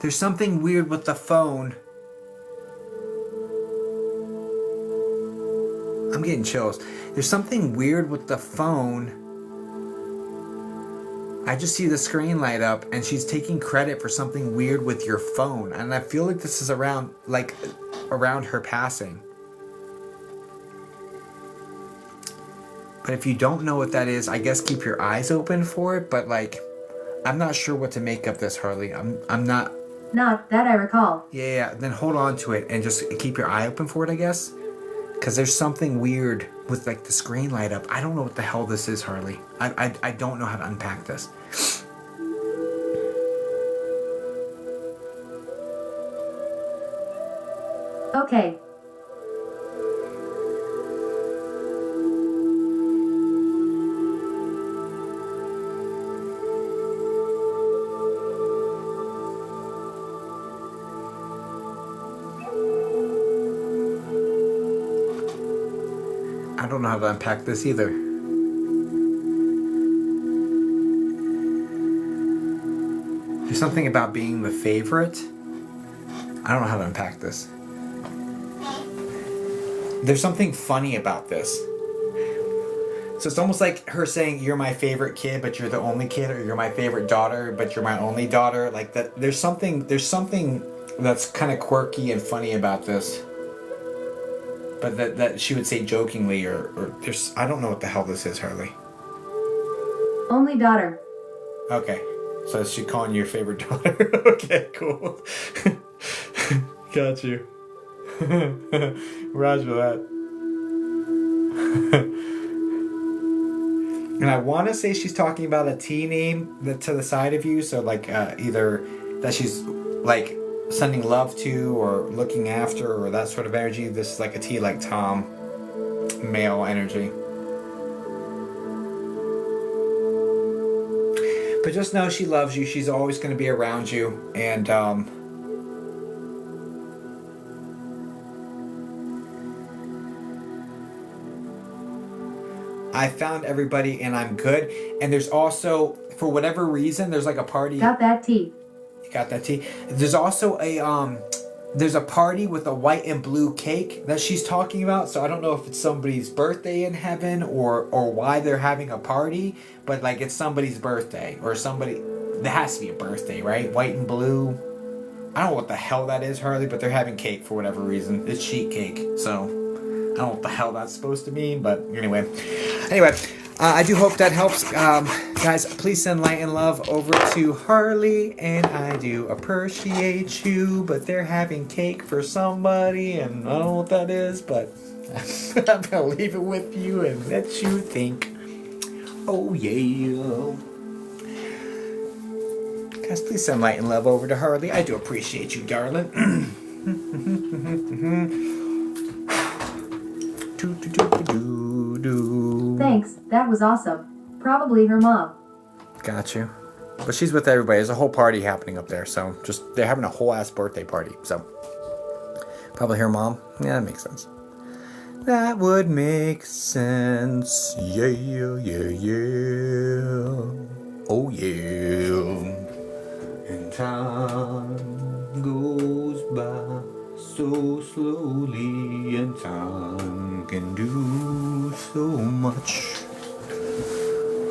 There's something weird with the phone. I'm getting chills. There's something weird with the phone. I just see the screen light up, and she's taking credit for something weird with your phone, and I feel like this is around her passing. But if you don't know what that is, I guess keep your eyes open for it. But like, I'm not sure what to make of this, Harley. I'm not. Not that I recall. Yeah. Then hold on to it and just keep your eye open for it, I guess. Because there's something weird with like the screen light up. I don't know what the hell this is, Harley. I don't know how to unpack this. Okay. I don't know how to unpack this either. There's something about being the favorite. I don't know how to unpack this. There's something funny about this. So it's almost like her saying, you're my favorite kid, but you're the only kid, or you're my favorite daughter, but you're my only daughter. Like that. There's something that's kind of quirky and funny about this. but that she would say jokingly or there's I don't know what the hell this is, Harley. Only daughter. Okay, so is she calling you your favorite daughter? Okay, cool. Got you. Roger that. And I want to say she's talking about a T name that to the side of you, so like either that she's like sending love to or looking after or that sort of energy. This is like a T like Tom, male energy. But just know she loves you. She's always going to be around you, and I found everybody and I'm good. And there's also, for whatever reason, there's like a party. Got that tea. You got that tea? There's also there's a party with a white and blue cake that she's talking about. So I don't know if it's somebody's birthday in heaven or why they're having a party, but like it's somebody's birthday or somebody, there has to be a birthday, right? White and blue. I don't know what the hell that is, Harley, but they're having cake for whatever reason. It's sheet cake, so I don't know what the hell that's supposed to mean, but anyway. I do hope that helps. Guys, please send light and love over to Harley, and I do appreciate you, but they're having cake for somebody, and I don't know what that is, but I'm going to leave it with you and let you think. Oh, yeah. Guys, please send light and love over to Harley. I do appreciate you, darling. Thanks, that was awesome. Probably her mom. Got you. But she's with everybody. There's a whole party happening up there, so they're having a whole ass birthday party. So probably her mom. Yeah, that makes sense. That would make sense. Yeah, yeah, yeah. Oh yeah. And time goes by so slowly, and time can do so much.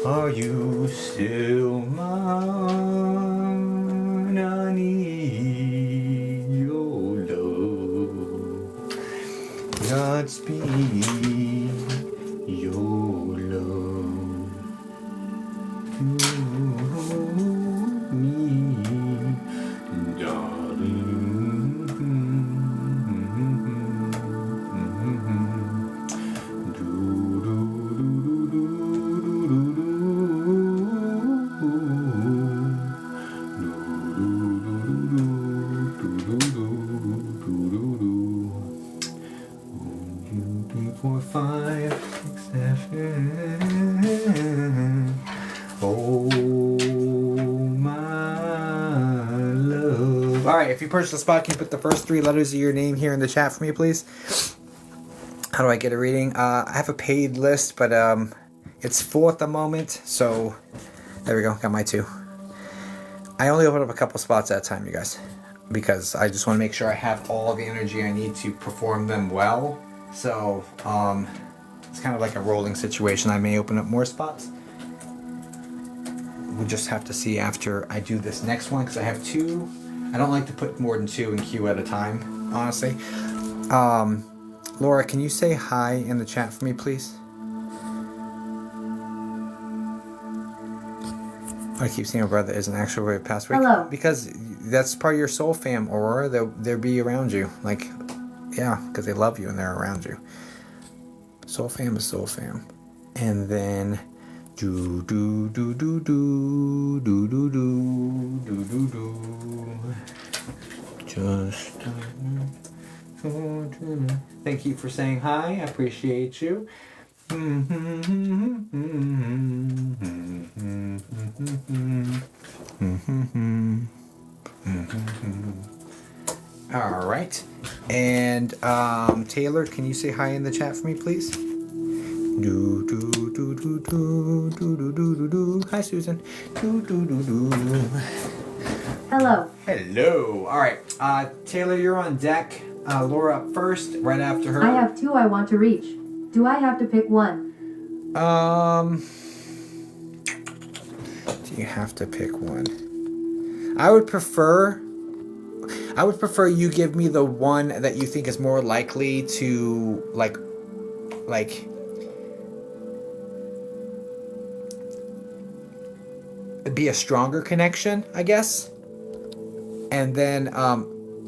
Are you still mine? I need your love. Godspeed, your love to me, darling. If you purchase a spot, can you put the first 3 letters of your name here in the chat for me, please? How do I get a reading? I have a paid list, but it's full at the moment. So there we go. Got my 2. I only open up a couple spots at a time, you guys, because I just want to make sure I have all the energy I need to perform them well. So it's kind of like a rolling situation. I may open up more spots. We'll just have to see after I do this next one, because I have 2. I don't like to put more than 2 in queue at a time, honestly. Laura, can you say hi in the chat for me, please? I keep seeing my brother is an actual way past week. Hello. Because that's part of your soul fam, Aurora. They'll be around you. Like, yeah, because they love you and they're around you. Soul fam is soul fam. And then... Do do do do do do do do do do do. Just thank you for saying hi. I appreciate you. All right, and Taylor, can you say hi in the chat for me, please? Do do do do do do do do do do. Hi, Susan. Do do do do. Hello. Hello. All right. Taylor, you're on deck. Laura up first, right after her. I have 2 I want to reach. Do I have to pick one? Do you have to pick one? I would prefer. I would prefer you give me the one that you think is more likely to like be a stronger connection, I guess, and then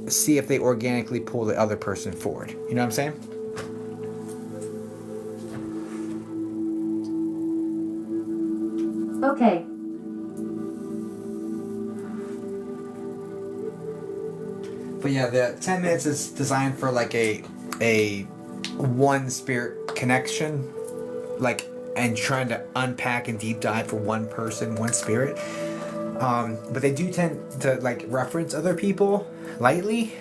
see if they organically pull the other person forward. You know what I'm saying? Okay. But yeah, the 10 minutes is designed for like a one spirit connection, like, and trying to unpack and deep dive for one person, one spirit. But they do tend to like reference other people lightly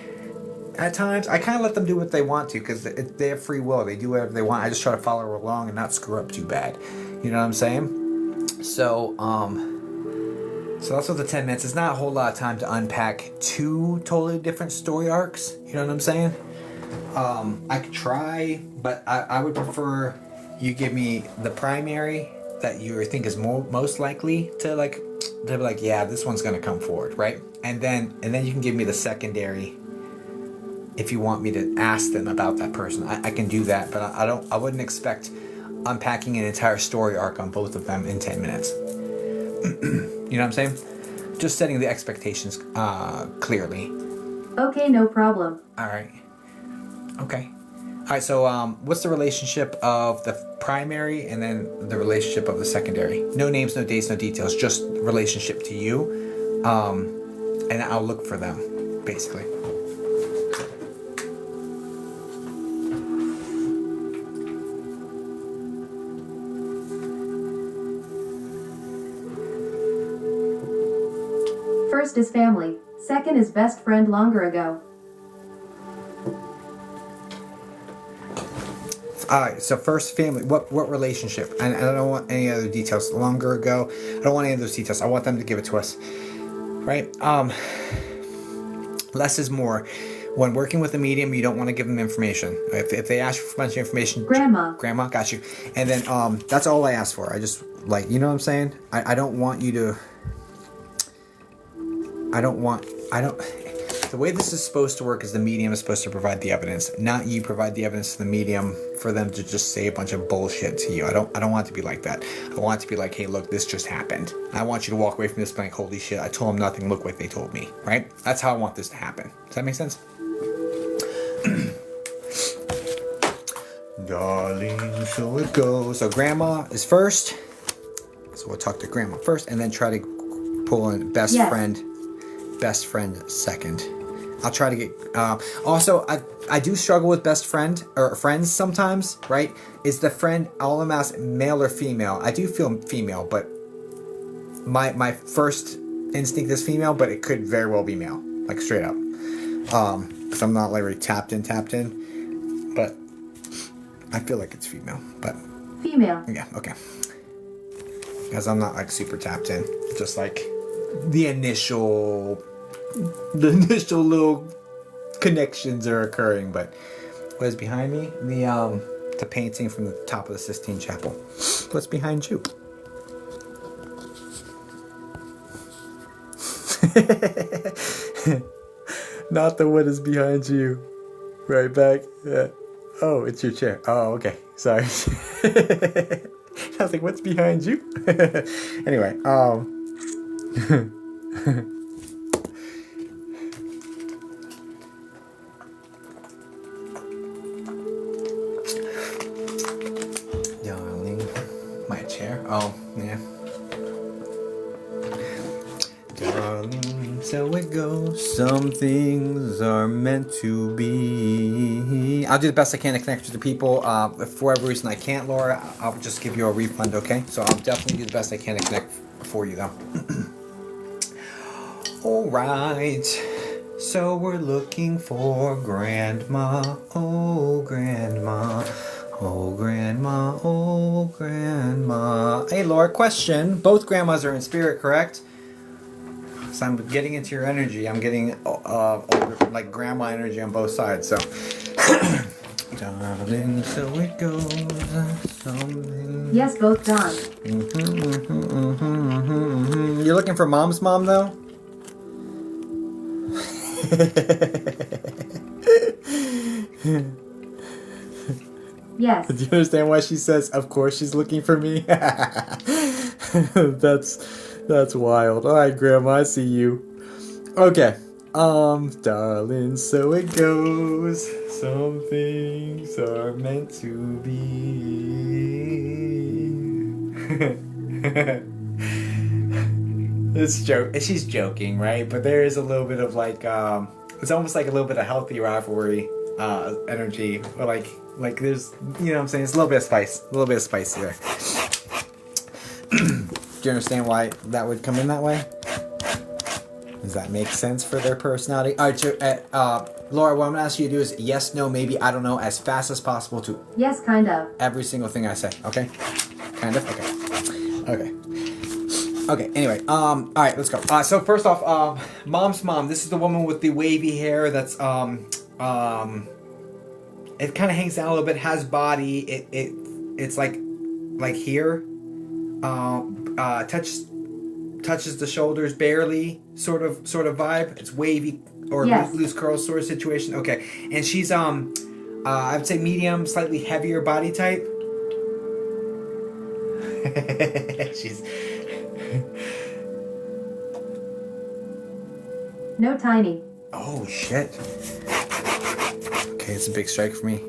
at times. I kind of let them do what they want to because they have free will. They do whatever they want. I just try to follow along and not screw up too bad. You know what I'm saying? So that's what the 10 minutes. It's not a whole lot of time to unpack two totally different story arcs. You know what I'm saying? I could try, but I would prefer you give me the primary that you think is most likely to be like, yeah, this one's gonna come forward, right? And then you can give me the secondary if you want me to ask them about that person. I can do that, but I wouldn't expect unpacking an entire story arc on both of them in 10 minutes. You know what I'm saying? Just setting the expectations clearly. Okay, no problem. All right. Okay. All right. So, what's the relationship of the primary and then the relationship of the secondary? No names, no dates, no details. Just relationship to you, and I'll look for them, basically. First is family. Second is best friend longer ago. Alright, so first family, what relationship? And I don't want any other details. Longer ago, I don't want any of those details. I want them to give it to us. Right? Less is more. When working with a medium, you don't want to give them information. If they ask for a bunch of information, Grandma, got you. And then that's all I ask for. I just, like, you know what I'm saying? I don't want you to... The way this is supposed to work is the medium is supposed to provide the evidence, not you provide the evidence to the medium for them to just say a bunch of bullshit to you. I don't want it to be like that. I want it to be like, hey, look, this just happened. I want you to walk away from this like, holy shit, I told them nothing, look what they told me, right? That's how I want this to happen. Does that make sense? Darling, so it goes. So grandma is first. So we'll talk to grandma first and then try to pull in best friend second. I'll try to get also I do struggle with best friend or friends sometimes, right? Is the friend all I'm asking male or female? I do feel female, but my first instinct is female, but it could very well be male, like straight up. Because I'm not like really tapped in, but I feel like it's female, but female. Yeah, okay. Because I'm not like super tapped in, just like the initial little connections are occurring. But what is behind me? The painting from the top of the Sistine Chapel. What's behind you? Not the what is behind you. Right back. Yeah. Oh, it's your chair. Oh, okay. Sorry. I was like, what's behind you? Anyway, darling, my chair. Oh, yeah. Darling, so it goes. Some things are meant to be. I'll do the best I can to connect with the people. If for whatever reason I can't, Laura, I'll just give you a refund, okay? So I'll definitely do the best I can to connect for you, though. Alright, so we're looking for Grandma, oh Grandma, oh Grandma, oh Grandma. Hey Laura, question. Both grandmas are in spirit, correct? So I'm getting into your energy. I'm getting older, like grandma energy on both sides, so. Darling, so it goes. Yes, both gone. You're looking for mom's mom, though? Yes. Do you understand why she says, of course she's looking for me? That's wild. All right, Grandma, I see you. Okay. Darling, so it goes. Some things are meant to be. It's joke. She's joking, right? But there is a little bit of like, it's almost like a little bit of healthy rivalry, energy, or like there's, you know what I'm saying? It's a little bit of spice, there. Do you understand why that would come in that way? Does that make sense for their personality? All right, Laura, what I'm gonna ask you to do is yes, no, maybe, I don't know, as fast as possible to Yes, kind of. every single thing I say. Okay, kind of. Okay. Okay, anyway, all right, let's go. So first off, Mom's mom, this is the woman with the wavy hair that's, it kind of hangs down a little bit, has body, it's like here, touches the shoulders barely, sort of vibe. It's wavy or Yes. loose curls sort of situation. Okay, and she's, I would say medium, slightly heavier body type. She's... No tiny. Oh, shit. Okay, it's a big strike for me.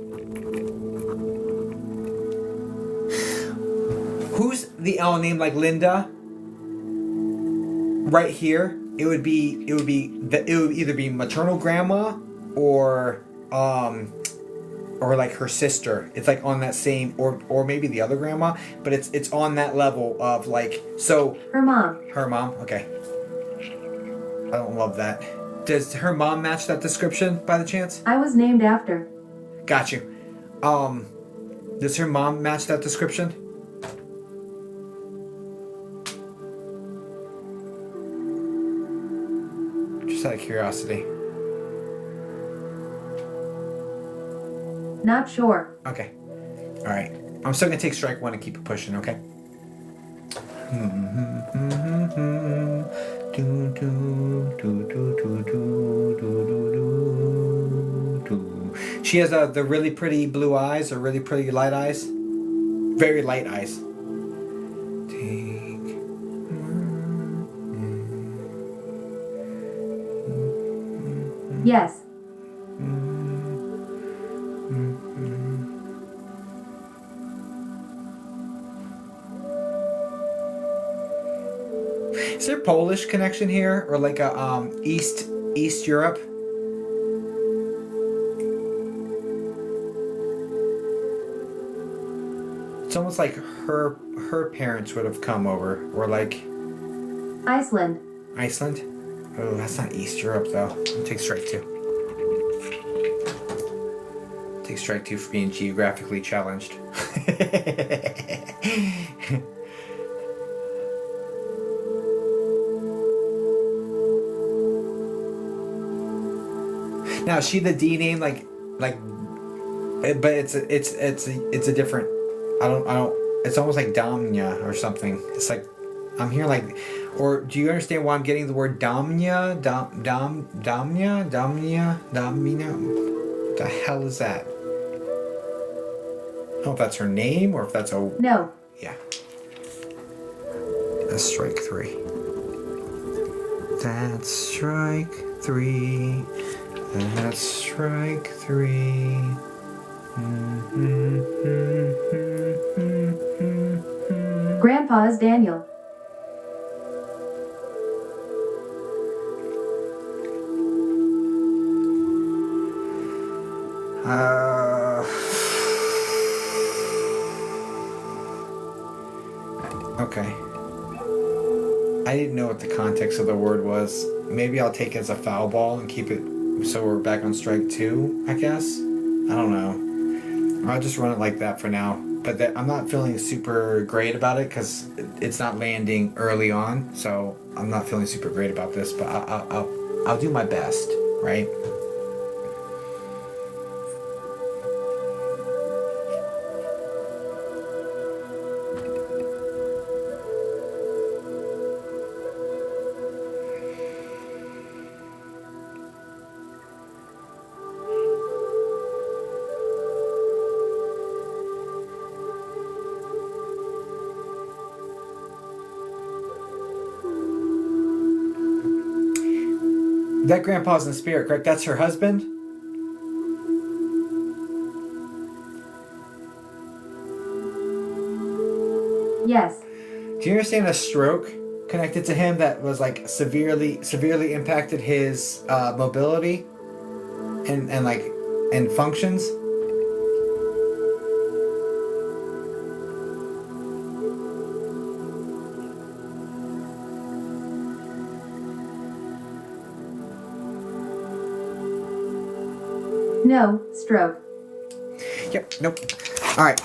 Who's the L name like Linda? Right here, it would either be maternal grandma or like her sister. It's like on that same, or maybe the other grandma, but it's on that level of like, so Her mom. her mom. Okay. I don't love that. Does her mom match that description by the chance? I was named after. Got you. Does her mom match that description? Just out of curiosity. Not sure. Okay. All right. I'm still gonna take strike one and keep it pushing. Okay. She has the really pretty blue eyes, or really pretty light eyes. Very light eyes. Yes. Is there Polish connection here, or like a East Europe? It's almost like her parents would have come over, or like Iceland. Iceland. Oh, that's not East Europe though. I'll take strike two. Take strike two for being geographically challenged. Now, is she the D name, like, but it's a different. I don't. It's almost like Damnia or something. It's like, I'm hearing like, or do you understand why I'm getting the word Damnia? Damnia. What the hell is that? I don't know if that's her name or if that's a. No. Yeah. That's strike three. That's strike three. That's strike three. Grandpa is Daniel. Okay. I didn't know what the context of the word was. Maybe I'll take it as a foul ball and keep it so we're back on strike two, I guess. I don't know. I'll just run it like that for now. But I'm not feeling super great about it because it's not landing early on. So I'm not feeling super great about this. But I'll do my best, right? That grandpa's in the spirit, correct? That's her husband? Yes. Do you understand a stroke connected to him that was like severely impacted his mobility and functions? No, stroke. Yep, nope. All right,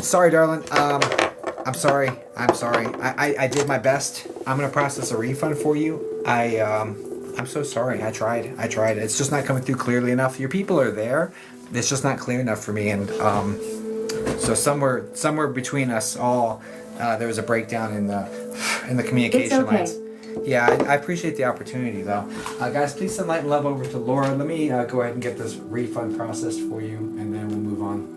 sorry, darling. I'm sorry. I did my best. I'm gonna process a refund for you. I'm so sorry. I tried. It's just not coming through clearly enough. Your people are there. It's just not clear enough for me. And so somewhere between us all, there was a breakdown in the communication It's okay. lines. Yeah, I appreciate the opportunity though. Guys, please send light and love over to Laura. Let me go ahead and get this refund processed for you, and then we'll move on.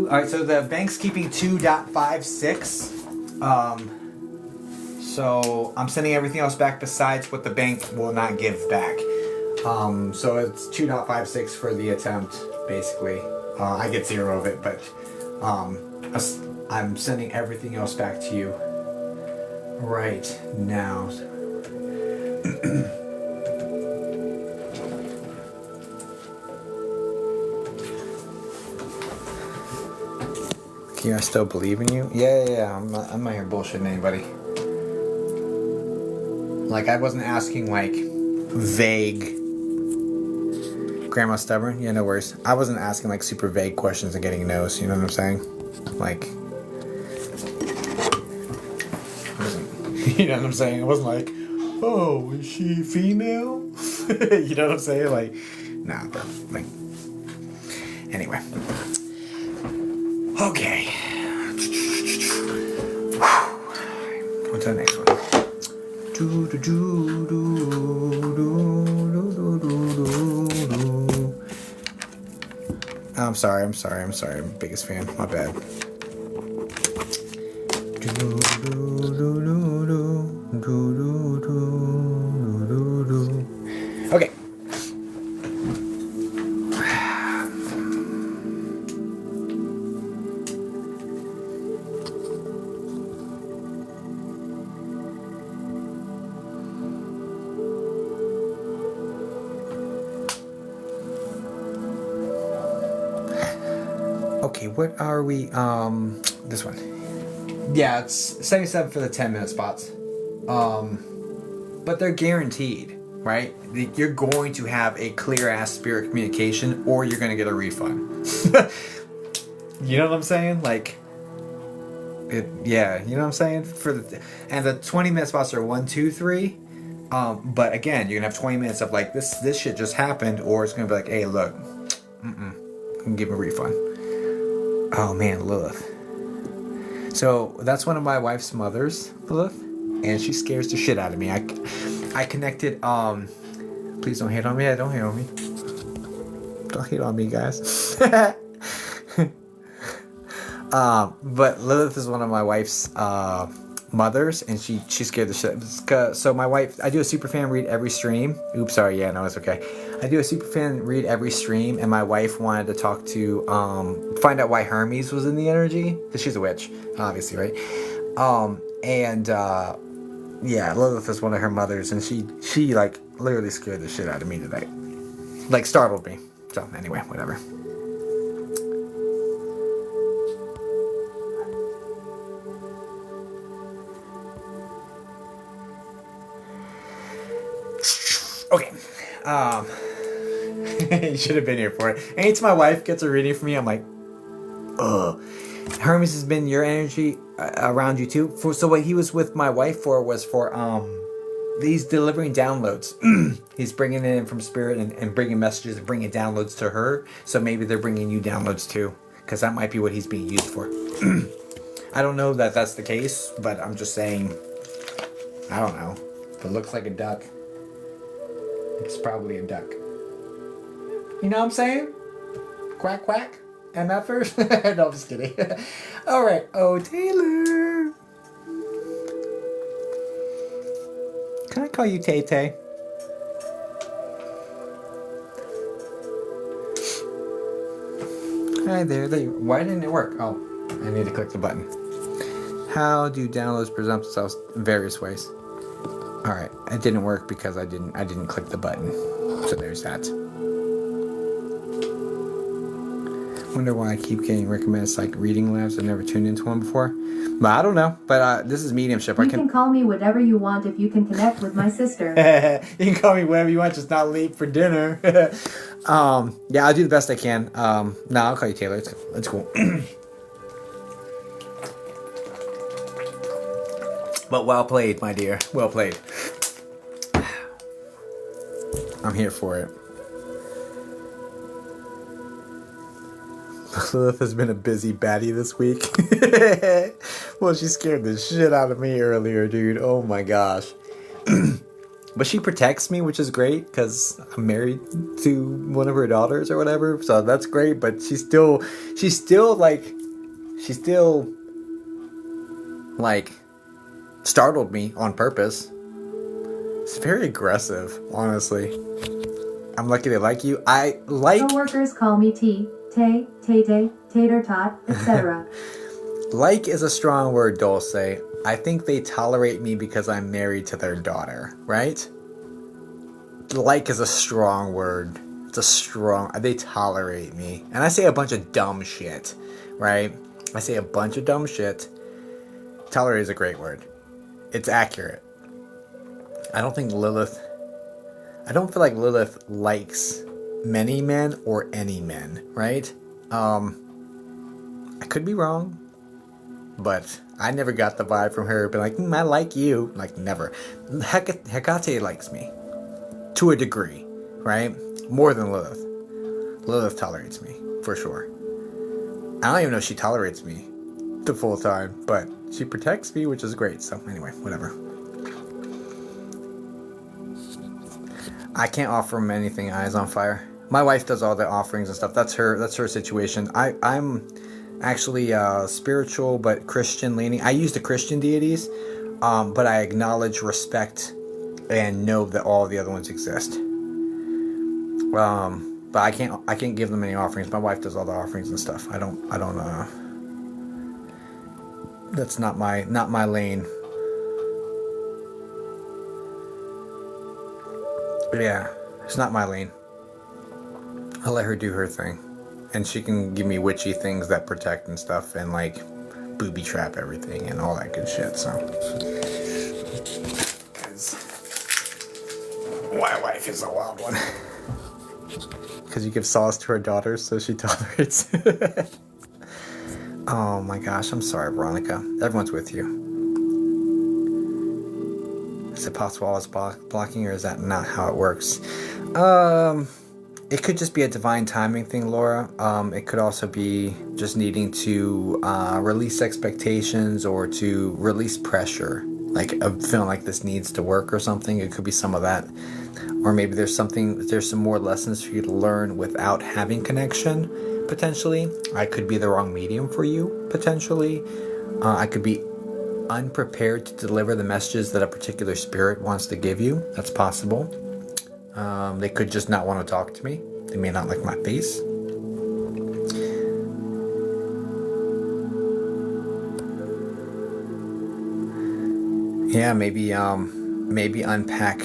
All right, so the bank's keeping 2.56. So I'm sending everything else back besides what the bank will not give back. So it's 2.56 for the attempt, basically. I get 0 of it, but I'm sending everything else back to you right now. I still believe in you? Yeah. I'm not here bullshitting anybody. Like, I wasn't asking, like, vague... Grandma stubborn? Yeah, no worries. I wasn't asking, like, super vague questions and getting no's, you know what I'm saying? Like... You know what I'm saying? It wasn't like, oh, is she female? You know what I'm saying? Like, nah, bro. Like... Anyway... Okay. On to the next one. I'm sorry. I'm the biggest fan. My bad. Okay. Okay, what are we, this one. Yeah, it's 77 for the 10-minute spots. But they're guaranteed, right? You're going to have a clear-ass spirit communication, or you're going to get a refund. You know what I'm saying? Like, yeah, you know what I'm saying? And the 20-minute spots are 1, 2, 3. But again, you're going to have 20 minutes of like, this shit just happened, or it's going to be like, hey, look, I'm going to give a refund. Oh man, Lilith. So that's one of my wife's mothers, Lilith, and she scares the shit out of me. I connected. Please don't hate on me. Don't hate on me. Don't hate on me, guys. But Lilith is one of my wife's mothers, and she scared the shit. So my wife, I do a superfan read every stream. Oops, sorry. Yeah, no, it's okay. I do a superfan read every stream, and my wife wanted to talk to find out why Hermes was in the energy, because she's a witch, obviously, right? Yeah, Lilith is one of her mothers, and she like literally scared the shit out of me today, like startled me. So anyway, whatever. Okay. You should have been here for it. Anytime my wife gets a reading from me, I'm like, ugh. Hermes has been your energy around you too. So what he was with my wife for was for he's delivering downloads. He's bringing it in from spirit and bringing messages and bringing downloads to her. So maybe they're bringing you downloads too, because that might be what he's being used for. I don't know that that's the case, but I'm just saying, I don't know. If it looks like a duck, it's probably a duck. You know what I'm saying? Quack, quack. MFers? No, I'm just kidding. All right. Oh, Taylor. Can I call you Tay Tay? Hi there. Why didn't it work? Oh, I need to click the button. How do downloads present themselves various ways? All right, it didn't work because I didn't click the button. So there's that. Wonder why I keep getting recommended psych reading labs. I've never tuned into one before. But I don't know. But this is Mediumship. You can call me whatever you want if you can connect with my sister. You can call me whatever you want, just not late for dinner. Yeah, I'll do the best I can. No, I'll call you Taylor. It's cool. But well played, my dear. Well played. I'm here for it. Lilith has been a busy baddie this week. Well, she scared the shit out of me earlier, dude. Oh my gosh. But she protects me, which is great because I'm married to one of her daughters or whatever. So that's great. But she's still startled me on purpose. It's very aggressive, honestly. I'm lucky they like you. I like... Coworkers call me T, Tay, Tay, Tater Tot, etc. Like is a strong word, Dulce. I think they tolerate me because I'm married to their daughter, right? Like is a strong word. It's a strong... They tolerate me. And I say a bunch of dumb shit, right? I say a bunch of dumb shit. Tolerate is a great word. It's accurate. I don't feel like Lilith likes many men or any men, right? I could be wrong, but I never got the vibe from her, but like, I like you. Like, never. Hecate likes me. To a degree, right? More than Lilith. Lilith tolerates me, for sure. I don't even know if she tolerates me the full time, but she protects me, which is great. So anyway, whatever. I can't offer him anything. Eyes on fire. My wife does all the offerings and stuff. That's her situation. I'm actually spiritual but Christian leaning. I use the Christian deities, but I acknowledge, respect, and know that all the other ones exist. But I can't give them any offerings. My wife does all the offerings and stuff. I don't. That's not my lane. Yeah, it's not my lane. I'll let her do her thing. And she can give me witchy things that protect and stuff and like booby trap everything and all that good shit, so. Because my wife is a wild one. Because you give sauce to her daughters, so she tolerates. Oh my gosh, I'm sorry, Veronica. Everyone's with you. Is it possible I was blocking, or is that not how it works? It could just be a divine timing thing, Laura. It could also be just needing to release expectations or to release pressure. Like feeling like this needs to work or something. It could be some of that. Or maybe there's some more lessons for you to learn without having connection, potentially. I could be the wrong medium for you, potentially. I could be unprepared to deliver the messages that a particular spirit wants to give you. That's possible. They could just not want to talk to me. They may not like my face. Yeah, maybe unpack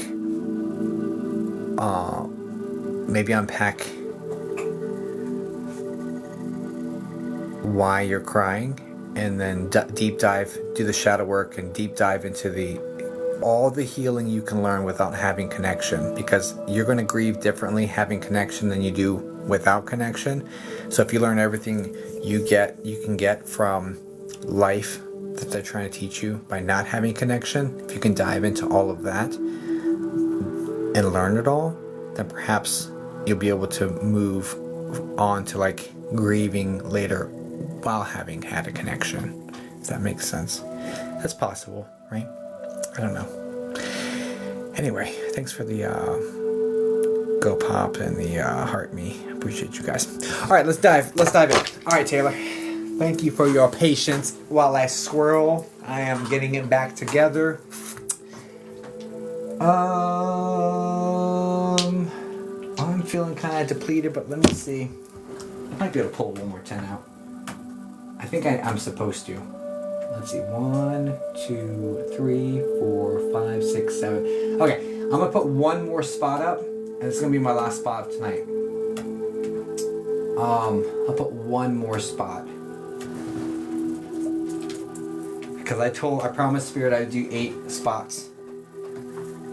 why you're crying, and then deep dive, do the shadow work and deep dive into all the healing you can learn without having connection, because you're going to grieve differently having connection than you do without connection. So if you learn everything you can get from life that they're trying to teach you by not having connection, if you can dive into all of that and learn it all, then perhaps you'll be able to move on to like grieving later while having had a connection. If that makes sense. That's possible, right? I don't know. Anyway, thanks for the Go Pop and the Heart Me. Appreciate you guys. All right, let's dive in. All right, Taylor. Thank you for your patience while I swirl. I am getting it back together. I'm feeling kind of depleted, but let me see. I might be able to pull one more 10 out. I think I'm supposed to. Let's see. 1, 2, 3, 4, 5, 6, 7. Okay, I'm gonna put one more spot up, and it's gonna be my last spot of tonight. I'll put one more spot because I promised Spirit I'd do 8 spots.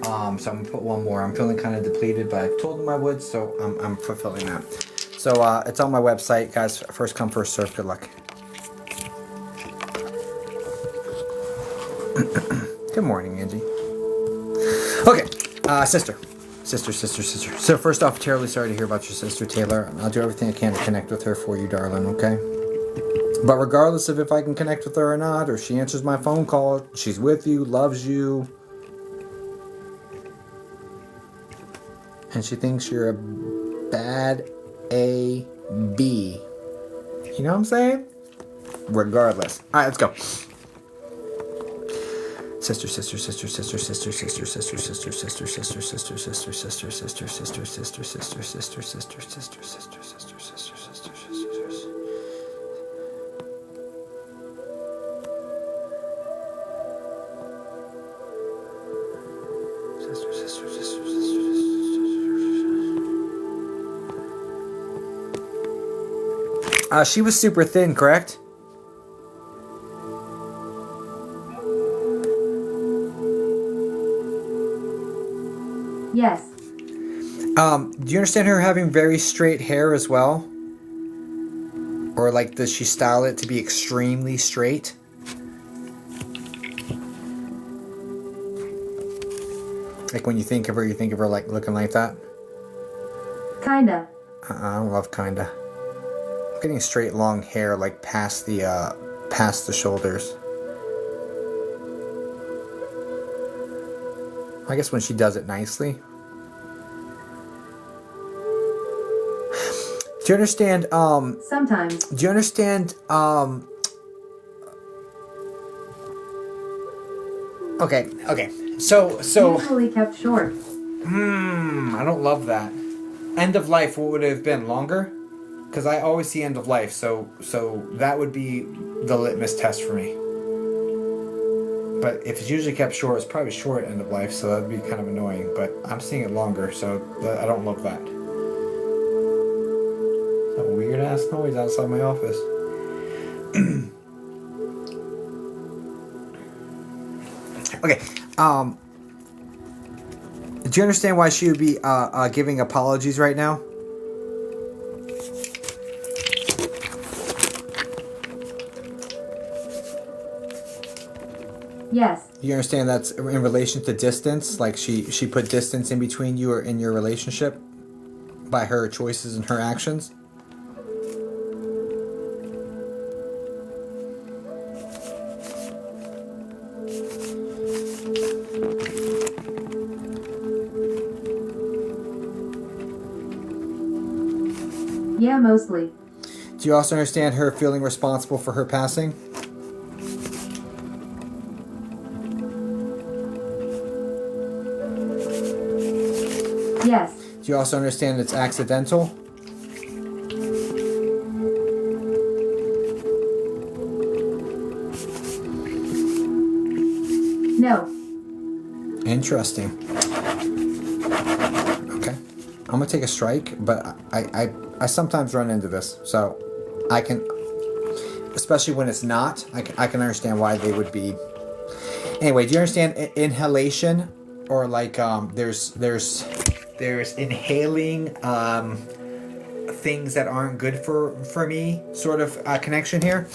So I'm gonna put one more. I'm feeling kind of depleted, but I told them I would, so I'm fulfilling that. So it's on my website, guys. First come, first serve. Good luck. Good morning, Angie. Okay, sister. So first off, terribly sorry to hear about your sister, Taylor. I'll do everything I can to connect with her for you, darling, okay? But regardless of if I can connect with her or not, or she answers my phone call, she's with you, loves you, and she thinks you're a bad A-B. You know what I'm saying? Regardless. All right, let's go. Sister. She was super thin, correct? Yes. Do you understand her having very straight hair as well? Or like, does she style it to be extremely straight? Like when you think of her like looking like that? Kinda. I don't love kinda. I'm getting straight long hair like past the shoulders. I guess when she does it nicely. Do you understand, Sometimes. do you understand, okay. So, Usually kept short. I don't love that. End of life, what would it have been? Longer? Because I always see end of life, so that would be the litmus test for me. But if it's usually kept short, it's probably short end of life, so that'd be kind of annoying. But I'm seeing it longer, so I don't love that. Is that a weird ass noise outside my office? Okay. Do you understand why she would be giving apologies right now? Yes. You understand that's in relation to distance? Like she put distance in between you or in your relationship by her choices and her actions? Yeah, mostly. Do you also understand her feeling responsible for her passing? Yes. Do you also understand it's accidental? No. Interesting. Okay. I'm gonna take a strike, but I sometimes run into this, so I can, especially when it's not, I can understand why they would be. Anyway, do you understand inhalation, or like there's inhaling things that aren't good for me, sort of connection here?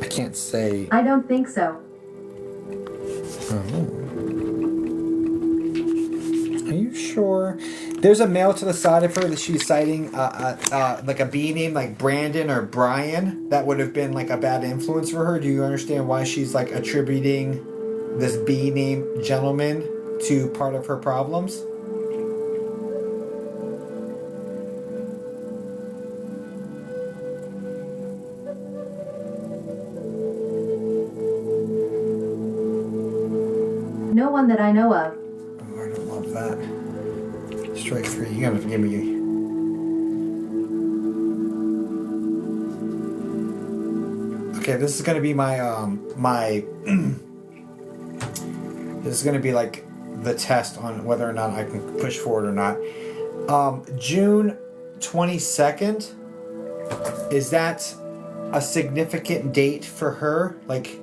I can't say. I don't think so. Are you sure? There's a male to the side of her that she's citing, like a B name, like Brandon or Brian. That would have been like a bad influence for her. Do you understand why she's like attributing this B name gentleman to part of her problems? No one that I know of. Oh, I don't love that. Strike 3. You gotta forgive me. Okay, this is gonna be my this is gonna be like the test on whether or not I can push forward or not. June 22nd, is that a significant date for her? Like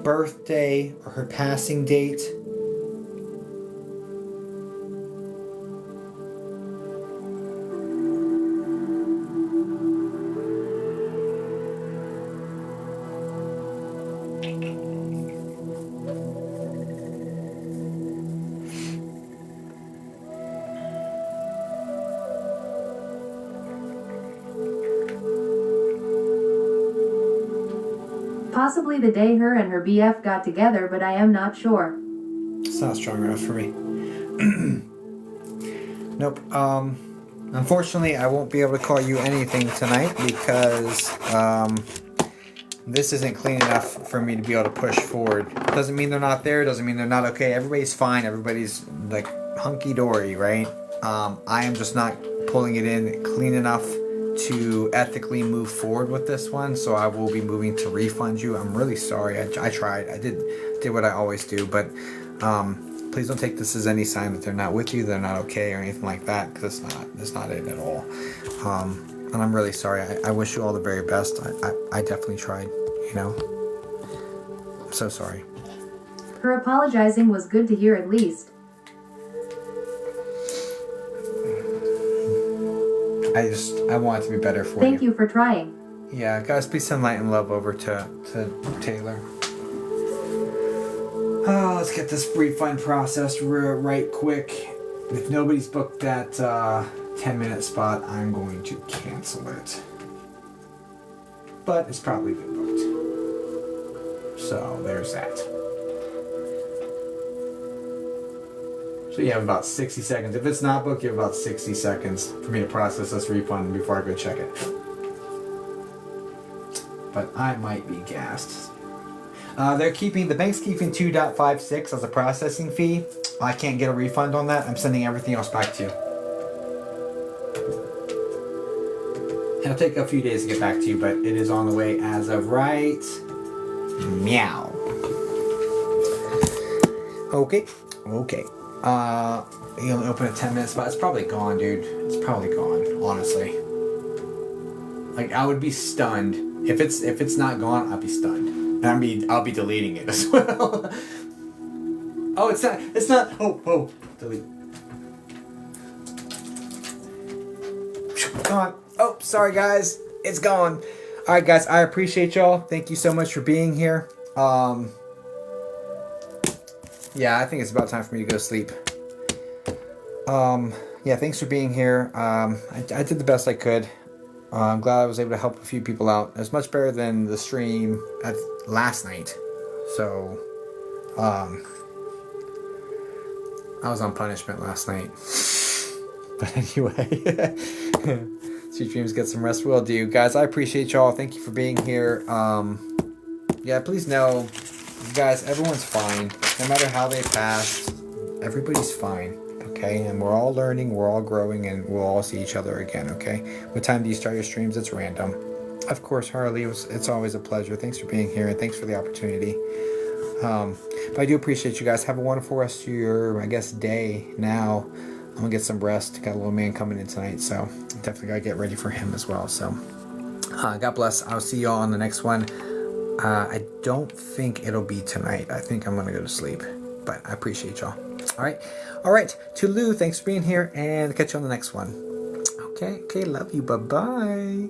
birthday or her passing date? Possibly the day her and her BF got together, but I am not sure. It's not strong enough for me. Nope. Unfortunately, I won't be able to call you anything tonight because this isn't clean enough for me to be able to push forward. Doesn't mean they're not there. Doesn't mean they're not okay. Everybody's fine. Everybody's like hunky-dory, right? I am just not pulling it in clean enough to ethically move forward with this one, so I will be moving to refund you. I'm really sorry. I tried. I did what I always do, but please don't take this as any sign that they're not with you, they're not okay, or anything like that, because it's not it at all. And I'm really sorry. I wish you all the very best. I definitely tried, you know. I'm so sorry. Her apologizing was good to hear at least. I want it to be better for you. Thank you for trying. Yeah, guys, please send light and love over to Taylor. Oh, let's get this refund processed right quick. If nobody's booked that 10-minute spot, I'm going to cancel it. But it's probably been booked. So there's that. So you have about 60 seconds. If it's not booked, you have about 60 seconds for me to process this refund before I go check it. But I might be gassed. The bank's keeping 2.56 as a processing fee. I can't get a refund on that. I'm sending everything else back to you. It'll take a few days to get back to you, but it is on the way as of right. Meow. Okay. You only open a 10-minute spot. It's probably gone, dude. It's probably gone, honestly. Like, I would be stunned. If it's not gone, I'd be stunned. And I'll be deleting it as well. Oh, it's not. Oh, delete. Gone. Oh, sorry guys. It's gone. Alright guys, I appreciate y'all. Thank you so much for being here. Yeah, I think it's about time for me to go to sleep. Yeah, thanks for being here. I did the best I could. I'm glad I was able to help a few people out. It's much better than the stream at last night. So, I was on punishment last night. But anyway, sweet dreams, get some rest. Will do. Guys, I appreciate y'all. Thank you for being here. Yeah, please know, guys, everyone's fine. No matter how they passed, everybody's fine. Okay, and we're all learning, we're all growing, and we'll all see each other again, okay? What time do you start your streams? It's random. Of course, Harley, it's always a pleasure. Thanks for being here, and thanks for the opportunity. But I do appreciate you guys. Have a wonderful rest of your, I guess, day now. I'm going to get some rest. Got a little man coming in tonight, so definitely got to get ready for him as well. So, God bless. I'll see y'all on the next one. I don't think it'll be tonight. I think I'm going to go to sleep, but I appreciate y'all. All right. Toodaloo, thanks for being here, and catch you on the next one. Okay, love you. Bye-bye.